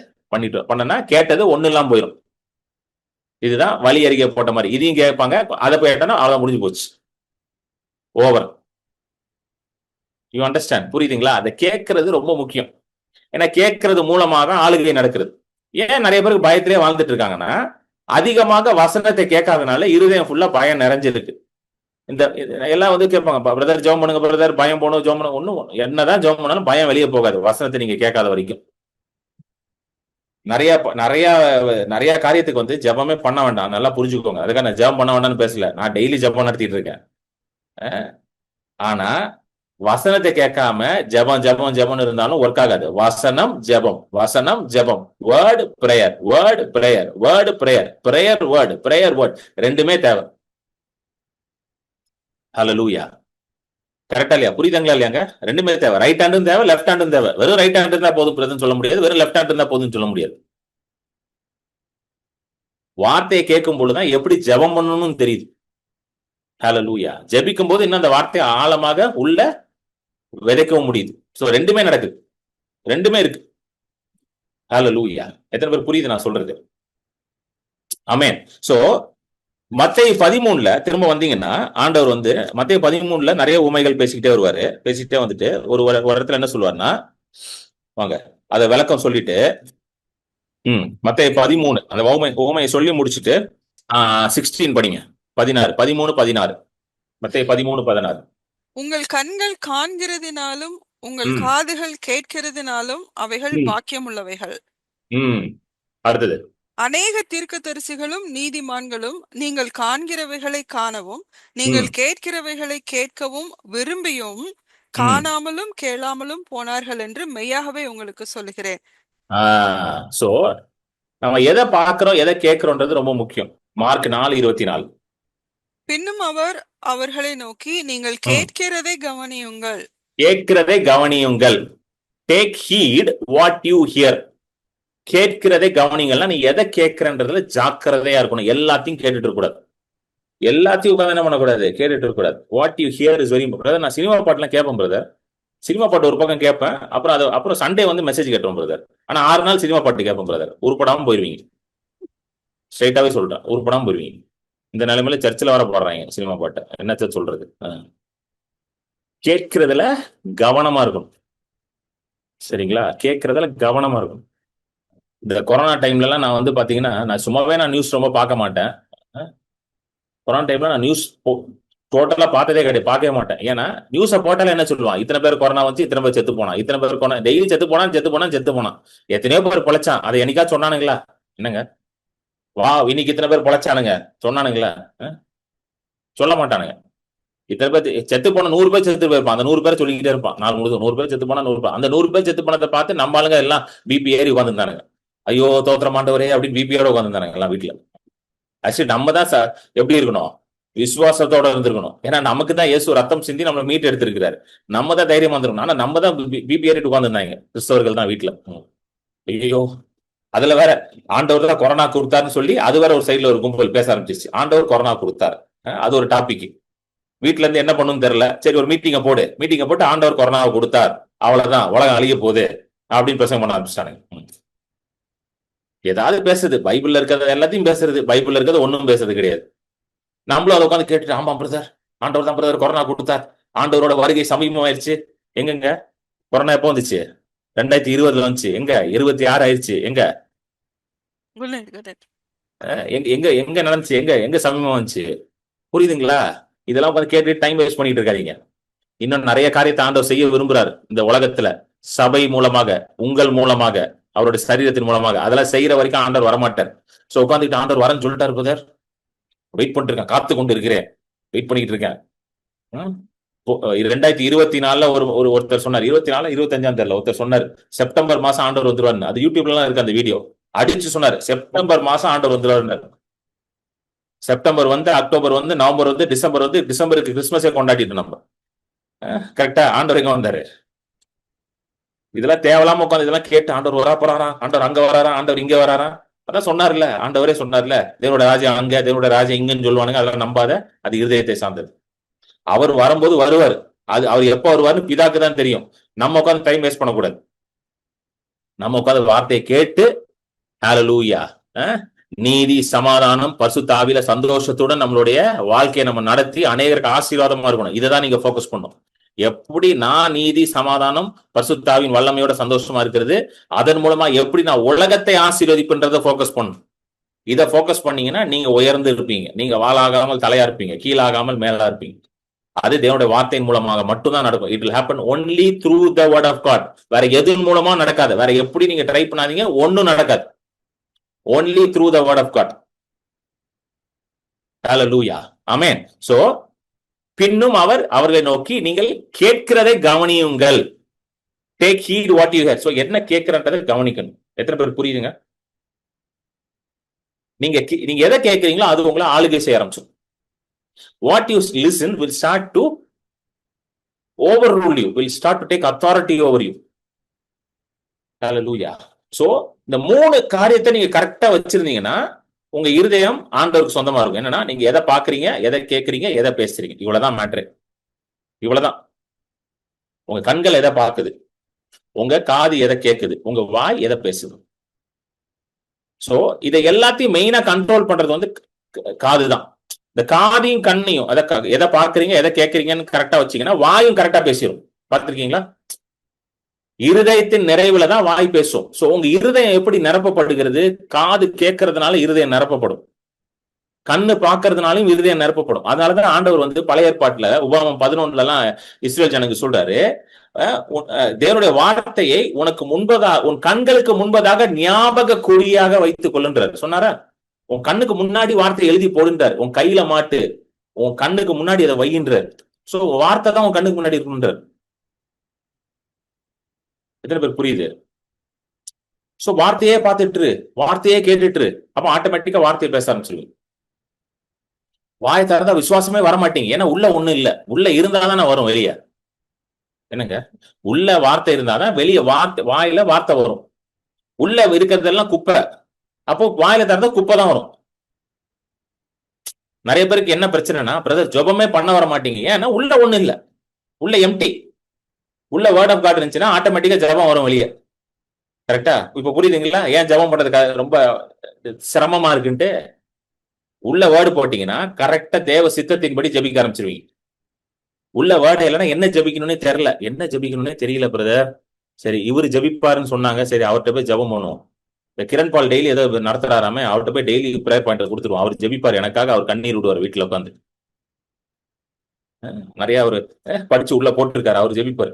பண்ணனா கேட்டது ஒண்ணு இல்லாம போயிடும். இதுதான் வழி அருகே போட்ட மாதிரி. இதையும் கேட்பாங்க, அதை போய் கேட்டா அவ்வளவு முடிஞ்சு போச்சு, ஓவர். You understand? புரியுதுங்களா? அதை கேட்கறது ரொம்ப முக்கியம். ஏன்னா கேட்கறது மூலமாக ஆளுகை நடக்கிறது. ஏன் நிறைய பேருக்கு பயத்திலே வாழ்ந்துட்டு இருக்காங்கன்னா, அதிகமாக வசனத்தை கேட்காதனால இருதயம் ஃபுல்லா பயம் நிறைஞ்சிருக்கு. இந்த எல்லாம் வந்து கேட்பாங்க, பிரதர் ஜெபம் பண்ணுங்க பிரதர், பயம் போகணும், ஜெபம் பண்ண. ஒண்ணும் என்னதான் ஜெபம் பண்ணாலும் பயம் வெளியே போகாது, வசனத்தை நீங்க கேட்காத வரைக்கும். நிறைய காரியத்துக்கு வந்து ஜெபமே பண்ண வேண்டாம். நல்லா புரிஞ்சுக்கோங்க. அதுக்காக நான் ஜெபம் பண்ண வேண்டாம்னு பேசல. நான் டெய்லி ஜெபம் நடத்திட்டு இருக்கேன். ஆனா வசனத்தை கேட்காம ஜெபம் இருந்தாலும் ஒர்க் ஆகாது. வசனம் ஜெபம், வேர்டு பிரேயர், பிரேயர் வேர்ட், ரெண்டுமே தேவை. ஹல்லேலூயா. கரெக்டா இல்லையா? புரியுதுங்களா இல்லையாங்க? ரெண்டுமே தேவை. ரைட் ஹேண்டும் தேவை, லெஃப்ட் ஹேண்டும் தேவை. வெறும் ரைட் ஹேண்ட் இருந்தா போதும் சொல்ல முடியாது, வெறும் லெஃப்ட் ஹேண்ட் இருந்தா போதும் சொல்ல முடியாது. வார்த்தையை கேட்கும் பொழுதுதான் எப்படி ஜெபம் பண்ணணும்னு தெரியுது. ஹல்லேலூயா. ஜெபிக்கும் போது இன்னும் அந்த வார்த்தையை ஆழமாக உள்ள விதைக்கவும் முடியுது. சோ ரெண்டுமே நடக்குது, ரெண்டுமே இருக்கு. ஹல்லேலூயா. எத்தனை பேர் புரியுது நான் சொல்றது? ஆமென். சோ மத்தேயு 13ல திரும்ப வந்தீங்கன்னா, ஆண்டவர் வந்து மத்தேயு 13ல நிறைய உமைகள் பேசிக்கிட்டே வருவாரு. பேசிக்கிட்டே வந்துட்டு ஒரு இடத்துல என்ன சொல்லுவாருன்னா, வாங்க அதை விளக்கம் சொல்லிட்டு, மத்தேயு 13 அந்த உமையை சொல்லி முடிச்சுட்டு 16 படிங்க. 13:16. மத்தேயு 13:16. உங்கள் கண்கள் காண்கிறதினாலும் உங்கள் காதுகள் கேட்கிறதினாலும் அவைகள் பாக்கியம் உள்ளவைகள். அடுத்தது, அநேக தீர்க்கதரிசிகளும் நீதிமான்களும் நீங்கள் காண்கிறவைகளை காணவும் நீங்கள் கேட்கிறவைகளை கேட்கவும் விரும்பியும் காணாமலும் கேளாமலும் போனார்கள் என்று மெய்யாகவே உங்களுக்கு சொல்லுகிறேன். சோ நம்ம எதை பார்க்கிறோம் எதை கேட்கிறோன்றது ரொம்ப முக்கியம். மார்க் 4:24. பின்னும் அவர் அவர்களை நோக்கி, நீங்கள் கேட்கிறதை கவனியுங்கள். கேட்கிறதை கவனியுங்கள். Take heed what you hear. கேட்கிறதை கவனிங்கள்னா நீ எதை கேட்கிறன்றதுல ஜாக்கிரதையா இருக்கணும். எல்லாத்தையும் கேட்டுட்டு இருக்க கூடாது. எல்லாத்தையும் உட்காந்து என்ன பண்ணக்கூடாது, கேட்டுட்டு இருக்க கூடாது. What you here is very important. நான் சினிமா பாட்டுலாம் கேட்பேன் பிரதர். சினிமா பாட்டு ஒரு பக்கம் கேட்பேன், அப்புறம் சண்டே வந்து மெசேஜ் கேட்டோம் பிரதர். ஆனா 6 நாள் சினிமா பாட்டு கேட்பேன் பிரதர். உருப்படாம போயிருவீங்க. ஸ்ட்ரைட்டாவே சொல்றேன், உருப்படாம போயிருவீங்க. இந்த நிலைமையில சர்ச்சில் வர போடுறாங்க சினிமா பாட்டை. என்னத்த சொல்றது? கேட்கிறதுல கவனமா இருக்கணும். சரிங்களா? கேட்கறதுல கவனமா இருக்கும். இந்த கொரோனா டைம்ல எல்லாம் நான் வந்து பாத்தீங்கன்னா, நான் சும்மாவே நியூஸ் ரொம்ப பார்க்க மாட்டேன். கொரோனா டைம்ல நான் நியூஸ் டோட்டலா பார்த்ததே கிடையாது, பார்க்கவே மாட்டேன். ஏன்னா நியூஸை போட்டால என்ன சொல்லுவான், இத்தனை பேர் கொரோனா வந்து இத்தனை பேர் செத்து போனா, இத்தனை பேர் கொரோனா, டெய்லி செத்து போனான். எத்தனையோ பேர் பொழைச்சான், அதை என்னைக்கா சொன்னானுங்களா? என்னங்க வா இன்னைக்கு இத்தனை பேர் பொழைச்சானுங்க சொன்னானுங்களா? சொல்ல மாட்டானுங்க. இத்தனை பேர் செத்து போன 100 பேர் செத்து போயிருப்பான். அந்த 100 பேர் சொல்லிக்கிட்டே இருப்பான். நாள் முழுதும் 100 பேர் செத்து போனா 100 பேர். அந்த 100 பேர் செத்து போனதை பார்த்து நம்ம ஆளுங்க எல்லாம் பிபி ஏறி உட்காந்துருந்தானுங்க. ஐயோ தோத்திரமாண்டவரே அப்படின்னு பிபியோட உட்காந்துருந்தானுங்க எல்லாம் வீட்டுல. ஆக்சுவலி நம்ம தான் சார் எப்படி இருக்கணும், விசுவாசத்தோட இருந்திருக்கணும். ஏன்னா நமக்கு தான் இயேசு ரத்தம் சிந்தி நம்மளை மீட்டு எடுத்திருக்கிறாரு. நம்ம தான் தைரியமா இருந்திருக்கணும். ஆனா நம்ம தான் பிபி ஏறிட்டு உட்காந்துருந்தாங்க கிறிஸ்தவர்கள் தான் வீட்டுல. ஐயோ அதுல வேற ஆண்டவர் தான் கொரோனா கொடுத்தாருன்னு சொல்லி அது வேற ஒரு சைட்ல ஒரு கும்பல் பேச ஆரம்பிச்சிருச்சு. ஆண்டவர் கொரோனா கொடுத்தாரு, அது ஒரு டாபிக். வீட்டுல இருந்து என்ன பண்ணுன்னு தெரியல, சரி ஒரு மீட்டிங்கை போட்டு ஆண்டவர் கொரோனாவை கொடுத்தார், அவ்வளவுதான் உலகம் அழிய போகுது அப்படின்னு பிரசங்கம் பண்ண ஆரம்பிச்சிட்டானுங்க. ஏதாவது பேசுறது, பைபிள்ல இருக்கிறத எல்லாத்தையும் பேசுறது, பைபிள்ல இருக்கிறது ஒன்னும் பேசுறது கிடையாது. நம்மளும் அதை உட்காந்து கேட்டுட்டு, ஆமா பிரதர் ஆண்டவர் தான் பிரதர் கொரோனா கொடுத்தார், ஆண்டவரோட வருகை சமீபமாயிருச்சு. எங்கெங்க கொரோனா எப்போ வந்துச்சு? 2020 வந்துச்சு. எங்க 26 ஆயிடுச்சு. எங்க எங்க எங்க நடந்துச்சு? எங்க சமீபம் வந்துச்சு? புரியுதுங்களா? இதெல்லாம் உட்காந்து கேட்டு டைம் வேஸ்ட் பண்ணிட்டு இருக்காதீங்க. இன்னும் நிறைய காரியத்தை ஆண்டவர் செய்ய விரும்புறாரு இந்த உலகத்துல, சபை மூலமாக, உங்கள் மூலமாக, அவருடைய சரீரத்தின் மூலமாக. அதெல்லாம் செய்யற வரைக்கும் ஆண்டவர் வரமாட்டார். சோ உட்காந்துட்டு ஆண்டவர் வரன்னு சொல்லிட்டாரு பிரதர், வெயிட் பண்ணிட்டு இருக்கேன், காத்து கொண்டு இருக்கிறேன், வெயிட் பண்ணிட்டு இருக்கேன். 2024 ஒருத்தர் சொன்னார், 24 25 தெரியல, ஒருத்தர் சொன்னார் செப்டம்பர் மாசம் ஆண்டவர் வந்துருவாரு. அது யூடியூப்ல எல்லாம் இருக்கு அந்த வீடியோ. அடிச்சு சொன்னாரு செப்டம்பர் மாசம் ஆண்டவர் வந்துருவாரு. செப்டம்பர் வந்து, அக்டோபர் வந்து, நவம்பர் வந்து, டிசம்பர் வந்து, டிசம்பருக்கு கிறிஸ்துமஸே கொண்டாடிட்டு நம்ம. கரெக்டா? ஆண்டவர் எங்க வந்தாரு? இதெல்லாம் தேவையில்லாம உட்காந்து இதெல்லாம் கேட்டு ஆண்டவர் வரா போறாரா, ஆண்டவர் அங்க வராரா, ஆண்டவர் இங்க வராரா? அதான் சொன்னார்ல, ஆண்டவரே சொன்னார்ல, தேவனோட ராஜ்யம் அங்க, தேவனோட ராஜ்யம் இங்கன்னு சொல்லுவானுங்க. அதெல்லாம் நம்பாத, அது இருதயத்தை சார்ந்தது. அவர் வரும்போது வருவார். அது அவர் எப்ப வருவாருன்னு பிதாக்கு தான் தெரியும். நம்ம உட்காந்து டைம் வேஸ்ட் பண்ணக்கூடாது. நம்ம உட்காந்து வார்த்தையை கேட்டு ஹல்லேலூயா, நீதி, சமாதானம், பரிசுத்த ஆவியில சந்தோஷத்துடன் நம்மளுடைய வாழ்க்கையை நம்ம நடத்தி அநேகருக்கு ஆசீர்வாதமா இருக்கணும். இதைதான் நீங்க போக்கஸ் பண்ணும். எப்படி நான் நீதி, சமாதானம், பரிசுத்த ஆவியின் வல்லமையோட சந்தோஷமா இருக்கிறது, அதன் மூலமா எப்படி நான் உலகத்தை ஆசீர்வதிப்புன்றத போக்கஸ் பண்ணணும். இதை போக்கஸ் பண்ணீங்கன்னா நீங்க உயர்ந்து இருப்பீங்க. நீங்க வாளாகாமல் தலையா இருப்பீங்க, கீழாகாமல் மேலா இருப்பீங்க. அது தேவனுடைய வார்த்தையின் மூலமாக மட்டும்தான் நடக்கும். It will happen only through the word of God. வேற எதன் மூலமா நடக்காது. வேற எப்படி நீங்க ட்ரை பண்ணாதீங்க, ஒன்னும் நடக்காது. only through the word of God. Hallelujah. Amen. So பின்னும் அவர் அவர்களை நோக்கி, நீங்கள் கேட்கிறதை கவனியுங்கள். Take heed what you here. So என்ன கேட்கிறன்றதை கவனிக்கணும். எத்தனை பேர் புரியுதுங்க? நீங்க எதை கேட்கறீங்களோ அது உங்களை ஆளுகை செய்ய ஆரம்பிச்சு. What you listen will start to overrule you, will start to take authority over you. Hallelujah. So இந்த 3 காரியத்தை நீங்க கரெக்டா வச்சிருந்தீங்கன்னா உங்க இருதயம் ஆண்டவருக்கு சொந்தமா இருக்கும். என்னன்னா நீங்க எதை பாக்குறீங்க, எதை கேட்கறீங்க, எதை பேசுறீங்க, இவ்வளவுதான் மேட்ரு. இவ்வளவுதான். உங்க கண்கள் எதை பார்க்குது, உங்க காது எதை கேட்குது, உங்க வாய் எதை பேசுது. சோ இதை எல்லாத்தையும் மெயினா கண்ட்ரோல் பண்றது வந்து காது தான். இந்த காதையும் கண்ணையும் எதை பாக்குறீங்க, எதை கேட்கறீங்கன்னு கரெக்டா வச்சீங்கன்னா வாயும் கரெக்டா பேசிடும். பார்த்திருக்கீங்களா? இருதயத்தின் நிறைவுல தான் வாய் பேசும். சோ உங்க இருதயம் எப்படி நிரப்பப்படுகிறது? காது கேட்கறதுனால இருதயம் நிரப்பப்படும், கண்ணு பாக்குறதுனாலும் இருதயம் நிரப்பப்படும். அதனாலதான் ஆண்டவர் வந்து பழைய ஏற்பாட்டுல உபாகமம் 11 எல்லாம் இஸ்ரேல் ஜனங்களுக்கு சொல்றாரு, தேவனுடைய வார்த்தையை உனக்கு முன்பதாக, உன் கண்களுக்கு முன்பதாக ஞாபக குறியாக வைத்துக் கொள்ளுன்றார். சொன்னாரா? உன் கண்ணுக்கு முன்னாடி வார்த்தை எழுதி போடுன்றார். உன் கையில மாட்டு, உன் கண்ணுக்கு முன்னாடி அதை வையின்றார். சோ வார்த்தை தான் உன் கண்ணுக்கு முன்னாடி இருக்குன்றார். எத்தனை பேர் புரியுது? சோ வார்த்தையே பார்த்துட்டு வார்த்தையே கேட்டுட்டு அப்ப ஆட்டோமேட்டிக்கா வார்த்தையை பேச ஆரம்பிச்சிருவீங்க. வாயை திறந்தா விசுவாசமே வர மாட்டீங்க. ஏன்னா உள்ள ஒண்ணு இல்ல. உள்ள இருந்தாதானே வரும் வெளியே. என்னங்க, உள்ள வார்த்தை இருந்தாதான் வெளியே வாயில வார்த்தை வரும். உள்ள இருக்கிறதெல்லாம் குப்பை. அப்போ வாயில திறந்தா குப்பை தான் வரும். நிறைய பேருக்கு என்ன பிரச்சனைனா, பிரதர் ஜெபமே பண்ண வர மாட்டீங்க. ஏன்னா உள்ள ஒண்ணு இல்ல. உள்ள எம்டி. உள்ள வேர்ட் ஆஃப் காட் இருந்துச்சுன்னா ஆட்டோமேட்டிக்கா ஜெபம் வரும் வெளியே. கரெக்டா? இப்ப புரியுதுங்களா ஏன் ஜெபம் பண்றதுக்கு ரொம்ப சிரமமா இருக்குன்ட்டு? உள்ள வேர்டு போட்டீங்கன்னா கரெக்டா தேவ சித்தத்தின்படி ஜெபிக்க ஆரம்பிச்சிருவீங்க. உள்ள வேர்டு இல்லைன்னா என்ன ஜெபிக்கணும்னே தெரியல. என்ன ஜெபிக்கணும்னே தெரியல பிரதர். சரி இவரு ஜெபிப்பாருன்னு சொன்னாங்க, சரி அவர்கிட்ட போய் ஜெபம் பண்ணுவோம். இந்த கிரண் பால் டெய்லி ஏதோ நடத்துறாராமே, அவர்கிட்ட போய் டெய்லி ப்ரேயர் பாயிண்ட் கொடுத்துருவோம். அவர் ஜெபிப்பார் எனக்காக. அவர் கண்ணீர் விடுவார் வீட்டுல உட்காந்து. நிறைய அவரு படிச்சு உள்ள போட்டிருக்காரு. அவர் ஜெபிப்பார்.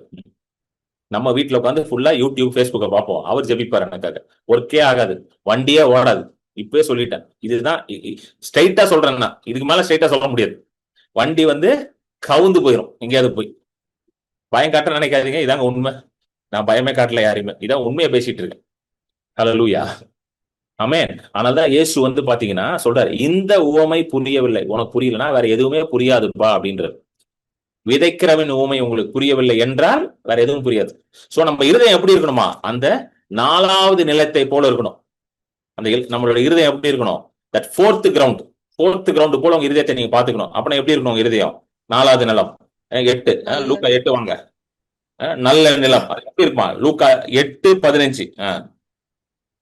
நம்ம வீட்டுல உட்காந்து ஃபுல்லா யூடியூப் ஃபேஸ்புக்கை பார்ப்போம். அவர் ஜெபிப்பார் எனக்காக. ஒர்க்கே ஆகாது, வண்டியே ஓடாது. இப்பவே சொல்லிட்டேன். இதுதான் ஸ்ட்ரைட்டா சொல்றேன்னா, இதுக்கு மேல ஸ்ட்ரைட்டா சொல்ல முடியாது. வண்டி வந்து கவுந்து போயிடும் எங்கேயாவது போய். பயம் காட்ட நினைக்காதீங்க, இதாங்க உண்மை. நான் பயமே காட்டல யாரையுமே, இதான் உண்மையை பேசிட்டு இருக்கேன். ஹல்லேலூயா, ஆமென். ஆனால்தான் இயேசு வந்து பாத்தீங்கன்னா சொல்றாரு, இந்த உவமை புரியவில்லை, உனக்கு புரியலன்னா வேற எதுவுமே புரியாதுப்பா அப்படின்றது. விதைக்கிறவன் உவமை உங்களுக்கு புரியவில்லை என்றால் வேற எதுவும் புரியாது. சோ நம்ம இருதயம் எப்படி இருக்கணுமா? அந்த 4வது நிலத்தை போல இருக்கணும். அந்த நம்மளோட இருதயம் எப்படி இருக்கணும்? தட் ஃபோர்த் கிரவுண்ட் போல உங்க இருதயத்தை நீங்க பாத்துக்கணும். அப்படின்னா எப்படி இருக்கணும் உங்க இருதயம்? 4வது நிலம். 8 லூக்கா 8 வாங்க. நல்ல நிலம் எப்படி இருக்குமா? லூக்கா 8:15.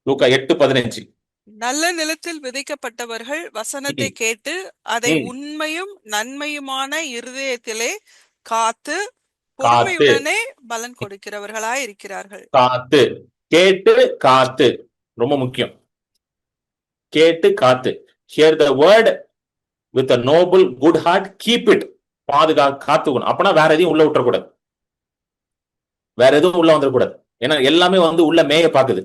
லூக்கா 8:15. நல்ல நிலத்தில் விதைக்கப்பட்டவர்கள் வசனத்தை கேட்டு அதை உண்மையும் நன்மையுமான இருதயத்திலே காத்து பொறுமையுடனே பலன் கொடுக்கிறவர்களாய் இருக்கிறார்கள். காத்து, கேட்டு காத்து, ரொம்ப முக்கியம். கேட்டு காத்து. Here the word with a noble good heart, keep it. காத்துக்கணும். அப்பனா வேற எதையும் உள்ள விட்டுறக்கூடாது. வேற எதுவும் உள்ள வந்துடக்கூடாது. ஏன்னா எல்லாமே வந்து உள்ள மேய பாக்குது.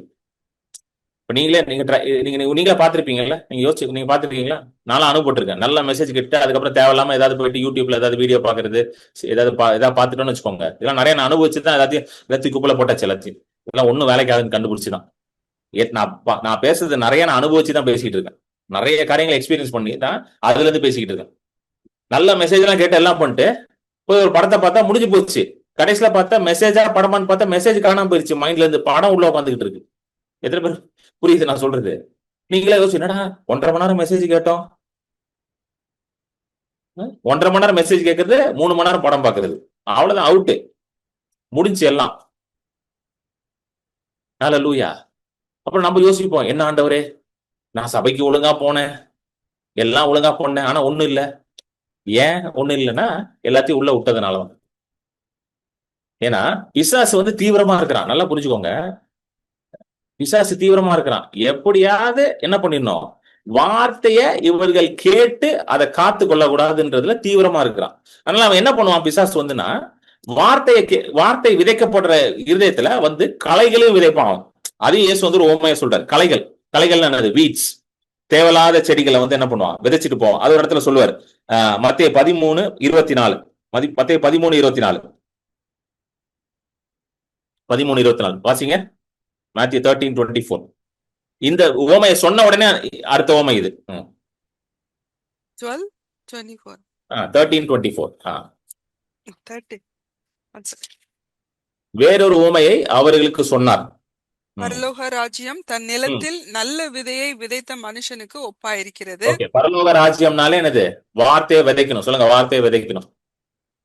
இப்ப நீங்களே பாத்திருப்பீங்கல்ல, நீங்க யோசிச்சு நீங்க பாத்திருக்கீங்களா? நானும் அனுப்பிட்டுருக்கேன். நல்ல மெசேஜ் கிட்ட அதுக்கப்புறம் தேவையில்லாம ஏதாவது போயிட்டு யூடியூப்ல ஏதாவது வீடியோ பாக்குறது, ஏதாவது பாத்துட்டோம்னு வச்சுக்கோங்க. இதெல்லாம் நிறைய நான் அனுபவிச்சுதான் எல்லாத்தையும் குப்பையில போட்டாச்சு. எல்லாத்தையும் இதெல்லாம் ஒன்னும் வேலைக்கு ஆகுதுன்னு கண்டுபிடிச்சுதான். நான் பேசுறது நிறைய நான் அனுபவிச்சுதான் பேசிட்டு இருக்கேன். நிறைய காரியங்களை எக்ஸ்பீரியன்ஸ் பண்ணி தான் அதுல இருந்து பேசிக்கிட்டு இருக்கேன். நல்ல மெசேஜ் எல்லாம் கேட்டு எல்லாம் பண்ணிட்டு போய் ஒரு படத்தை பார்த்தா முடிஞ்சு போச்சு. கடைசியில பார்த்தா மெசேஜா படமான்னு பார்த்தா மெசேஜ் காணாம போயிருச்சு. மைண்ட்ல இருந்து படம் உள்ள உட்காந்துக்கிட்டு இருக்கு. எத்தனை பேர் புரியுது நான் சொல்றது? நீங்களே யோசிச்சு, என்னடா 1.5 மணி நேரம் மெசேஜ் கேட்டோம், 1.5 மணி நேரம் மெசேஜ் கேட்கறது, 3 மணி நேரம் படம் பாக்குறது, அவ்வளவுதான், அவுட்டு, முடிஞ்சு எல்லாம். ஹல்லேலூயா. அப்புறம் நம்ம யோசிப்போம், என்ன ஆண்டவரே, நான் சபைக்கு ஒழுங்கா போனேன், எல்லாம் ஒழுங்கா போனேன், ஆனா ஒண்ணு இல்ல. ஏன் ஒண்ணு இல்லைன்னா எல்லாத்தையும் உள்ள விட்டதுனால. ஏன்னா பிசாசு வந்து தீவிரமா இருக்கிறான். நல்லா புரிஞ்சுக்கோங்க, பிசாசு தீவிரமா இருக்கிறான். எப்படியாவது என்ன பண்ணிடணும், வார்த்தைய இவர்கள் கேட்டு அதை காத்து கொள்ளக்கூடாதுன்றதுல தீவிரமா இருக்கிறான். அதனால அவன் என்ன பண்ணுவான் பிசாசு வந்துன்னா, வார்த்தை விதைக்கப்படுற இருதயத்துல வந்து களைகளையும் விதைப்பான். அதையும் இயேசு வந்து ஒரு உவமையா சொல்றாரு. களைகள் என்னது? வீட்ஸ், தேவையில்லாத செடிகளை வந்து என்ன பண்ணுவான், விதைச்சிட்டு போவான். அது ஒரு இடத்துல சொல்லுவார். மத்தேயு 13:24. மத்தேயு 13:24 வாசிங்க. Matthew 13:24. இந்த உவமையை சொன்ன உடனே அடுத்த உவமை இது. 12:24. 13:24. வேறொரு உவமையை அவர்களுக்கு சொன்னார். பரலோக ராஜ்யம் தன் நிலத்தில் நல்ல விதையை விதைத்த மனுஷனுக்கு ஒப்பாயிருக்கிறது. பரலோக ராஜ்யம்னாலே என்னது? வார்த்தையை விதைக்கணும். சொல்லுங்க, வார்த்தையை விதைக்கணும்.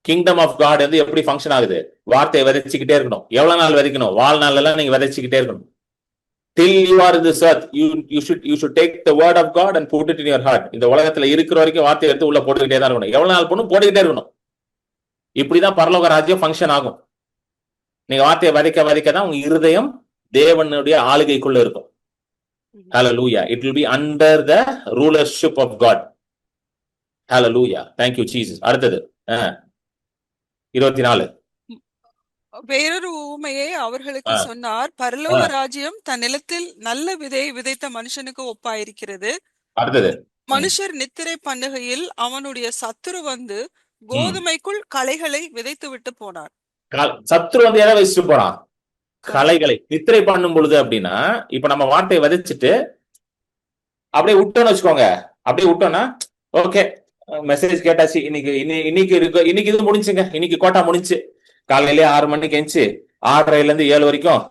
கிங்டம் ஆஃப் காட் வந்து எப்படி ஃபங்க்ஷன் ஆகுது? வார்த்தையை விதைச்சுக்கிட்டே இருக்கணும். எவ்வளவு நாள் விதைக்கணும்? வாழ்நாள் எல்லாம் நீங்க விதைச்சுக்கிட்டே இருக்கணும். Till you are in this earth, you should take the word of God and put it in your heart. இந்த உலகத்துல இருக்கிற வரைக்கும் வார்த்தையை எடுத்து உள்ள போட்டுக்கிட்டே தான் இருக்கணும். எவ்வளவு நாள் போட்டுக்கிட்டே இருக்கணும். இப்படிதான் பரலோக ராஜ்யம் ஃபங்க்ஷன் ஆகும். நீங்க வார்த்தையை விதைக்க தான் உங்க இருதயம் தேவனுடைய ஆளுகைக்குள்ள இருக்கும். Hallelujah. It will be under the rulership of God. Hallelujah. Thank you Jesus. அடுத்தது 24. வேறொரு உவமையை அவர்களுக்கு சொன்னார். பரலோக ராஜ்யம் தன் நிலத்தில் நல்ல விதையை விதைத்த மனுஷனுக்கு ஒப்பாயிருக்கிறது. அடுத்தது, மனுஷர் நித்திரை பண்ணுகையில் அவனுடைய சத்துரு வந்து கோதுமைக்குள் களைகளை விதைத்து விட்டு போனார். சத்துரு வந்து எதை வச்சுட்டு போறான்? கலைகளை நித்திரை பண்ணும் பொழுது அப்படின்னா, இப்ப நம்ம வார்த்தையை விதைச்சிட்டு அப்படியே விட்டோம்னு வச்சுக்கோங்க. அப்படியே விட்டோம்னா ஓகே, மெசேஜ் கேட்டாச்சு, இன்னைக்கு இது முடிஞ்சுங்க, இன்னைக்கு கோட்டா முடிஞ்சு. காலையிலேயே 6 மணிக்கு எந்திச்சு 6:30ல இருந்து 7 வரைக்கும்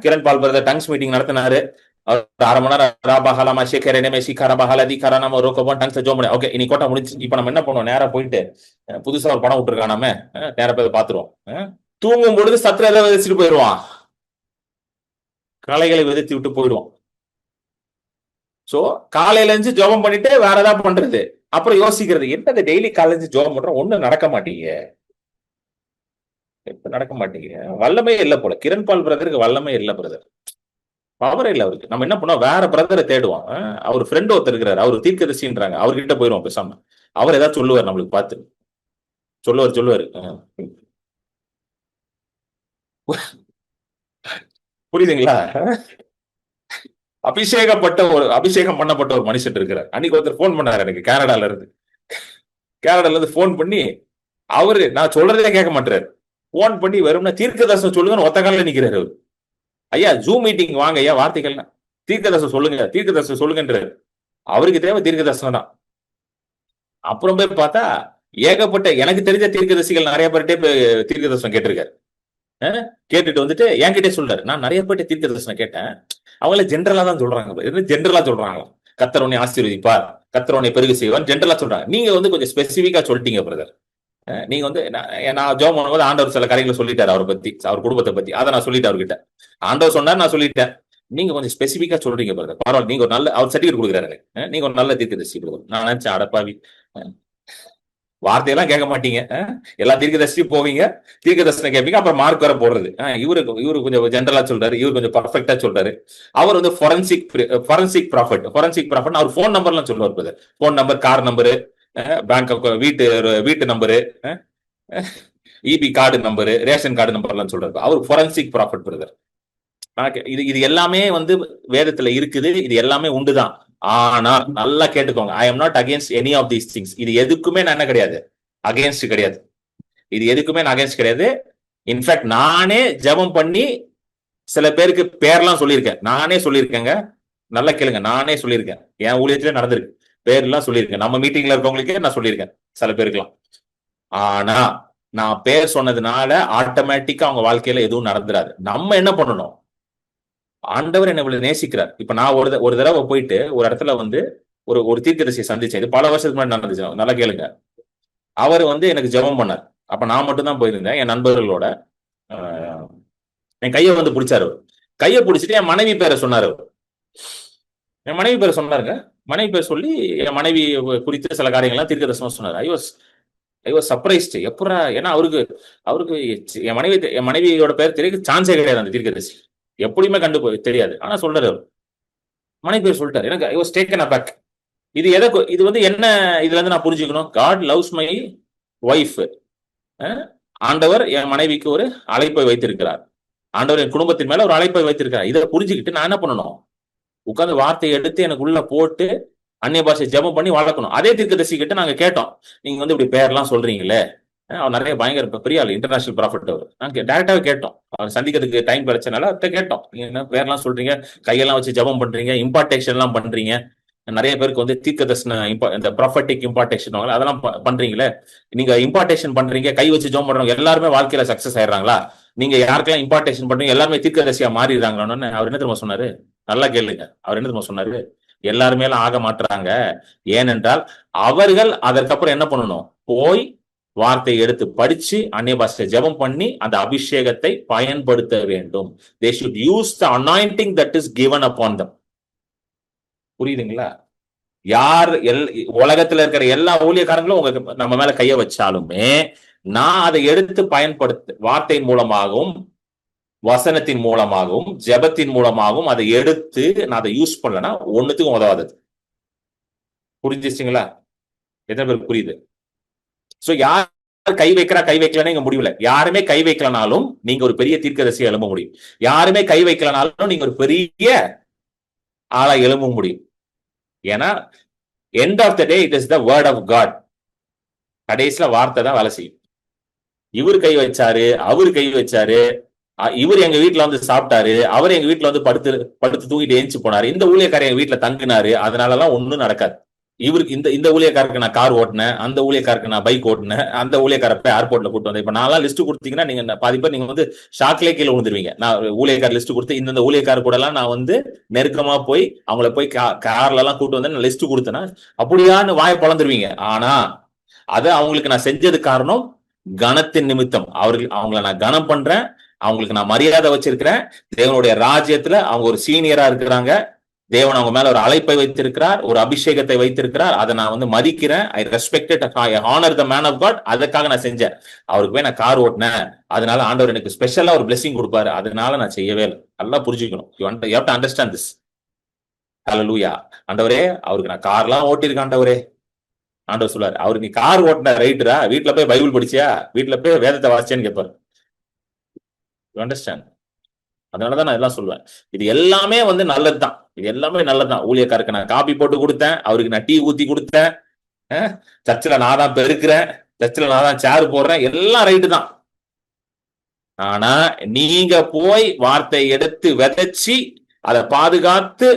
கிரண் பால் பிரதர் டங்ஸ் மீட்டிங் நடத்தினாரு. 1/2 மணி நேரம் ராபஹாலமா ஷேகரனமே சிகரபஹால திகரனம ரோகபன் டங்ஸ் ஜோ பண்ணி ஓகே, இன்னைக்கு கோட்டா முடிஞ்சு. இப்ப நம்ம என்ன பண்ணுவோம், நேரா போயிட்டு புதுசா ஒரு படம் விட்டுருக்கான், நாம நேரா போய் பாத்துருவோம். தூங்கும் பொழுது சத்திர எதை விதைச்சிட்டு போயிடுவான், கலைகளை விதைத்து விட்டு போயிடுவோம். சோ காலையில இருந்து ஜோபம் பண்ணிட்டு வேற ஏதாவது பண்றது, அப்புறம் யோசிக்கிறது, என்ன டெய்லி காலையில இருந்து ஜோபம் பண்றோம், ஒண்ணு நடக்க மாட்டீங்க, நடக்க மாட்டீங்க. வல்லமே இல்ல போல, கிரண் பால் பிரதருக்கு வல்லமே இல்ல பிரதர், பவர் இல்ல அவருக்கு. நம்ம என்ன பண்ணோம், வேற பிரதரை தேடுவோம். அவர் ஃப்ரெண்ட் ஒருத்தர் இருக்கிறாரு, அவர் தீர்க்கதரிசின்றாங்க, அவர்கிட்ட போயிடுவோம் பேசாம. அவர் ஏதாவது சொல்லுவார், நம்மளுக்கு பார்த்து சொல்லுவாரு. புரியுதுங்களா? அபிஷேகம் பண்ணப்பட்ட ஒரு மனுஷன் இருக்கிறார். அன்னைக்கு ஒருத்தர் போன் பண்ணாரு எனக்கு, கனடால இருந்து போன் பண்ணி, அவரு நான் சொல்றதே கேட்க மாட்டாரு, போன் பண்ணி வெறும்னா தீர்க்கதரிசனம் சொல்லுங்க ஒத்த காலில் நிக்கிறாரு அவரு. ஐயா ஜூம் மீட்டிங் வாங்க ஐயா, வார்த்தைகள்னா தீர்க்கதரிசனம் சொல்லுங்கன்றாரு. அவருக்கு தேவை தீர்க்கதரிசனம் தான். அப்புறம் போய் பார்த்தா ஏகப்பட்ட எனக்கு தெரிஞ்ச தீர்க்கதரிசிகள் நிறைய பேர்கிட்ட தீர்க்கதரிசனம் கேட்டிருக்காரு. கேட்டுட்டு வந்துட்டு என்கிட்ட சொல்றாரு, நான் நிறைய பேர்ட்ட தீர்க்கதரிசனம் கேட்டேன், அவங்கள ஜென்ரலா தான் சொல்றாங்க, ஜென்ரலா சொல்றாங்க, கர்த்தர் உன்னை ஆசீர்வதிப்பார், கர்த்தர் உன்னை பெருக செய்வார், ஜென்ரலா சொல்றாங்க. நீங்க வந்து கொஞ்சம் ஸ்பெசிபிக்கா சொல்லிட்டீங்க பிரதர். நீங்க வந்து நான் ஜோம் பண்ணும்போது ஆண்டவர் சில காரியங்களை சொல்லிட்டாரு, அவரை பத்தி, அவர் குடும்பத்தை பத்தி, அதை நான் சொல்லிட்டேன் அவர்கிட்ட. ஆண்டவர் சொன்னார், நான் சொல்லிட்டேன். நீங்க கொஞ்சம் ஸ்பெசிபிக்கா சொல்றீங்க பிரதர், பரவாயில்ல, நீங்க ஒரு நல்ல, அவர் சர்டிஃபிகேட் கொடுக்குறாரு, நீங்க ஒரு நல்ல தீர்க்கதரிசி பிரதர். நான் நினைச்சேன், அடப்பாவி, வார்த்தையெல்லாம் கேட்க மாட்டீங்க, எல்லா தீர்க்கதரிசியும் போவீங்க, தீர்க்கதரிசனம் கேட்பீங்க, அப்புறம் மார்க் வர போடுறது. இவரு கொஞ்சம் ஜென்ரலா சொல்றாரு, இவரு கொஞ்சம் பர்ஃபெக்டா சொல்றாரு. அவர் வந்து ஃபொரன்சிக் ப்ராஃபிட் அவர் போன் நம்பர்லாம் சொல்லுவார் brother, phone number, car number, bank வீட்டு number, EB card number, ration card number எல்லாம் சொல்றாரு. அவர் ஃபொரன்சிக் ப்ராஃபிட் பிரதர். இது எல்லாமே வந்து வேதத்துல இருக்குது, இது எல்லாமே உண்டுதான். ஆனா நல்லா கேட்டுக்கோங்க, I am not against any of these things. இது எதுக்குமே நான் என்ன கிடையாது, அகேன்ஸ்ட் கிடையாது. இது எதுக்குமே நான் அகேன்ஸ்ட் கிடையாது. இன்ஃபேக்ட் நானே ஜெபம் பண்ணி சில பேருக்கு பேர்லாம் சொல்லியிருக்கேன், நானே சொல்லியிருக்கேங்க, நல்லா கேளுங்க, நானே சொல்லியிருக்கேன், என் ஊழியத்திலே நடந்திருக்கு, பேர்லாம் சொல்லியிருக்கேன், நம்ம மீட்டிங்ல இருக்கவங்களுக்கே நான் சொல்லியிருக்கேன் சில பேருக்குலாம். ஆனா நான் பேர் சொன்னதுனால ஆட்டோமேட்டிக்கா அவங்க வாழ்க்கையில எதுவும் நடந்துராது. நம்ம என்ன பண்ணணும், ஆண்டவர் என்ன இவ்வளவு நேசிக்கிறார். இப்ப நான் ஒரு தடவை போயிட்டு ஒரு இடத்துல வந்து ஒரு தீர்க்கதரிசியை சந்திச்சேன், இது பல வருஷத்துக்கு முன்னாடி நடந்துச்சு, நல்லா கேளுங்க. அவர் வந்து எனக்கு ஜெபம் பண்ணார். அப்ப நான் மட்டும் தான் போயிருந்தேன் என் நண்பர்களோட. என் கையை வந்து பிடிச்சாரு, கையை பிடிச்சிட்டு என் மனைவி பேரை சொன்னாரு. என் மனைவி பேரை சொன்னாருங்க, மனைவி பேர் சொல்லி என் மனைவி குறித்து சில காரியங்கள்லாம் தீர்க்கதரிசனம் சொன்னார். I was surprised. எப்படா, ஏன்னா அவருக்கு என் மனைவியோட பேர் தெரிய சான்ஸே கிடையாது அந்த தீர்க்கதரிசி, எப்படியுமே தெரியாது. ஆனா சொல்றாரு, மனைவி பேர் சொல்லிட்டாரு. எனக்கு ஐ வாஸ் டேக்கன் அபேக். இது வந்து என்ன, இதுல இருந்து நான் புரிஞ்சுக்கணும், காட் லவ்ஸ் மை ஒய்ஃப். ஆண்டவர் என் மனைவிக்கு ஒரு அழைப்பை வைத்திருக்கிறார், ஆண்டவர் என் குடும்பத்தின் மேல ஒரு அழைப்பை வைத்திருக்கிறார். இதை புரிஞ்சுக்கிட்டு நான் என்ன பண்ணணும், உட்காந்து வார்த்தையை எடுத்து எனக்கு உள்ள போட்டு அந்நிய பாஷை ஜெபம் பண்ணி வளர்க்கணும். அதே தீர்க்கதரிசி கிட்ட நாங்க கேட்டோம், நீங்க வந்து இப்படி பேர்லாம் சொல்றீங்களே, அவர் நிறைய பயங்கர பெரிய ஆள், இன்டர்நேஷனல் ப்ராஃபிட். அவர் நாங்க டைரக்டாவே கேட்டோம், அவர் சந்திக்கிறதுக்கு டைம் கிடைச்சனால அவர்கிட்ட கேட்டோம், நீங்க என்ன பேர்லாம் சொல்றீங்க, கையெல்லாம் வச்சு ஜெபம் பண்றீங்க, இம்பார்டேஷன் எல்லாம் பண்றீங்க, நிறைய பேருக்கு வந்து தீர்க்கதரிசன இந்த ப்ராஃபட்டிக் இம்பார்டேஷன் அதெல்லாம் பண்றீங்களே, நீங்க இம்பார்டேஷன் பண்றீங்க, கை வச்சு ஜெபம் பண்றவங்க எல்லாருமே வாழ்க்கையில சக்சஸ் ஆயிடுறாங்களா, நீங்க யாருக்கெல்லாம் இம்பார்டேஷன் பண்றீங்க எல்லாருமே தீர்க்கதரிசியா மாறிடுறாங்கன்னு அவர் என்ன தெரியுமா சொன்னாரு, நல்லா கேளுங்க, அவர் என்ன தெரியுமா சொன்னாரு, எல்லாருமே எல்லாம் ஆக மாட்டுறாங்க, ஏனென்றால் அவர்கள் அதற்கப்புறம் என்ன பண்ணணும், போய் வார்த்தையை எடுத்து படிச்சு அந்நிய பாஷை ஜெபம் பண்ணி அந்த அபிஷேகத்தை பயன்படுத்த வேண்டும். They should use the anointing that is given upon them. புரியுதுங்களா? யார் உலகத்துல இருக்கிற எல்லா ஊழியக்காரங்களும் நம்ம மேல கைய வச்சாலுமே நான் அதை எடுத்து பயன்படுத்த, வார்த்தையின் மூலமாகவும் வசனத்தின் மூலமாகவும் ஜெபத்தின் மூலமாகவும் அதை எடுத்து நான் அதை யூஸ் பண்ணலன்னா ஒண்ணுத்துக்கும் உதவாதது. புரிஞ்சிச்சுங்களா? எத்தனை பேருக்கு புரியுது? சோ யார் கை வைக்கலன்னு இங்க முடியல. யாருமே கை வைக்கலனாலும் நீங்க ஒரு பெரிய தீர்க்கதரிசியை எழும்ப முடியும். யாருமே கை வைக்கலனாலும் நீங்க ஒரு பெரிய ஆளா எழும்ப முடியும். ஏன்னா end of the day it is the word of God. கடைசியில வார்த்தை தான் வேலை செய்யும். இவர் கை வச்சாரு, அவரு கை வச்சாரு, இவர் எங்க வீட்டுல வந்து சாப்பிட்டாரு, அவர் எங்க வீட்டுல வந்து படுத்து படுத்து தூங்கிட்டு ஏஞ்சி போனாரு, இந்த ஊழியக்காரர் எங்க வீட்டுல தங்கினாரு, அதனாலலாம் ஒண்ணும் நடக்காது. இவருக்கு இந்த இந்த ஊழியக்காரருக்கு நான் கார் ஓட்டினேன், அந்த ஊழியக்காரருக்கு நான் பைக் ஓட்டினேன், அந்த ஊழியக்கார போய் ஏர்போர்ட்ல கூட்டு வந்தேன். இப்ப நான்லாம் லிஸ்ட் கொடுத்தீங்கன்னா நீங்க பாதி பேர் நீங்க வந்து ஷாக்லேயே கீழே விழுந்துருவீங்க. நான் ஊழியக்கார லிஸ்ட் கொடுத்து இந்த ஊழியக்கார கூட எல்லாம் நான் வந்து நெருக்கமா போய் அவங்கள போய் கார்ல எல்லாம் கூட்டு வந்து லிஸ்ட் கொடுத்தேன்னா அப்படியான்னு வாயை பொழந்துருவீங்க. ஆனா அது அவங்களுக்கு நான் செஞ்சது காரணம் கனத்தின் நிமித்தம். அவங்கள நான் கனம் பண்றேன், அவங்களுக்கு நான் மரியாதை வச்சிருக்கிறேன். தேவனுடைய ராஜ்யத்துல அவங்க ஒரு சீனியரா இருக்கிறாங்க. தேவன் அவங்க மேல ஒரு அழைப்பை வைத்திருக்கிறார், ஒரு அபிஷேகத்தை வைத்திருக்கிறார். அதை நான் வந்து மதிக்கிறேன். I respect, I honour the man of God. அதுக்காக நான் செஞ்சேன். அவருக்கு போய் நான் கார் ஓட்டினேன், அதனால ஆண்டவர் எனக்கு ஸ்பெஷலா ஒரு பிளெஸிங் கொடுப்பாரு, அதனால நான் செய்யவே இல்லை. நல்லா புரிஞ்சுக்கணும். You have to understand this. Hallelujah. ஆண்டவரே, அவருக்கு நான் கார்லாம் ஓட்டிருக்கேன் ஆண்டவரே. ஆண்டவர் சொல்லுவாரு, அவருக்கு நீ கார் ஓட்டின ரைட்டரா, வீட்டுல போய் பைபிள் படிச்சியா, வீட்டுல போய் வேதத்தை வாசிச்சேன்னு கேட்பாரு. You understand? அதனாலதான் நான் எல்லாம் சொல்லுவேன். இது எல்லாமே வந்து நல்லதுதான், இது எல்லாமே நல்லதுதான். ஊழியக்காருக்கு நான் காபி போட்டு கொடுத்தேன், அவருக்கு நான் டீ ஊத்தி கொடுத்தேன், சர்ச்சில் நான் தான் பெருக்கிறேன், சர்ச்சில் நான் தான் சேர் போடுறேன், எல்லாம் ரைட்டு தான். ஆனா நீங்க போய் வார்த்தை எடுத்து விதைச்சி அதை பாதுகாத்து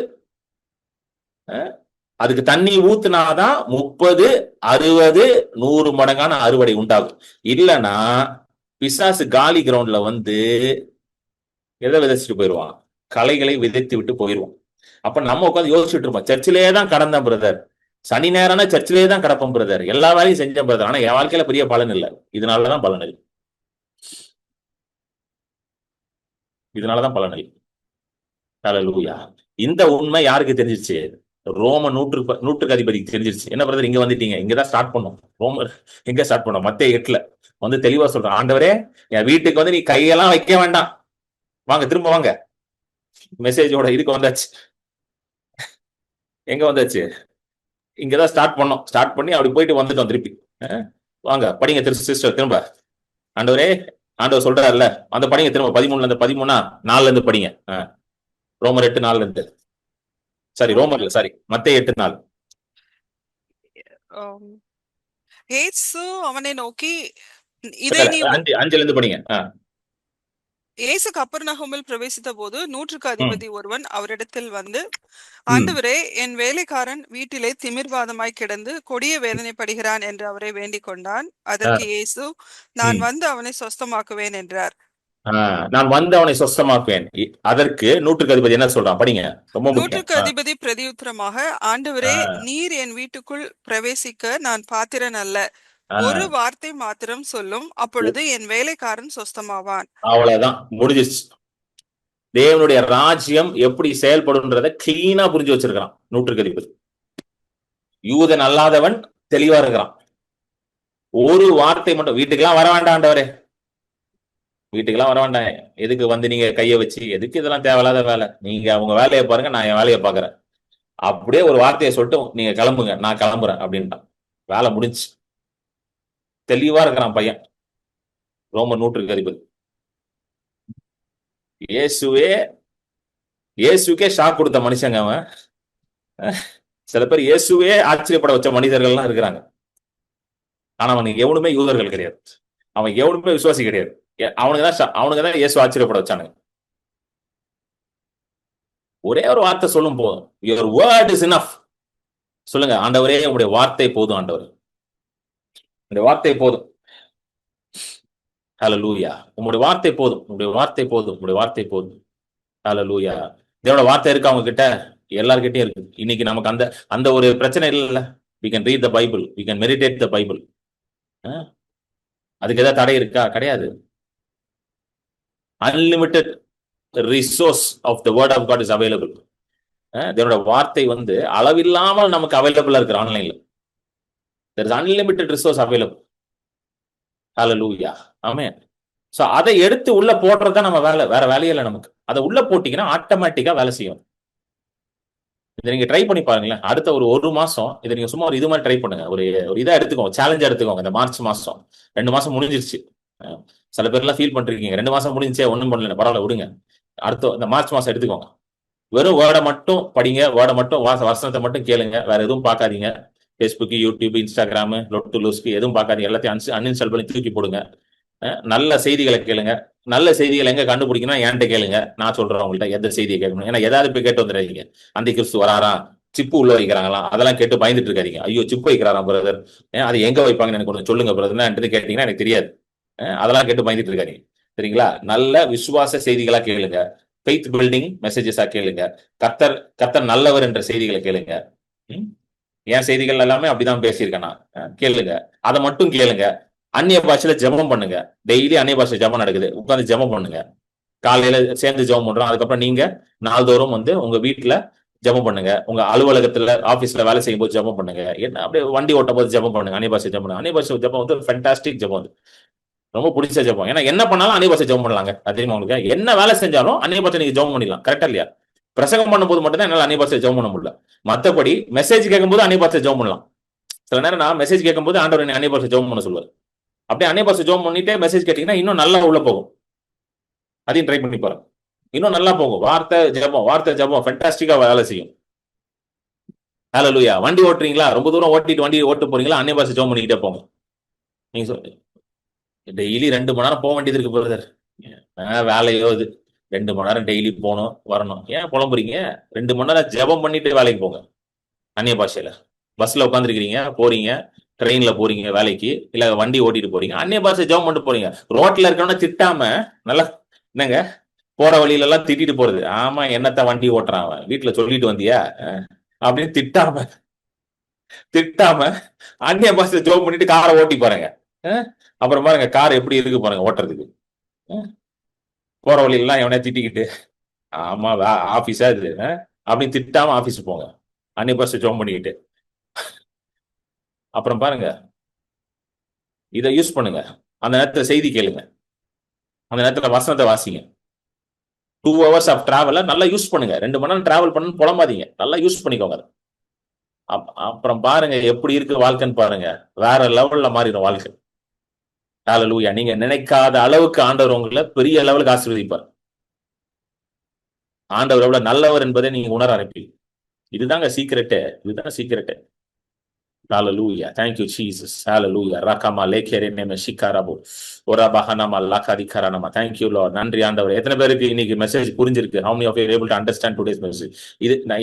அதுக்கு தண்ணி ஊத்துனாதான் 30, 60, 100 மடங்கான அறுவடை உண்டாகும். இல்லைன்னா பிசாசு காலி கிரவுண்ட்ல வந்து எதை விதைச்சிட்டு போயிடுவான்? கலைகளை விதைத்து விட்டு போயிடுவான். அப்ப நம்ம உட்காந்து யோசிச்சுட்டு இருப்போம், சர்ச்சிலே தான் கடந்தேன் பிரதர், சனி நேரம்னா சர்ச்சிலே தான் கிடப்போம் பிரதர், எல்லா வேலையும் செஞ்சேன் பிரதர், ஆனா என் வாழ்க்கையில பெரிய பலன் இல்லை. இதனாலதான் பலன் இல்லை, இதனாலதான் பலன் இல்லை. ஹல்லேலூயா. இந்த உண்மை யாருக்கு தெரிஞ்சிருச்சு? ரோம நூற்றுக்கு அதிபதிக்கு தெரிஞ்சிருச்சு. என்ன பிரதர் இங்க வந்துட்டீங்க? இங்கதான் ஸ்டார்ட் பண்ணோம். ரோமர் எங்க ஸ்டார்ட் பண்ணோம்? மத்தேயு 8 வந்து தெளிவா சொல்றேன், ஆண்டவரே என் வீட்டுக்கு வந்து நீ கையெல்லாம் வைக்க வேண்டாம், வாங்க திரும்ப வாங்க. மெசேஜோட இதுக்கு வந்தாச்சு. எங்க வந்தாச்சு? இங்கதான் ஸ்டார்ட் பண்ணோம். ஸ்டார்ட் பண்ணி அப்படி போயிட்டு வந்துட்டோம் திருப்பி. வாங்க படிங்க சிஸ்டர் திரும்ப. ஆண்டவரே, ஆண்டவர் சொல்றாருல்ல, அந்த படிங்க திரும்ப 13ல இருந்து 4ல இருந்து படிங்க. ரோமர் 8:4 இருந்து. சாரி, ரோமர்ல, சாரி, மத்தேயு 8:4. இயேசு அவனை நோக்கி, இதை நீ 5ல இருந்து படிங்க. இயேசு கப்பர்நகூமில் பிரவேசித்த போது நூற்றுக்கு அதிபதி ஒருவன் அவரிடத்தில் வந்து, ஆண்டவரே, என் வேலைக்காரன் வீட்டிலே திமிர்வாதமாய் கிடந்து கொடிய வேதனைப்படுகிறான் என்று அவரை வேண்டிக் கொண்டான். அதற்கு இயேசு, நான் வந்து அவனை சொஸ்தமாக்குவேன் என்றார். நான் வந்து அவனை சொஸ்தமாக்குவேன். அதற்கு நூற்றுக்கு அதிபதி என்ன சொல்றான்? படிங்க, ரொம்ப முக்கியம். நூற்றுக்கு அதிபதி பிரதியுத்தரமாக, ஆண்டவரே, நீர் என் வீட்டுக்குள் பிரவேசிக்க நான் பாத்திரன் அல்ல. ஒரு வார்த்தை மாத்திரம் சொல்லும், அப்பொழுது என் வேலைக்காரன் சொஸ்தமாவான். அவ்வளவுதான், முடிஞ்சிச்சு. தேவனுடைய ராஜ்யம் எப்படி செயல்படும்ன்றத கிளீனா புரிஞ்சு வச்சிருக்கான் நூற்றுக்கு அதிபதி. யூதன் அல்லாதவன் தெளிவா இருக்கிறான். ஒரு வார்த்தை மட்டும், வீட்டுக்கெல்லாம் வர வேண்டாம் ஆண்டவரே, வீட்டுக்கெல்லாம் வர வேண்டாம், எதுக்கு வந்து நீங்க கையை வச்சு, எதுக்கு இதெல்லாம் தேவையில்லாத வேலை, நீங்க அவங்க வேலையை பாருங்க, நான் என் வேலையை பாக்குறேன். அப்படியே ஒரு வார்த்தையை சொல்லிட்டு நீங்க கிளம்புங்க, நான் கிளம்புறேன் அப்படின்ட்டான். வேலை முடிஞ்சு. தெளிவா இருக்கிறான் பையன். ரோமர் நூற்றுக்கு அதிபதி. இயேசுக்கே ஷாக் கொடுத்த மனுஷங்க அவன். சில பேர் இயேசுவே ஆச்சரியப்பட வச்ச மனிதர்கள்லாம் இருக்கிறாங்க. ஆனா அவனுக்கு எவனுமே யூதர்கள் கிடையாது, அவன் எவனுமே விசுவாசி கிடையாது. அவனுக்குதான் இயேசு ஆச்சரியப்பட வச்சானுங்க. ஒரே ஒரு வார்த்தை சொல்லும் போதும், your word is enough. சொல்லுங்க, ஆண்டவரே உங்களுடைய வார்த்தை போதும், ஆண்டவர் உங்களுடைய வார்த்தை போதும். ஹல்லேலூயா. உங்களுடைய வார்த்தை போதும், உங்களுடைய வார்த்தை போதும், உங்களுடைய வார்த்தை போதும். ஹல்லேலூயா. இதோட வார்த்தை இருக்கு அவங்க கிட்ட, எல்லார்கிட்டயும் இருக்கு. இன்னைக்கு நமக்கு அந்த அந்த ஒரு பிரச்சனை இல்லைல்ல. we can read the Bible, we can meditate the Bible. அதுக்கு ஏதாவது தடை இருக்கா? கிடையாது. unlimited resource of the word of God is available. இதோட வார்த்தை வந்து அளவில்லாமல் நமக்கு அவைலபிளா இருக்கு ஆன்லைன்ல. there is unlimited resource available. Hallelujah. Amen. So அதை எடுத்து உள்ள போடுறதுதான் நம்ம வேலை, வேற வேலையே இல்லை நமக்கு. அதை உள்ள போட்டீங்கன்னா ஆட்டோமேட்டிக்கா வேலை செய்யும். இதை நீங்க ட்ரை பண்ணி பாருங்களேன். அடுத்த ஒரு மாசம் இதை நீங்க சும்மா ஒரு இது மாதிரி ட்ரை பண்ணுங்க. ஒரு இதா எடுத்துக்கோங்க, சேலஞ்சா எடுத்துக்கோங்க. இந்த மார்ச் மாசம் 2 மாசம் முடிஞ்சிருச்சு. சில பேர்லாம் ஃபீல் பண்ணிருக்கீங்க, 2 மாசம் முடிஞ்சே ஒன்றும் பண்ணல, பரவாயில்ல விடுங்க. அடுத்த இந்த மார்ச் மாசம் எடுத்துக்கோங்க. வெறும் வேர்டை மட்டும் படிங்க, வேர்டை மட்டும் வசனத்தை மட்டும் கேளுங்க, வேற எதுவும் பார்க்காதீங்க. ஃபேஸ்புக், யூடியூப், இன்ஸ்டாகிராமு, லொட்டு லூஸ்க்கு எதுவும் பார்க்காதீங்க. எல்லாத்தையும் அன்இன்ஸ்டால் பண்ணி தூக்கி போடுங்க. நல்ல செய்திகளை கேளுங்க. நல்ல செய்திகளை எங்க கண்டுபிடிக்கணும் என்கிட்ட கேளுங்க, நான் சொல்றேன் உங்கள்கிட்ட எந்த செய்தியை கேட்கணும். ஏன்னா எதாவது போய் கேட்டு வந்துடுறீங்க. அந்த கிறிஸ்து வராரா, சிப்பு உள்ள வைக்கிறாங்களாம், அதெல்லாம் கேட்டு பயந்துட்டு இருக்காதீங்க. ஐயோ சிப்பு வைக்கிறாராம் பிரதர், அது எங்க வைப்பாங்கன்னு எனக்கு கொஞ்சம் சொல்லுங்க பிரதர் கேட்டீங்கன்னா எனக்கு தெரியாது. அதெல்லாம் கேட்டு பயந்துட்டு இருக்காதீங்க. சரிங்களா? நல்ல விசுவாச செய்திகளா கேளுங்க. ஃபெய்த் பில்டிங் மெசேஜஸா கேளுங்க. கர்த்தர் நல்லவர் என்ற செய்திகளை கேளுங்க. என் செய்திகள் எல்லாமே அப்படிதான் பேசியிருக்கேன் நான். கேளுங்க, அதை மட்டும் கேளுங்க. அந்நிய பாஷையில ஜெபம் பண்ணுங்க. டெய்லி அந்நிய பாஷை ஜெபம் நடக்குது, உட்காந்து ஜெபம் பண்ணுங்க. காலையில சேர்ந்து ஜெபம் பண்றோம். அதுக்கப்புறம் நீங்க நாள்தோறும் உங்க வீட்டுல ஜெபம் பண்ணுங்க. உங்க அலுவலகத்துல ஆபீஸ்ல வேலை செய்யும் போது ஜெபம் பண்ணுங்க. என்ன அப்படியே வண்டி ஓட்டும் போது ஜெபம் பண்ணுங்க. அந்நிய பாஷை ஜெபம் பண்ணுங்க. அந்நிய பாஷை ஜெபம் ஃபென்டாஸ்டிக் ஜெபம். ரொம்ப பிடிச்ச ஜெபம். ஏன்னா என்ன பண்ணாலும் அந்நிய பாஷை ஜெபம் பண்ணலாங்க. தெரியுமா உங்களுக்கு? என்ன வேலை செஞ்சாலும் அந்நிய பாஷை நீங்க ஜெபம் பண்ணிடலாம். கரெக்டா இல்லையா? பிரசங்கம் பண்ணும்போது மட்டும் தான் என்னால அந்நிய பாஷை ஜெபம் பண்ண முடியல. மத்தபடி மெசேஜ் கேட்கும்போது அந்நிய பாஷை ஜெபம் பண்ணலாம். சில நேரம் நான் மெசேஜ் கேட்கும்போது ஆண்டவர் என்னை அந்நிய பாஷை ஜெபம் பண்ண சொல்லுவார். அப்படியே அந்நிய பாஷை ஜெபம் பண்ணிட்டே மெசேஜ் கேட்டீங்கன்னா இன்னும் நல்லா உள்ள போகும். அதையும் ட்ரை பண்ணி பாருங்க, இன்னும் நல்லா போகும். வார்த்தை ஜெபம் ஃபென்டாஸ்டிக்கா வேலை செய்யும். ஹல்லேலூயா. வண்டி ஓட்டுறீங்களா, ரொம்ப தூரம் வண்டி ஓட்டு போறீங்களா, அந்நிய பாஷை ஜெபம் பண்ணிக்கிட்டே போங்க. நீங்க டெய்லி 2 மணி நேரம் போக வேண்டியது இருக்கு பிரதர். வேலையோ இது 2 மணி நேரம் டெய்லி போகணும் வரணும், ஏன் புலம்புறீங்க? 2 மணி நேரம் ஜெபம் பண்ணிட்டு வேலைக்கு போங்க. அந்நிய பாஷையில பஸ்ல உட்காந்துருக்கீங்க, போறீங்க, ட்ரெயின்ல போறீங்க வேலைக்கு, இல்ல வண்டி ஓட்டிட்டு போறீங்க, அந்நிய பாஷை ஜெபம் பண்ணிட்டு போறீங்க. ரோட்ல இருக்கவன திட்டாம நல்லா என்னங்க போற வழியில எல்லாம் திட்டிட்டு போறது. ஆமா என்னத்த வண்டி ஓட்டுறான் அவன், வீட்டுல சொல்லிட்டு வந்தியா அப்படின்னு திட்டாம அந்நிய பாஷை ஜெபம் பண்ணிட்டு காரை ஓட்டி பாருங்க. அப்புறம் பாருங்க கார் எப்படி இருக்கு பாருங்க ஓட்டுறதுக்கு. போற வழியெல்லாம் எவனே திட்டிக்கிட்டு ஆமா ஆபீஸா இது அப்படின்னு திட்டாம ஆபீஸ் போங்க அந்நிய பாஷை ஜெபம் பண்ணிக்கிட்டு. அப்புறம் பாருங்க இதை யூஸ் பண்ணுங்க. அந்த நேரத்துல செய்தி கேளுங்க, அந்த நேரத்துல வசனத்தை வாசிங்க. 2 hours ஆஃப் டிராவல நல்லா யூஸ் பண்ணுங்க. 2 மணி நேரம் டிராவல் பண்ணு புலம்பாதீங்க, நல்லா யூஸ் பண்ணிக்கோங்க. அப்புறம் பாருங்க எப்படி இருக்கு வாழ்க்கைன்னு பாருங்க, வேற லெவல்ல மாறிடும் வாழ்க்கை. ஹல்லேலூயா. நீங்க நினைக்காத அளவுக்கு ஆண்டவர் உங்களை பெரிய லெவலுக்கு ஆசீர்வதிப்பார். ஆண்டவர் எவ்வளவு நல்லவர் என்பதை நீங்க உணர ஆரம்பிப்பீங்க. இதுதாங்க சீக்ரெட்டு, இதுதான் secret. Hallelujah. Thank you Jesus. Hallelujah. ரகமா லேக்கேரேனே ஷிகாரபோ ஒரபஹனமா லகதிகரனமா. Thank you Lord. நன்றி ஆண்டவரே. எத்தனை பேருக்கு இன்னைக்கு மெசேஜ் புரிஞ்சிருக்கு? How many of you are able to understand today's message?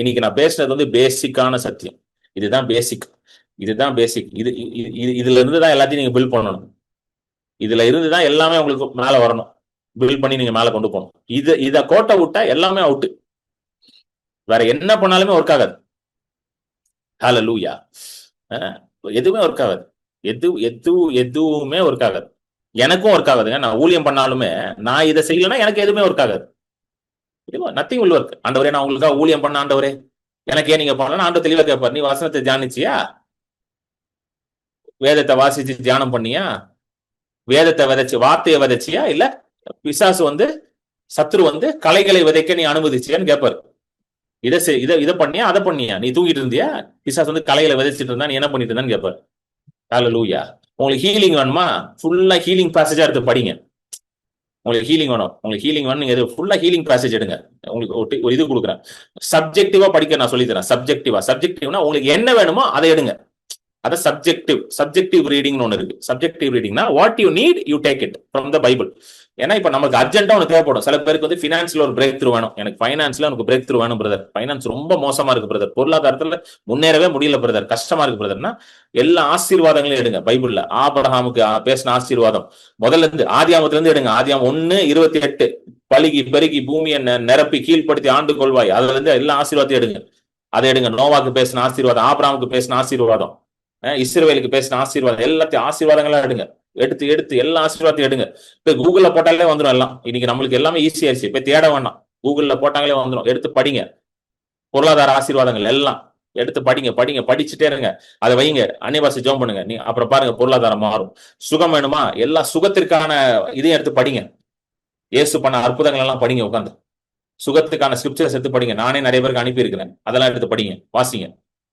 இன்னைக்கு நான் பேசுனது பேசிக்கான சத்தியம். இதுதான் பேசிக். இதுல இருந்து தான் எல்லாத்தையும் நீங்க பில்ட் பண்ணணும். இதுல இருந்து தான் எல்லாமே உங்களுக்கு மேல வரணும். பில்ட் பண்ணி நீங்க மேல கொண்டு போகணும். இத கோட்டை விட்டா எல்லாமே அவுட்டு. வேற என்ன பண்ணாலுமே ஒர்க் ஆகாது. ஹல்லேலூயா. எதுவுமே ஒர்க் ஆகாது. எதுவுமே ஒர்க் ஆகாது. எனக்கும் ஒர்க் ஆகாதுங்க. நான் ஊழியம் பண்ணாலுமே நான் இதை செய்யலன்னா எனக்கு எதுவுமே ஒர்க் ஆகாது. Nothing will work. ஆண்டவரே நான் உங்களுக்காக ஊழியம் பண்ண ஆண்டவரே எனக்கு ஏன் நீங்க பண்ணலாம்? ஆண்டவர் தெளிவா கேட்பார். நீ வசனத்தை தியானிச்சியா? வேதத்தை வாசிச்சு தியானம் பண்ணியா? வேதத்தை விதைச்சு வார்த்தையை விதைச்சியா? இல்ல பிசாசு சத்ரு கலைகளை விதைக்க நீ அனுமதிச்சியான்னு கேட்பாரு. இதை பண்ணியா அதை பண்ணியா? நீ தூங்கிட்டு இருந்தியா? பிசாசு கலைகளை விதைச்சிட்டு இருந்தா நீ என்ன பண்ணிட்டு இருந்தான்னு கேட்பாரு. ஹல்லேலூயா. உங்களுக்கு ஹீலிங் வேணுமா? ஃபுல்லா ஹீலிங் பேசேஜா எடுத்து படிங்க. உங்களுக்கு ஹீலிங் வேணும், நீங்க ஃபுல்லா ஹீலிங் பேசேஜ் எடுங்க. உங்களுக்கு ஒரு இது கொடுக்குறேன். சப்ஜெக்டிவா படிக்க நான் சொல்லி தரேன். சப்ஜெக்டிவ்னா உங்களுக்கு என்ன வேணுமோ அதை எடுங்க. அது சப்ஜெக்டிவ் ரீடிங்னு ஒன்று இருக்கு. சப்ஜெக்டிவ் ரீடிங்னா what you need you take it from the Bible. ஏன்னா இப்ப நமக்கு அர்ஜென்ட்டா ஒன்று தேவைப்படும். சில பேருக்கு ஃபினான்ஸ்ல ஒரு பிரேக் த்ரூ வேணும். எனக்கு ஃபைனான்ஸ்ல எனக்கு பிரேக் த்ரூ வேணும் பிரதர். ஃபைனான்ஸ் ரொம்ப மோசமா இருக்கு பிரதர், பொருளாதாரத்துல முன்னேறவே முடியல பிரதர், கஷ்டமா இருக்கு பிரதர்னா எல்லா ஆசீர்வாதங்களையும் எடுங்க. பைபிள்ல ஆபிரகாமுக்கு பேசின ஆசீர்வாதம் முதல்ல இருந்து ஆதியாமத்துல இருந்து எடுங்க. ஆதியாமம் 1:28 பலுகி பெருகி பூமியை நிரப்பி கீழ்படுத்தி ஆண்டு கொள்வாய், அதுல இருந்து எல்லா ஆசீர்வாதத்தையும் எடுங்க. அதை எடுங்க. நோவாக்கு பேசின ஆசீர்வாதம், ஆபிரகாமுக்கு பேசின ஆசீர்வாதம், இஸ்ரவேலுக்கு பேசின ஆசீர்வாதம், எல்லாத்தையும் ஆசீர்வாதங்களா எடுங்க. எடுத்து எல்லா ஆசீர்வாதத்தையும் எடுங்க. இப்ப கூகுள்ல போட்டாலே வந்துடும் எல்லாம். இன்னைக்கு நம்மளுக்கு எல்லாமே ஈஸியா இருச்சு. இப்ப தேட வேண்டாம், கூகுள்ல போட்டாங்களே வந்துடும். எடுத்து படிங்க. பொருளாதார ஆசீர்வாதங்கள் எல்லாம் எடுத்து படிச்சுட்டே இருங்க. அதை வைங்க. அந்நிய பாஷை ஜெபம் பண்ணுங்க. நீ அப்புறம் பாருங்க பொருளாதாரம் மாறும். சுகம் வேணுமா? எல்லா சுகத்திற்கான இதையும் எடுத்து படிங்க. இயேசு பண்ண அற்புதங்கள் எல்லாம் படிங்க. உட்காந்து சுகத்துக்கான ஸ்கிரிப்சர்ஸ் எடுத்து படிங்க. நானே நிறைய பேருக்கு அனுப்பி இருக்கிறேன். அதெல்லாம் எடுத்து படிங்க, வாசிங்க.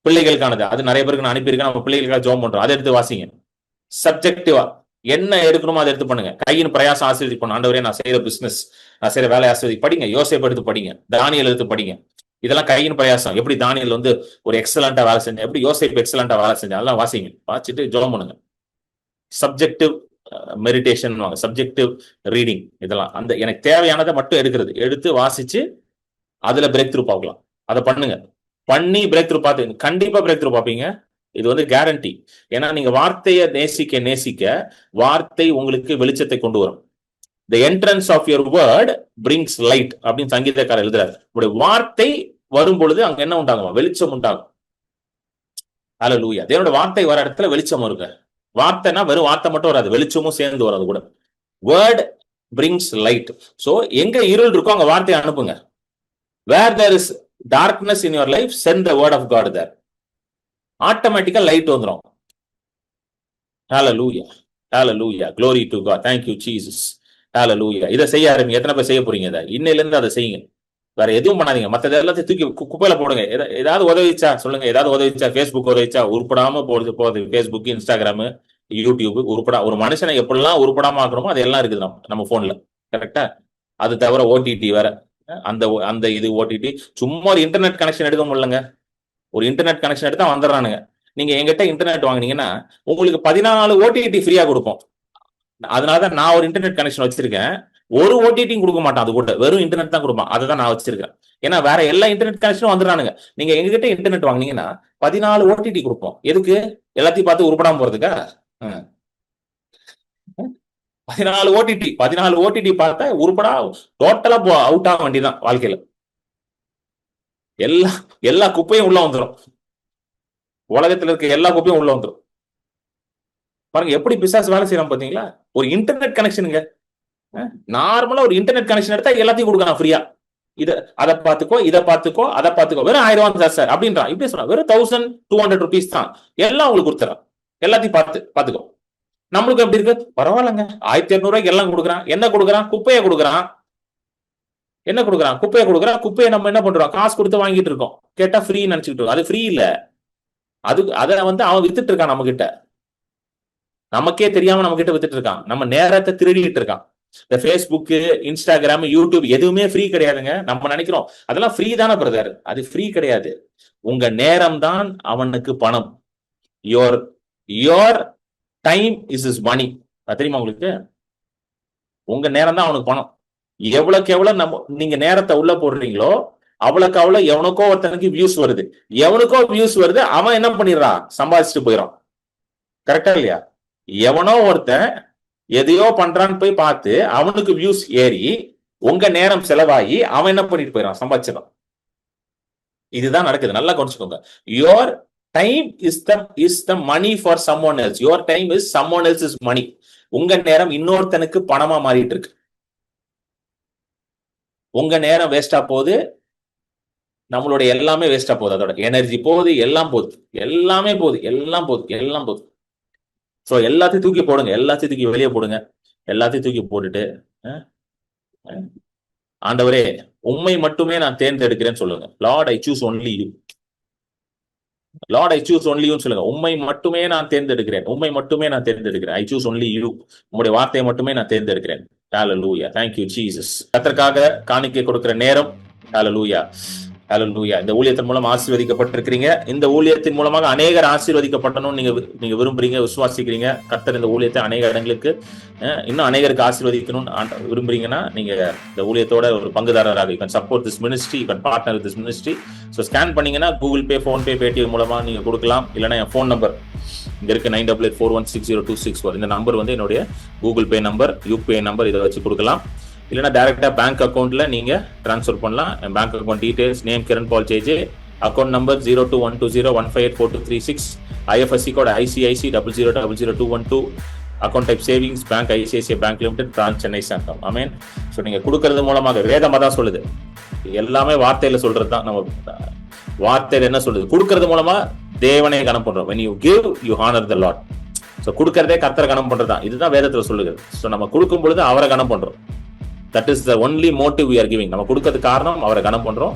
பிள்ளைகளுக்கானது அது நிறைய பேருக்கு நான் அனுப்பியிருக்கேன். நம்ம பிள்ளைகளுக்காக ஜெபம் பண்றோம், அதை எடுத்து வாசிங்க. சப்ஜெக்டிவா என்ன எடுக்கணுமோ அதை எடுத்து பண்ணுங்க. கையின் பிரயாசம் ஆசீர்வதி பண்ணணும். ஆண்டவரே நான் செய்யற பிசினஸ், நான் செய்யற வேலை ஆசீர்வதி. படிங்க. யோசேப்பு எடுத்து படிங்க. தானியேல் எடுத்து படிங்க. இதெல்லாம் கையின் பிரயாசம். எப்படி தானியேல் ஒரு எக்ஸலண்டா வேலை செஞ்சேன், எப்படி யோசேப்பு எக்ஸலண்டா வேலை செஞ்சேன், அதெல்லாம் வாசிங்க. வாசிட்டு ஜெபம் பண்ணுங்க. சப்ஜெக்டிவ் மெடிடேஷன், சப்ஜெக்டிவ் ரீடிங், இதெல்லாம் அந்த எனக்கு தேவையானதை மட்டும் எடுத்து வாசிச்சு அதுல பிரேக் த்ரூ பார்க்கலாம். அதை பண்ணுங்க. பண்ணி பிரேக் த்ரூ பார்த்து கண்டிப்பா பிரேக் த்ரூ பார்ப்பீங்க. இது வந்து கேரண்டி. ஏன்னா நீங்க வார்த்தையை நேசிக்க வார்த்தை உங்களுக்கு வெளிச்சத்தை கொண்டு வரும். The entrance of your word brings light அப்படின்னு சங்கீதக்காரர் எழுதுறாரு. உங்களுடைய வார்த்தை வரும் பொழுது அங்க என்ன உண்டாகும்? வெளிச்சம் உண்டாகும். ஹல்லேலூயா. தேவனோட வார்த்தை வர இடத்துல வெளிச்சம் வருங்க. வார்த்தைனா வெறும் வார்த்தை மட்டும் வராது, வெளிச்சமும் சேர்ந்து வராது கூட. Word brings light. சோ எங்க இருள் இருக்கோ அங்க வார்த்தையை அனுப்புங்க. Where there is darkness in your life, send the word of God there. ஆட்டோமேட்டிக்கா லைட் வந்துடும். ஹல்லேலூயா, ஹல்லேலூயா, glory to God. Thank you Jesus. ஹல்லேலூயா. இதை செய்ய ஆரம்பிங்க. எத்தனை பேர் செய்ய போறீங்க? இதை இன்னையில இருந்து அதை செய்யுங்க. வேற எதுவும் பண்ணாதீங்க. மற்ற எல்லாத்தையும் தூக்கி குப்பையில போடுங்க. ஏதாவது உதவிச்சா சொல்லுங்க. ஏதாவது உதவிச்சா, Facebook உதவிச்சா, உருப்படாம போகுது. Facebook, Instagram, YouTube உருப்படா. ஒரு மனுஷனை எப்படிலாம் உருப்படாம ஆக்கணுமோ அது எல்லாம் இருக்குது நம்ம போன்ல. கரெக்டா? அது தவிர ஓடிடி வேற. அந்த இது ஓடிடி. சும்மா ஒரு இன்டர்நெட் கனெக்ஷன் எடுக்க முடியலங்க. ஒரு இன்டர்நெட் கனெக்ஷன் எடுத்தா வந்துடுறானுங்க. நீங்க எங்கிட்ட இன்டர்நெட் வாங்கினீங்கன்னா உங்களுக்கு 14 ஓடிடி ஃப்ரீயா கொடுப்போம். அதனாலதான் நான் ஒரு இன்டர்நெட் கனெக்ஷன் வச்சிருக்கேன். ஒரு ஓடிடியும் கொடுக்க மாட்டான். அது கூட வெறும் இன்டர்நெட் தான் கொடுப்பான். அதை தான் நான் வச்சிருக்கேன். ஏன்னா வேற எல்லா இன்டர்நெட் கனெக்ஷனும் வந்துடுறானுங்க. நீங்க எங்ககிட்ட இன்டர்நெட் வாங்கினீங்கன்னா 14 ஓடிடி கொடுப்போம். எதுக்கு? எல்லாத்தையும் பார்த்து உருப்படாம போறதுக்கா? 14 ஓடிடி பார்த்தா உருப்படா டோட்டலா அவுட் ஆக வேண்டியதான் வாழ்க்கையில. எல்லா குப்பையும் உள்ள வந்துடும். உலகத்துல இருக்க எல்லா குப்பையும் உள்ள வந்துடும். பாருங்க எப்படி பிசாசு வேலை செய்யறான் பாத்தீங்களா? ஒரு இன்டர்நெட் கனெக்ஷனுங்க. நார்மலா ஒரு இன்டர்நெட் கனெக்ஷன் எடுத்தா எல்லாத்தையும் கொடுக்கலாம் ஃப்ரீயா. அதை பார்த்துக்கோ, இதை பார்த்துக்கோ, அதை பார்த்துக்கோ. வெறும் 1000 ரூபாய் சார் அப்படின்றான். இப்படி சொல்றான். வெறும் 1200 rupees தான். எல்லாம் உங்களுக்கு கொடுத்துறான். எல்லாத்தையும் பார்த்துக்கோ. நம்மளுக்கு எப்படி இருக்கு? பரவாயில்லங்க, 1200 ரூபாய்க்கு எல்லாம் கொடுக்குறான். என்ன கொடுக்குறான்? குப்பையை கொடுக்குறான். என்ன கொடுக்குறான்? குப்பையை கொடுக்குறான். குப்பையை நம்ம என்ன பண்றோம்? காசு கொடுத்து வாங்கிட்டு இருக்கோம். கேட்டா ஃப்ரீ நினைச்சுக்கிட்டு இருக்கோம். அது ஃப்ரீ இல்ல. அதை அவன் வித்துட்டு இருக்கான் நம்ம கிட்ட. நமக்கே தெரியாம நம்ம கிட்ட வித்துட்டு இருக்கான். நம்ம நேரத்தை திருடிட்டு இருக்கான். இந்த Facebook, Instagram, YouTube எதுவுமே ஃப்ரீ கிடையாதுங்க. நம்ம நினைக்கிறோம் அதெல்லாம் ஃப்ரீ தானே பிரதர். அது ஃப்ரீ கிடையாது. உங்க நேரம் தான் அவனுக்கு பணம். யோர் டைம் இஸ் இஸ் மணி. அது தெரியுமா உங்களுக்கு? உங்க நேரம் தான் அவனுக்கு பணம். எவ்வளவுக்கு எவ்வளவு நீங்க நேரத்தை உள்ள போடுறீங்களோ அவ்வளவுக்கு அவ்வளவு எவனுக்கோ ஒருத்தனுக்கு வியூஸ் வருது. அவன் என்ன பண்ணிடுறான்? சம்பாதிச்சுட்டு போயிடான். கரெக்டா இல்லையா? எவனோ ஒருத்தன் எதையோ பண்றான்னு போய் பார்த்து அவனுக்கு வியூஸ் ஏறி உங்க நேரம் செலவாகி அவன் என்ன பண்ணிட்டு போயிடான்? சம்பாதிச்சிடான். இதுதான் நடக்குது. நல்லா கவனிச்சுக்கோங்க. Your time is the money for someone else. Your time is someone else is money. உங்க நேரம் இன்னொருத்தனுக்கு பணமா மாறிட்டு இருக்கு. உங்க நேரம் வேஸ்டா போகுது. நம்மளுடைய எல்லாமே வேஸ்டா போகுது. அதோட எனர்ஜி போகுது. எல்லாம் போகுது. எல்லாம் போகுது. சோ எல்லாத்தையும் தூக்கி போடுங்க. எல்லாத்தையும் தூக்கி வெளியே போடுங்க. எல்லாத்தையும் தூக்கி போட்டுட்டு ஆண்டவரே உம்மை மட்டுமே நான் தேர்ந்தெடுக்கிறேன்னு சொல்லுங்க. Lord I choose only you. Lord I choose only யூன்னு சொல்லுங்க. உம்மை மட்டுமே நான் தேர்ந்தெடுக்கிறேன். I choose only you. உங்களுடைய வார்த்தையை மட்டுமே நான் தேர்ந்தெடுக்கிறேன். ஹல்லேலூயா. Thank you Jesus. கர்த்தருக்காக காணிக்கை கொடுக்கிற நேரம். ஹல்லேலூயா. இந்த ஊழியத்தின் மூலம் ஆசீர்வதிக்கப்பட்டிருக்கிறீங்க. இந்த ஊழியத்தின் மூலமாக அநேகர் ஆசீர்வதிக்கப்படணும் நீங்க விரும்புறீங்க, விசுவாசிக்கிறீங்க. கர்த்தர் இந்த ஊழியத்தை அநேக இடங்களுக்கு இன்னும் அநேகருக்கு ஆசீர்வதிக்கணும்னு விரும்புறீங்கன்னா நீங்க இந்த ஊழியத்தோட ஒரு பங்குதாரராக you can support this ministry, you can partner with this ministry. So scan பண்ணீங்கன்னா கூகுள் பே, ஃபோன்பே, பேடிஎம் மூலமா நீங்க கொடுக்கலாம். இல்லைன்னா என் ஃபோன் நம்பர் இங்க இருக்கு 9884160264. இந்த நம்பர் வந்து என்னுடைய Google Pay number, UPI number. இதை வச்சு கொடுக்கலாம். இல்லைன்னா டைரக்டா பேங்க் அக்கௌண்ட்ல நீங்க டிரான்ஸ்ஃபர் பண்ணலாம். Bank account details, name Kiran Paul JJ, account number 021201584236, IFSC code ICIC 00000212, account type savings bank, ICICI bank limited, branch Chennai சாந்தம். ஆமென். ஸோ நீங்க கொடுக்கறது மூலமாக வேதமா தான் சொல்லுது. எல்லாமே வார்த்தையில சொல்றது தான். நம்ம வார்த்தையில என்ன சொல்லுது? கொடுக்கறது மூலமா தேவனை கனம் பண்றோம். when you give you honor the Lord. So கொடுக்கறதே கர்த்தரை கனம் பண்றதுதான். இதுதான் வேதத்துல சொல்லுது. ஸோ நம்ம கொடுக்கும் பொழுது அவரை கனம் பண்றோம். That is the only motive we are giving. நம்ம கொடுக்கறதுக்கு காரணம் அவரை கனம் பண்றோம்.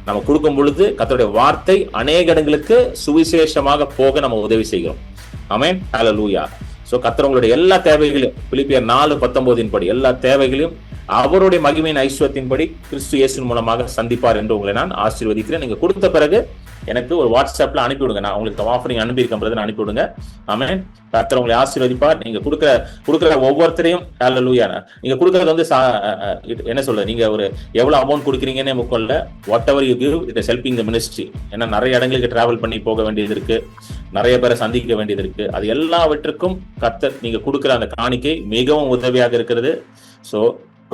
நம்ம கொடுக்கும் பொழுது கர்த்தருடைய வார்த்தை அநேக இடங்களுக்கு சுவிசேஷமாக போக நம்ம உதவி செய்கிறோம். ஆமென். ஹல்லேலூயா. ஸோ கர்த்தர் உங்களுடைய எல்லா தேவைகளையும் பிலிப்பியர் 4:19 படி எல்லா தேவைகளையும் அவருடைய மகிமையின் ஐஸ்வர்யத்தின்படி கிறிஸ்து இயேசுவின் மூலமாக சந்திப்பார் என்று உங்களை நான் ஆசீர்வதிக்கிறேன். நீங்க கொடுத்த பிறகு எனக்கு ஒரு வாட்ஸ்அப்ல அனுப்பிவிடுங்க. நான் உங்களுக்கு ஆஃபரிங் அனுப்பியிருக்கேன், அனுப்பிவிடுங்க. ஆமென். கர்த்தர் உங்களை ஆசீர்வதிப்பார். நீங்க கொடுக்குற ஒவ்வொருத்தரையும் ஹல்லேலூயா. நீங்க கொடுக்கறது வந்து என்ன சொல்றது, நீங்க ஒரு எவ்வளவு அமௌண்ட் கொடுக்குறீங்கன்னு முக்கியம். What ever you give, it is helping the ministry. ஏன்னா நிறைய இடங்களுக்கு டிராவல் பண்ணி போக வேண்டியது இருக்கு, நிறைய பேரை சந்திக்க வேண்டியது இருக்கு. அது எல்லாவற்றுக்கும் கர்த்தர் நீங்க கொடுக்குற அந்த காணிக்கை மிகவும் உதவியாக இருக்கிறது. So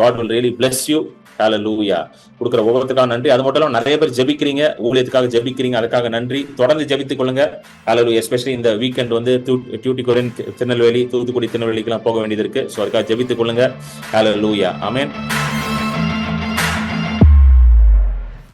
God will really bless you. ஹல்லேலூயா. கொடுக்குற ஒவ்வொருத்துக்காக நன்றி. அது மட்டும் இல்லாம நிறைய பேர் ஜெபிக்கிறீங்க, ஊழியத்துக்காக ஜெபிக்கிறீங்க, அதுக்காக நன்றி. தொடர்ந்து ஜெபித்துக் கொள்ளுங்க. ஹல்லேலூயா. எஸ்பெஷலி இந்த வீக்கெண்ட் வந்து டியூட்டிகோரின், திருநெல்வேலி, தூத்துக்குடி, திருநெல்வேலிக்கெல்லாம் போக வேண்டியது இருக்கு. ஸோ அதுக்காக ஜெபித்துக் கொள்ளுங்க. ஹல்லேலூயா. ஆமென்.